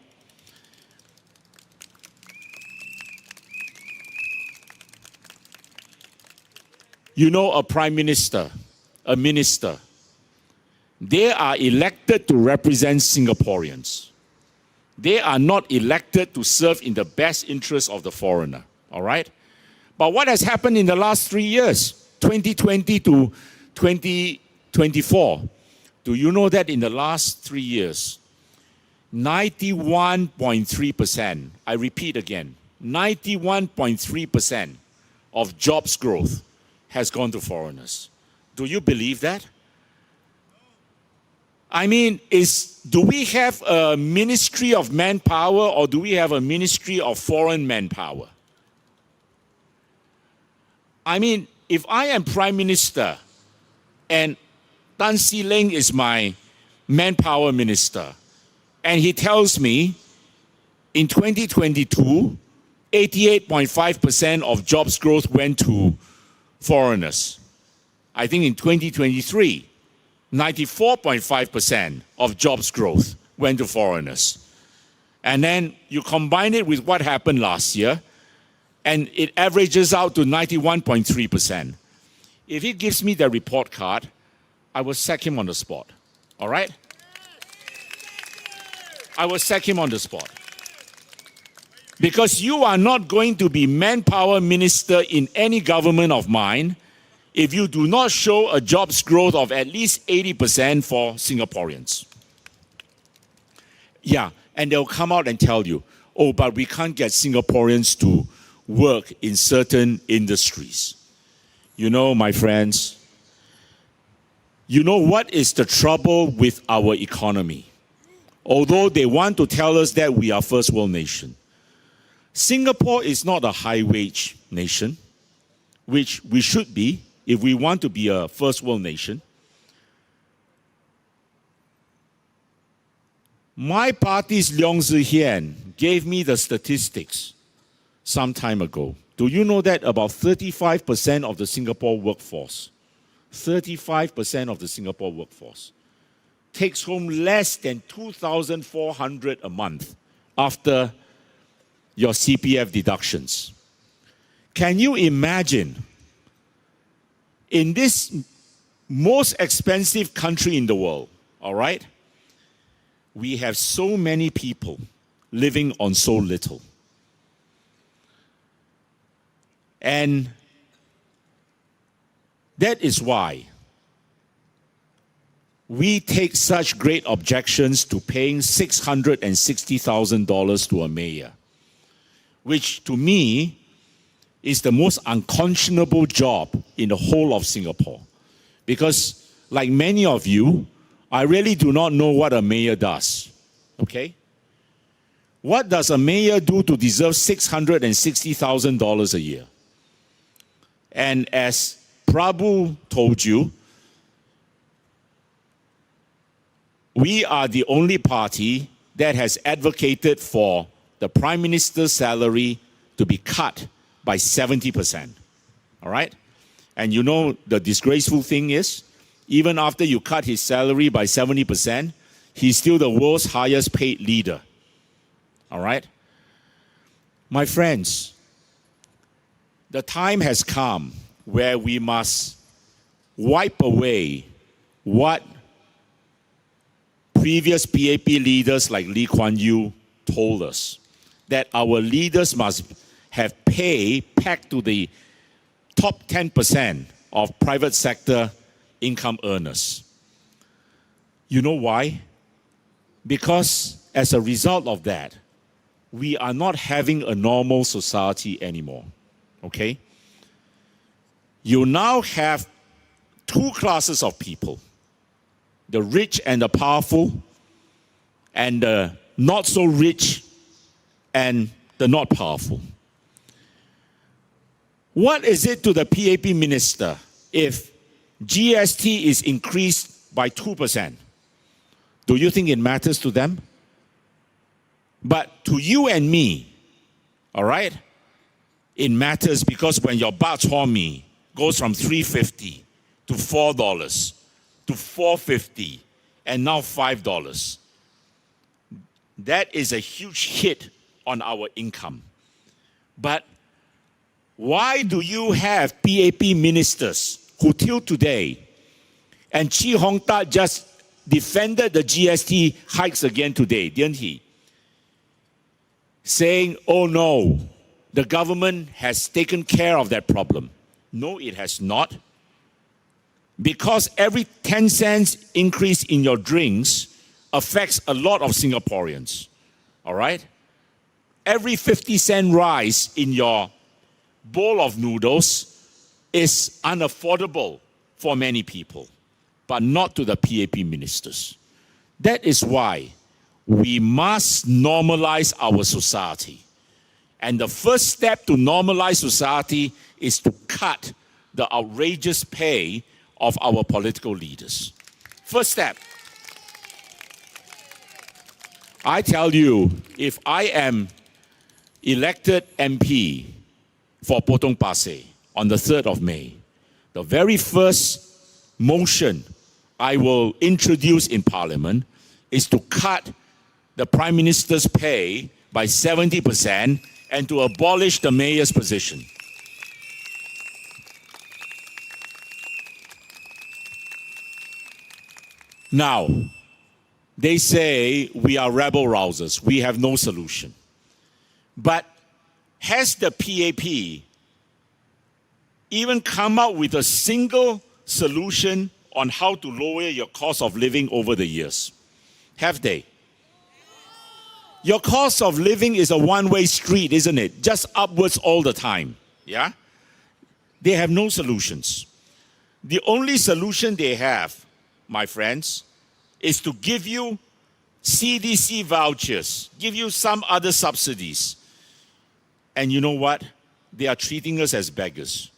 You know, a prime minister, a minister, they are elected to represent Singaporeans. They are not elected to serve in the best interest of the foreigner, all right? But what has happened in the last 3 years, 2020 to 2024, do you know that in the last 3 years, 91.3%, I repeat again, 91.3% of jobs growth has gone to foreigners. Do you believe that? I mean, do we have a ministry of manpower or do we have a ministry of foreign manpower? I mean, if I am prime minister and Tan See Leng is my manpower minister, and he tells me in 2022, 88.5% of jobs growth went to foreigners. I think in 2023, 94.5% of jobs growth went to foreigners. And then you combine it with what happened last year, and it averages out to 91.3%. If he gives me the report card, I will sack him on the spot. All right? I will sack him on the spot. Because you are not going to be manpower minister in any government of mine if you do not show a jobs growth of at least 80% for Singaporeans. Yeah, and they'll come out and tell you, oh, but we can't get Singaporeans to work in certain industries. You know, my friends, you know what is the trouble with our economy? Although they want to tell us that we are first world nation, Singapore is not a high-wage nation, which we should be if we want to be a first world nation. My party's Leong Zi Hian gave me the statistics some time ago. Do you know that about 35% of the Singapore workforce, 35% of the Singapore workforce takes home less than 2,400 a month after your CPF deductions? Can you imagine, in this most expensive country in the world, all right, we have so many people living on so little. And that is why we take such great objections to paying $660,000 to a mayor, which to me is the most unconscionable job in the whole of Singapore. Because like many of you, I really do not know what a mayor does, okay? What does a mayor do to deserve $660,000 a year? And as Prabhu told you, we are the only party that has advocated for the Prime Minister's salary to be cut by 70%, all right? And you know the disgraceful thing is, even after you cut his salary by 70%, he's still the world's highest paid leader, all right? My friends, the time has come where we must wipe away what previous PAP leaders like Lee Kuan Yew told us, that our leaders must have pay pegged to the top 10% of private sector income earners. You know why? Because as a result of that, we are not having a normal society anymore. Okay? You now have two classes of people, the rich and the powerful, and the not so rich and the not powerful. What is it to the PAP minister if GST is increased by 2%? Do you think it matters to them? But to you and me, all right, it matters because when your bak chor mee goes from $3.50 to $4 to $4.50 and now $5, that is a huge hit on our income. But why do you have PAP ministers who till today, and Chi Hong Tat just defended the GST hikes again today, didn't he? Saying, oh no, the government has taken care of that problem. No, it has not. Because every 10 cents increase in your drinks affects a lot of Singaporeans, all right? Every 50-cent rise in your bowl of noodles is unaffordable for many people, but not to the PAP ministers. That is why we must normalize our society. And the first step to normalize society is to cut the outrageous pay of our political leaders. First step. I tell you, if I am elected MP for Potong Pasir on the 3rd of May, the very first motion I will introduce in Parliament is to cut the Prime Minister's pay by 70% and to abolish the mayor's position. Now, they say we are rebel rousers. We have no solution. But has the PAP even come up with a single solution on how to lower your cost of living over the years? Have they? Your cost of living is a one-way street, isn't it? Just upwards all the time. Yeah? They have no solutions. The only solution they have, my friends, is to give you CDC vouchers, give you some other subsidies. And you know what? They are treating us as beggars.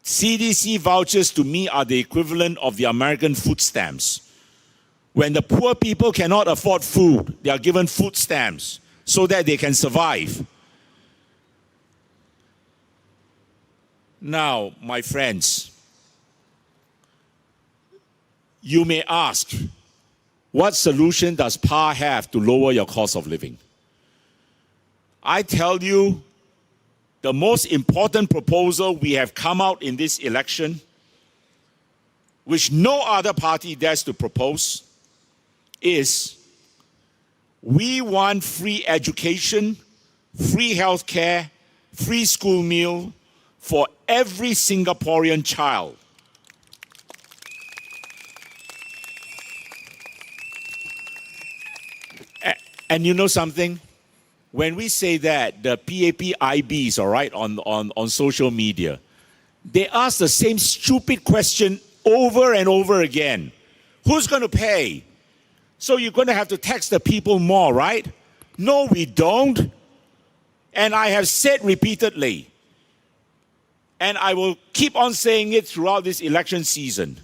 CDC vouchers to me are the equivalent of the American food stamps. When the poor people cannot afford food, they are given food stamps so that they can survive. Now, my friends, you may ask, what solution does PAR have to lower your cost of living? I tell you, the most important proposal we have come out in this election, which no other party dares to propose, is we want free education, free healthcare, free school meal for every Singaporean child. And you know something? When we say that, the PAP IBs, all right, on social media, they ask the same stupid question over and over again. Who's going to pay? So you're going to have to tax the people more, right? No, we don't. And I have said repeatedly, and I will keep on saying it throughout this election season,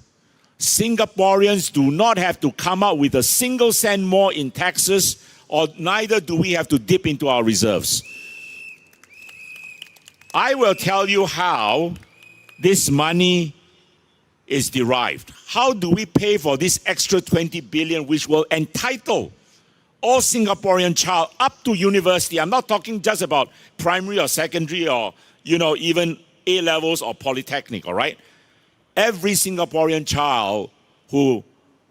Singaporeans do not have to come up with a single cent more in taxes, or neither do we have to dip into our reserves. I will tell you how this money is derived. How do we pay for this extra 20 billion which will entitle all Singaporean child up to university? I'm not talking just about primary or secondary or, even A-levels or polytechnic, all right? Every Singaporean child who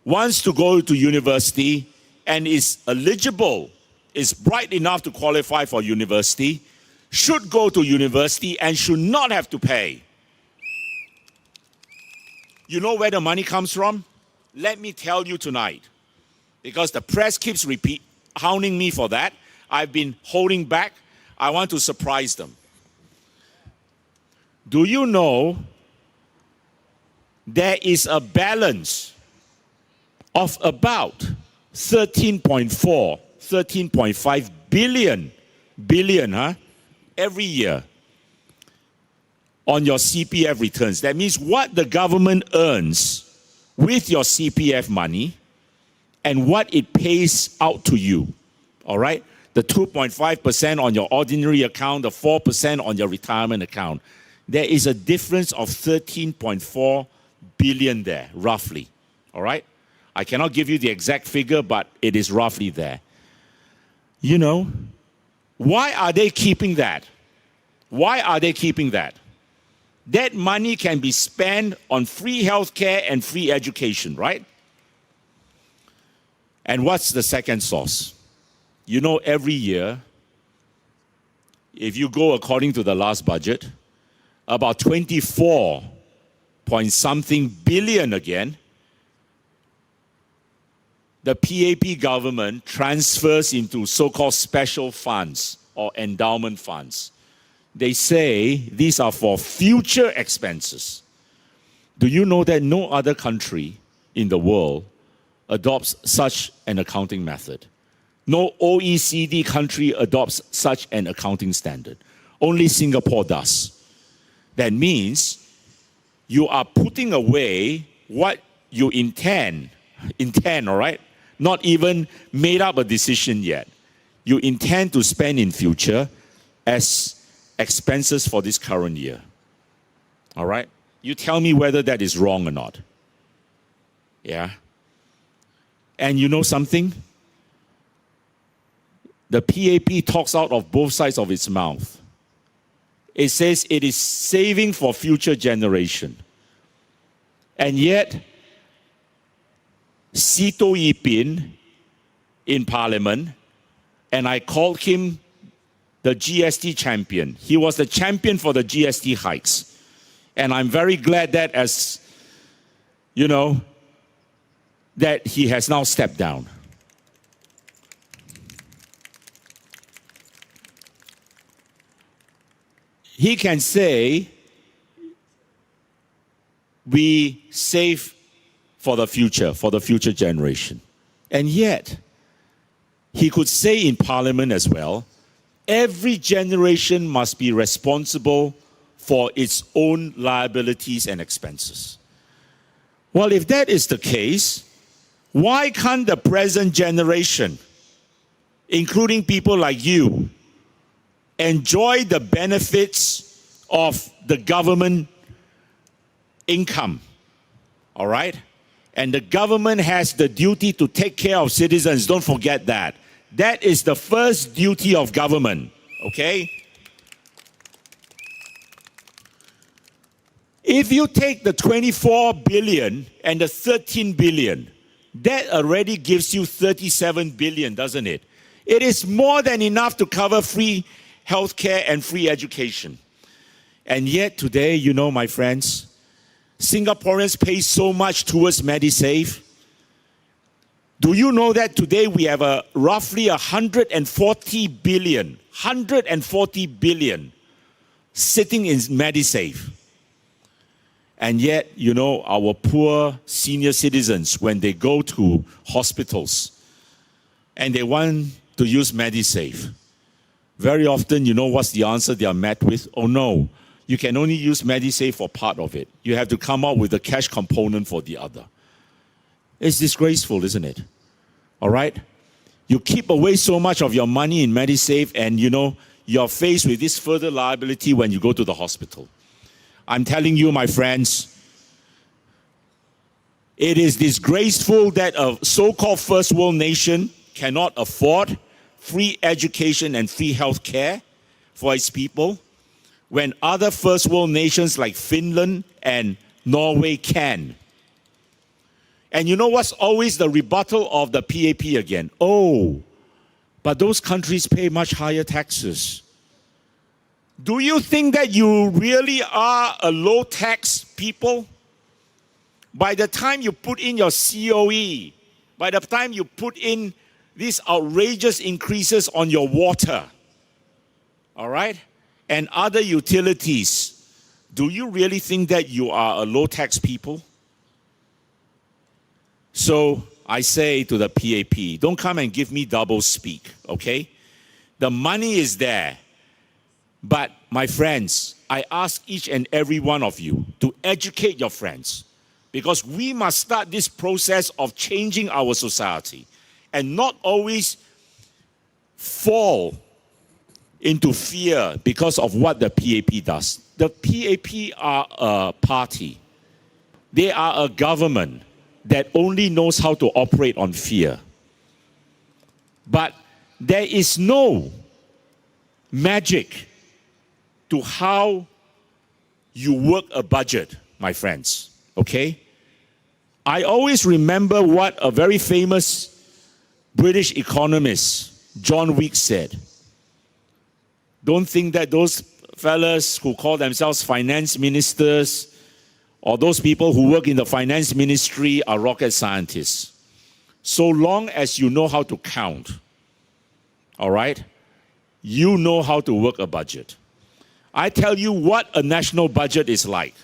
wants to go to university and is eligible, is bright enough to qualify for university, should go to university and should not have to pay. You know where the money comes from? Let me tell you tonight. Because the press keeps hounding me for that. I've been holding back. I want to surprise them. Do you know there is a balance of about 13.5 billion every year on your CPF returns? That means what the government earns with your CPF money and what it pays out to you, all right? The 2.5% on your ordinary account, the 4% on your retirement account. There is a difference of 13.4 billion there, roughly, all right? I cannot give you the exact figure, but it is roughly there. You know, why are they keeping that? Why are they keeping that? That money can be spent on free healthcare and free education, right? And what's the second source? You know, every year, if you go according to the last budget, about 24 point something billion again, the PAP government transfers into so-called special funds or endowment funds. They say these are for future expenses. Do you know that no other country in the world adopts such an accounting method? No OECD country adopts such an accounting standard. Only Singapore does. That means you are putting away what you intend, all right? Not even made up a decision yet. You intend to spend in future as expenses for this current year. All right? You tell me whether that is wrong or not. Yeah? And you know something? The PAP talks out of both sides of its mouth. It says it is saving for future generation. And yet, Sito Yipin in Parliament, and I called him the GST champion. He was the champion for the GST hikes. And I'm very glad that as, you know, that he has now stepped down. He can say, we save for the future generation. And yet, he could say in Parliament as well, every generation must be responsible for its own liabilities and expenses. Well, if that is the case, why can't the present generation, including people like you, enjoy the benefits of the government income? All right? And the government has the duty to take care of citizens. Don't forget that. That is the first duty of government, okay? If you take the 24 billion and the 13 billion, that already gives you 37 billion, doesn't it? It is more than enough to cover free healthcare and free education. And yet today, you know, my friends, Singaporeans pay so much towards MediSave. Do you know that today we have a roughly 140 billion sitting in MediSave? And yet, you know, our poor senior citizens, when they go to hospitals and they want to use MediSave, very often, you know what's the answer they are met with? Oh no, you can only use MediSave for part of it. You have to come up with a cash component for the other. It's disgraceful, isn't it? All right? You keep away so much of your money in MediSave and, you know, you're faced with this further liability when you go to the hospital. I'm telling you, my friends, it is disgraceful that a so-called first world nation cannot afford free education and free health care for its people when other first world nations like Finland and Norway can. And you know what's always the rebuttal of the PAP again? Oh, but those countries pay much higher taxes. Do you think that you really are a low-tax people? By the time you put in your COE, by the time you put in these outrageous increases on your water, all right, and other utilities, do you really think that you are a low-tax people? So I say to the PAP, don't come and give me double speak, okay? The money is there. But my friends, I ask each and every one of you to educate your friends, because we must start this process of changing our society and not always fall into fear because of what the PAP does. The PAP are a party. They are a government that only knows how to operate on fear. But there is no magic to how you work a budget, my friends, okay? I always remember what a very famous British economist, John Weeks, said. Don't think that those fellas who call themselves finance ministers or those people who work in the finance ministry are rocket scientists. So long as you know how to count, all right, you know how to work a budget. I tell you what a national budget is like.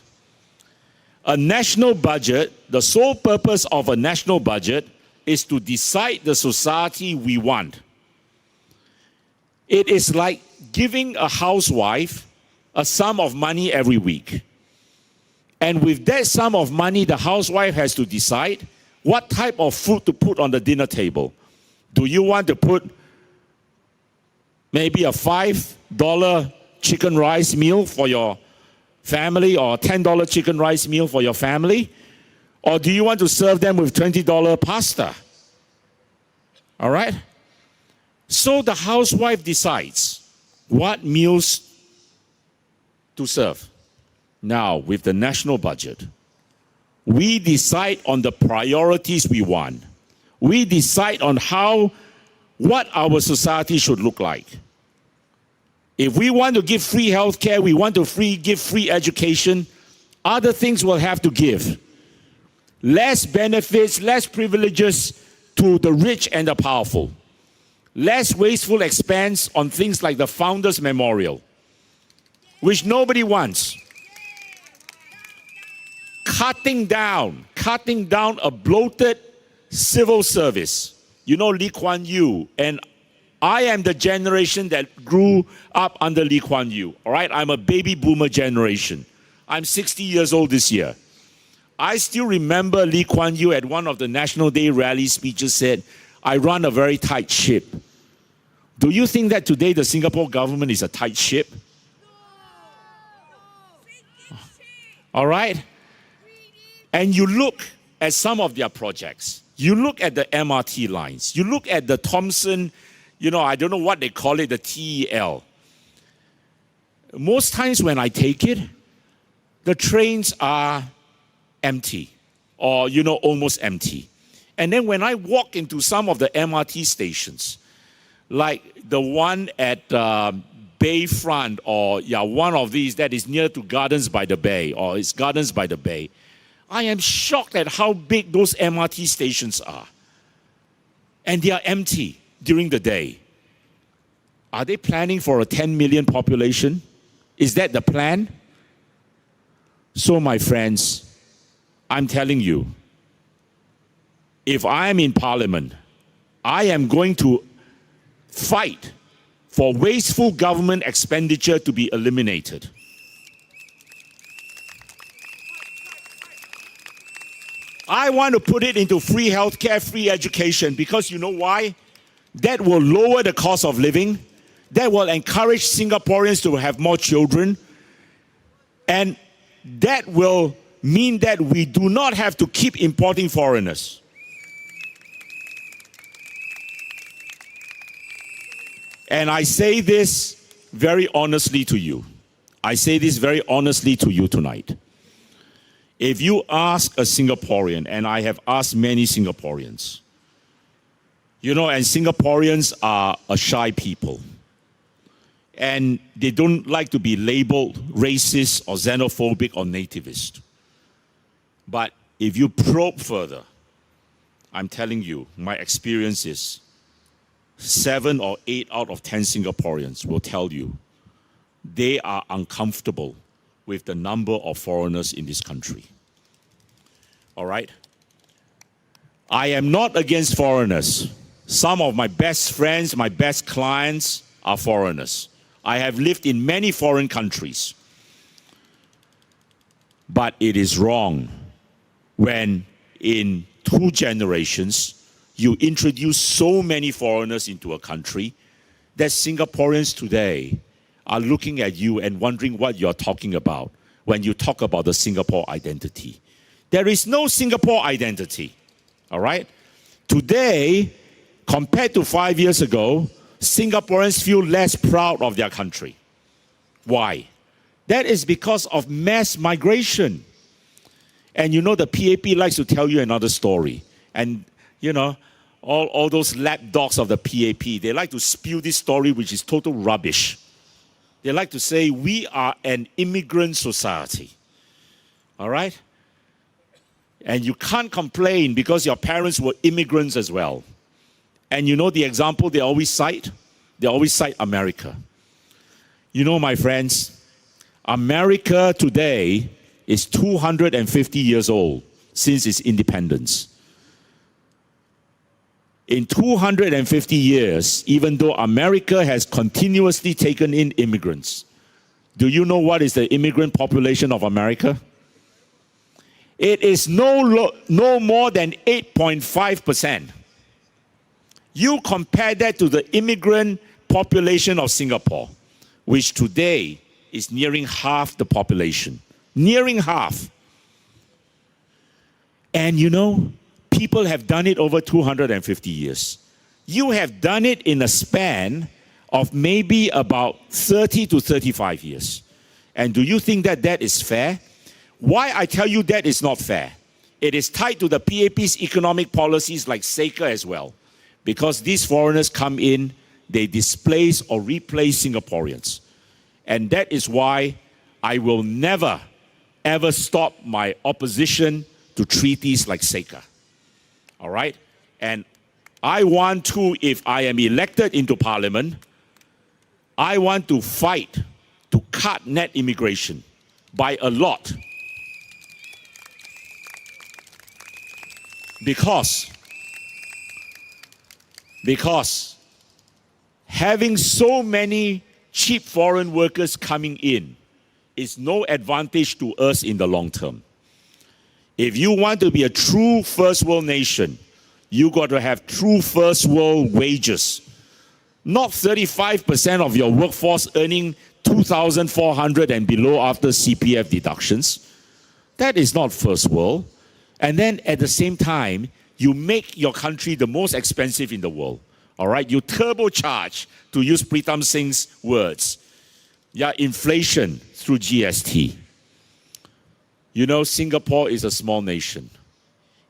A national budget, the sole purpose of a national budget is to decide the society we want. It is like giving a housewife a sum of money every week. And with that sum of money, the housewife has to decide what type of food to put on the dinner table. Do you want to put maybe a $5 chicken rice meal for your family, or a $10 chicken rice meal for your family? Or do you want to serve them with $20 pasta? All right? So the housewife decides what meals to serve. Now, with the national budget, we decide on the priorities we want. We decide on what our society should look like. If we want to give free health care, we want to give free education, other things we'll have to give. Less benefits, less privileges to the rich and the powerful. Less wasteful expense on things like the Founders Memorial, which nobody wants. Cutting down a bloated civil service. You know Lee Kuan Yew, and I am the generation that grew up under Lee Kuan Yew, all right? I'm a baby boomer generation. I'm 60 years old this year. I still remember Lee Kuan Yew at one of the National Day rally speeches said, I run a very tight ship. Do you think that today the Singapore government is a tight ship? All right? And you look at some of their projects. You look at the MRT lines. You look at the Thomson, I don't know what they call it, the TEL. Most times when I take it, the trains are empty or, almost empty. And then when I walk into some of the MRT stations, like the one at Bayfront or one of these that is near to Gardens by the Bay, or it's Gardens by the Bay, I am shocked at how big those MRT stations are. And they are empty during the day. Are they planning for a 10 million population? Is that the plan? So, my friends, I'm telling you, if I am in Parliament, I am going to fight for wasteful government expenditure to be eliminated. I want to put it into free healthcare, free education, because you know why? That will lower the cost of living. That will encourage Singaporeans to have more children. And that will mean that we do not have to keep importing foreigners. And I say this very honestly to you. I say this very honestly to you tonight. If you ask a Singaporean, and I have asked many Singaporeans, and Singaporeans are a shy people. And they don't like to be labeled racist or xenophobic or nativist. But if you probe further, I'm telling you, my experience is 7 or 8 out of 10 Singaporeans will tell you they are uncomfortable with the number of foreigners in this country. All right? I am not against foreigners. Some of my best friends, my best clients are foreigners. I have lived in many foreign countries. But it is wrong when in 2 generations you introduce so many foreigners into a country that Singaporeans today are looking at you and wondering what you're talking about when you talk about the Singapore identity. There is no Singapore identity, all right? Today, compared to 5 years ago, Singaporeans feel less proud of their country. Why? That is because of mass migration. And you know, the PAP likes to tell you another story. And, you know, all those lapdogs of the PAP, they like to spew this story, which is total rubbish. They like to say, we are an immigrant society. All right? And you can't complain because your parents were immigrants as well. And you know the example they always cite? They always cite America. You know, my friends, America today is 250 years old since its independence. In 250 years, even though America has continuously taken in immigrants, do you know what is the immigrant population of America? It is no more than 8.5%. You compare that to the immigrant population of Singapore, which today is nearing half the population. Nearing half. And you know, people have done it over 250 years. You have done it in a span of maybe about 30 to 35 years. And do you think that that is fair? Why I tell you that is not fair? It is tied to the PAP's economic policies like SECA as well. Because these foreigners come in, they displace or replace Singaporeans. And that is why I will never, ever stop my opposition to treaties like SECA. All right? And I want to, if I am elected into parliament, I want to fight to cut net immigration by a lot. Because having so many cheap foreign workers coming in is no advantage to us in the long term. If you want to be a true first world nation, you got to have true first world wages. Not 35% of your workforce earning 2,400 and below after CPF deductions. That is not first world. And then at the same time, you make your country the most expensive in the world. All right? You turbocharge, to use Pritam Singh's words, inflation through GST. You know, Singapore is a small nation.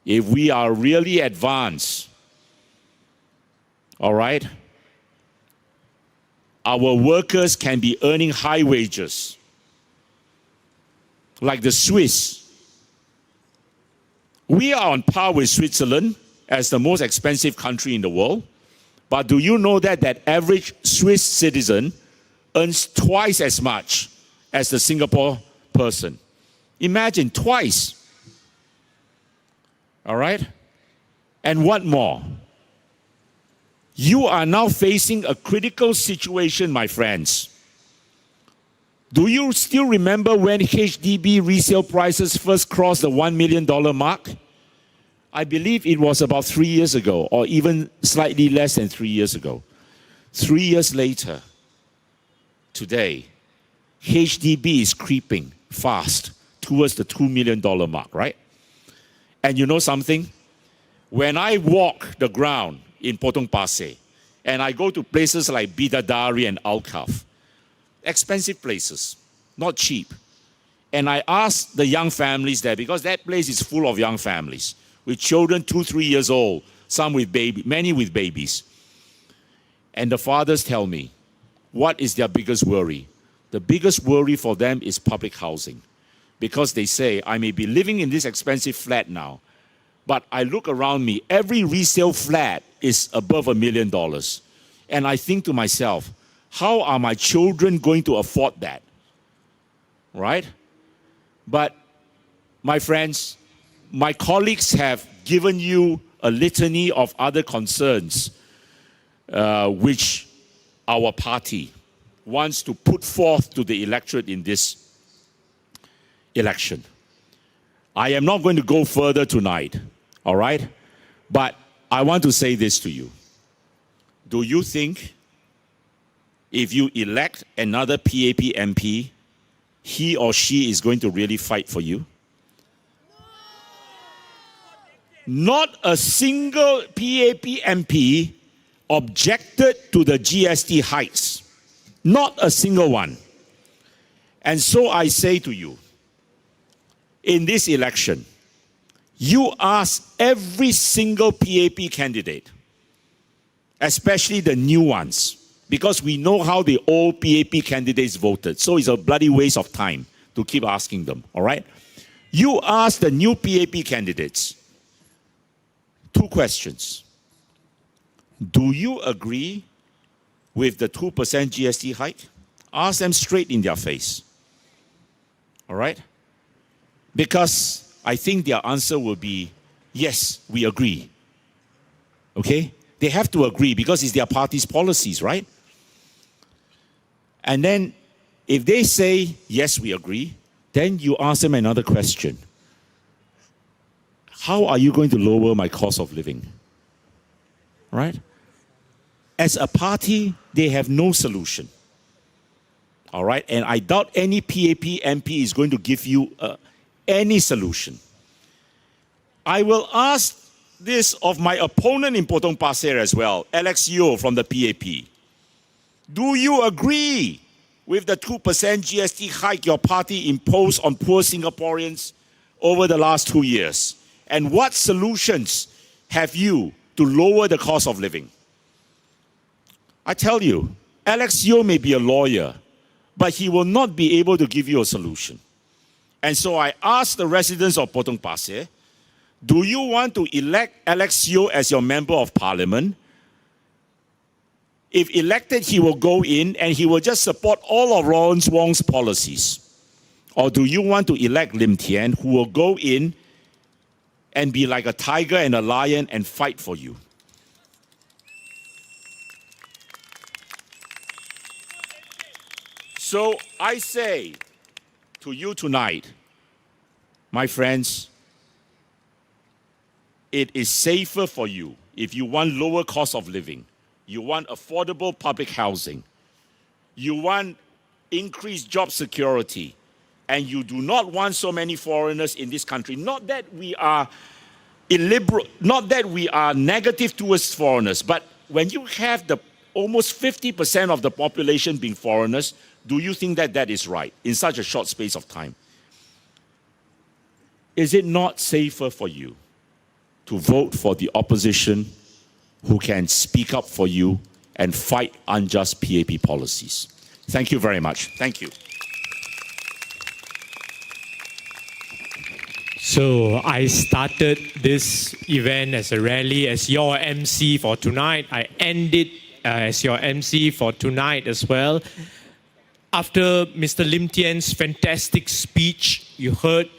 If we are really advanced, all right, our workers can be earning high wages. Like the Swiss. We are on par with Switzerland as the most expensive country in the world. But do you know that that average Swiss citizen earns twice as much as the Singapore person? Imagine, twice. All right? And what more? You are now facing a critical situation, my friends. Do you still remember when HDB resale prices first crossed the $1 million mark? I believe it was about 3 years ago, or even slightly less than 3 years ago. 3 years later, today, HDB is creeping fast towards the $2 million mark, right? And you know something? When I walk the ground in Potong Pasir, and I go to places like Bidadari and Alkaf, expensive places, not cheap. And I ask the young families there, because that place is full of young families, with children 2, 3 years old, some with babies, many with babies. And the fathers tell me, what is their biggest worry? The biggest worry for them is public housing. because they say, I may be living in this expensive flat now, but I look around me, every resale flat is above $1 million. And I think to myself, how are my children going to afford that? Right? But my friends, my colleagues have given you a litany of other concerns which our party wants to put forth to the electorate in this election. I am not going to go further tonight, all right? But I want to say this to you. Do you think if you elect another PAP MP, he or she is going to really fight for you? Not a single PAP MP objected to the GST hikes. Not a single one. And so I say to you, in this election, you ask every single PAP candidate, especially the new ones, because we know how the old PAP candidates voted. So it's a bloody waste of time to keep asking them, all right? You ask the new PAP candidates 2 questions. Do you agree with the 2% GST hike? Ask them straight in their face, all right? Because I think their answer will be, yes, we agree. Okay? They have to agree because it's their party's policies, right? And then if they say, yes, we agree, then you ask them another question. How are you going to lower my cost of living? Right? As a party, they have no solution. All right? And I doubt any PAP MP is going to give you any solution. I will ask this of my opponent in Potong Pasir as well, Alex Yeo from the PAP. Do you agree with the 2% GST hike your party imposed on poor Singaporeans over the last 2 years? And what solutions have you to lower the cost of living? I tell you, Alex Yeo may be a lawyer, but he will not be able to give you a solution. And so I ask the residents of Potong Pasir, do you want to elect Alex Yeo as your member of parliament? If elected, he will go in and he will just support all of Lawrence Wong's policies. Or do you want to elect Lim Tian, who will go in and be like a tiger and a lion and fight for you? So I say to you tonight, my friends, it is safer for you if you want lower cost of living, you want affordable public housing, you want increased job security, and you do not want so many foreigners in this country. Not that we are illiberal, not that we are negative towards foreigners, but when you have the almost 50% of the population being foreigners, do you think that that is right in such a short space of time? Is it not safer for you to vote for the opposition who can speak up for you and fight unjust PAP policies? Thank you very much. Thank you. So I started this event as a rally as your MC for tonight. I end it as your MC for tonight as well. After Mr. Lim Tian's fantastic speech, you heard,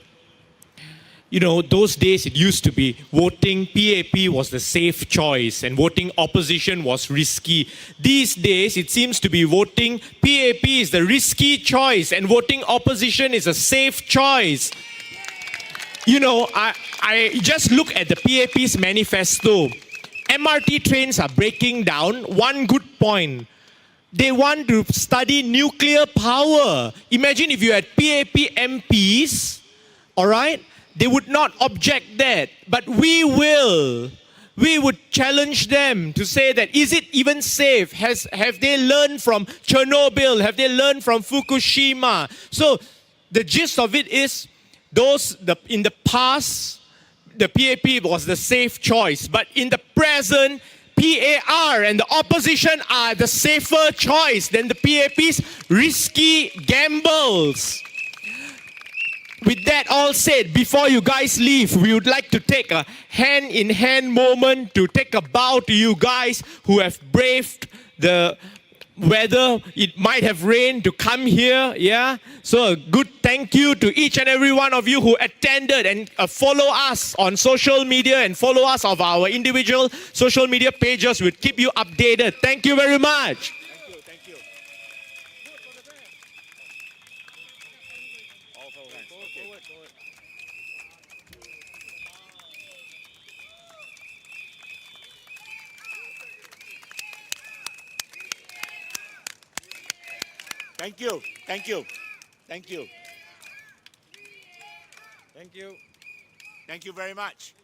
you know, those days it used to be voting PAP was the safe choice and voting opposition was risky. These days it seems to be voting PAP is the risky choice and voting opposition is a safe choice. You know, I just look at the PAP's manifesto. MRT trains are breaking down. One good point. They want to study nuclear power. Imagine if you had PAP MPs, all right? They would not object that. But we will. We would challenge them to say that, is it even safe? Have they learned from Chernobyl? Have they learned from Fukushima? So the gist of it is, in the past, the PAP was the safe choice. But in the present, PAR and the opposition are the safer choice than the PAP's risky gambles. with that all said, before you guys leave, we would like to take a hand-in-hand moment to take a bow to you guys who have braved the weather. It might have rained to come here, yeah? So a good thank you to each and every one of you who attended and follow us on social media and follow us of our individual social media pages. We'll keep you updated. Thank you very much. Thank you. Thank you. Thank you. Thank you. Thank you. Thank you very much.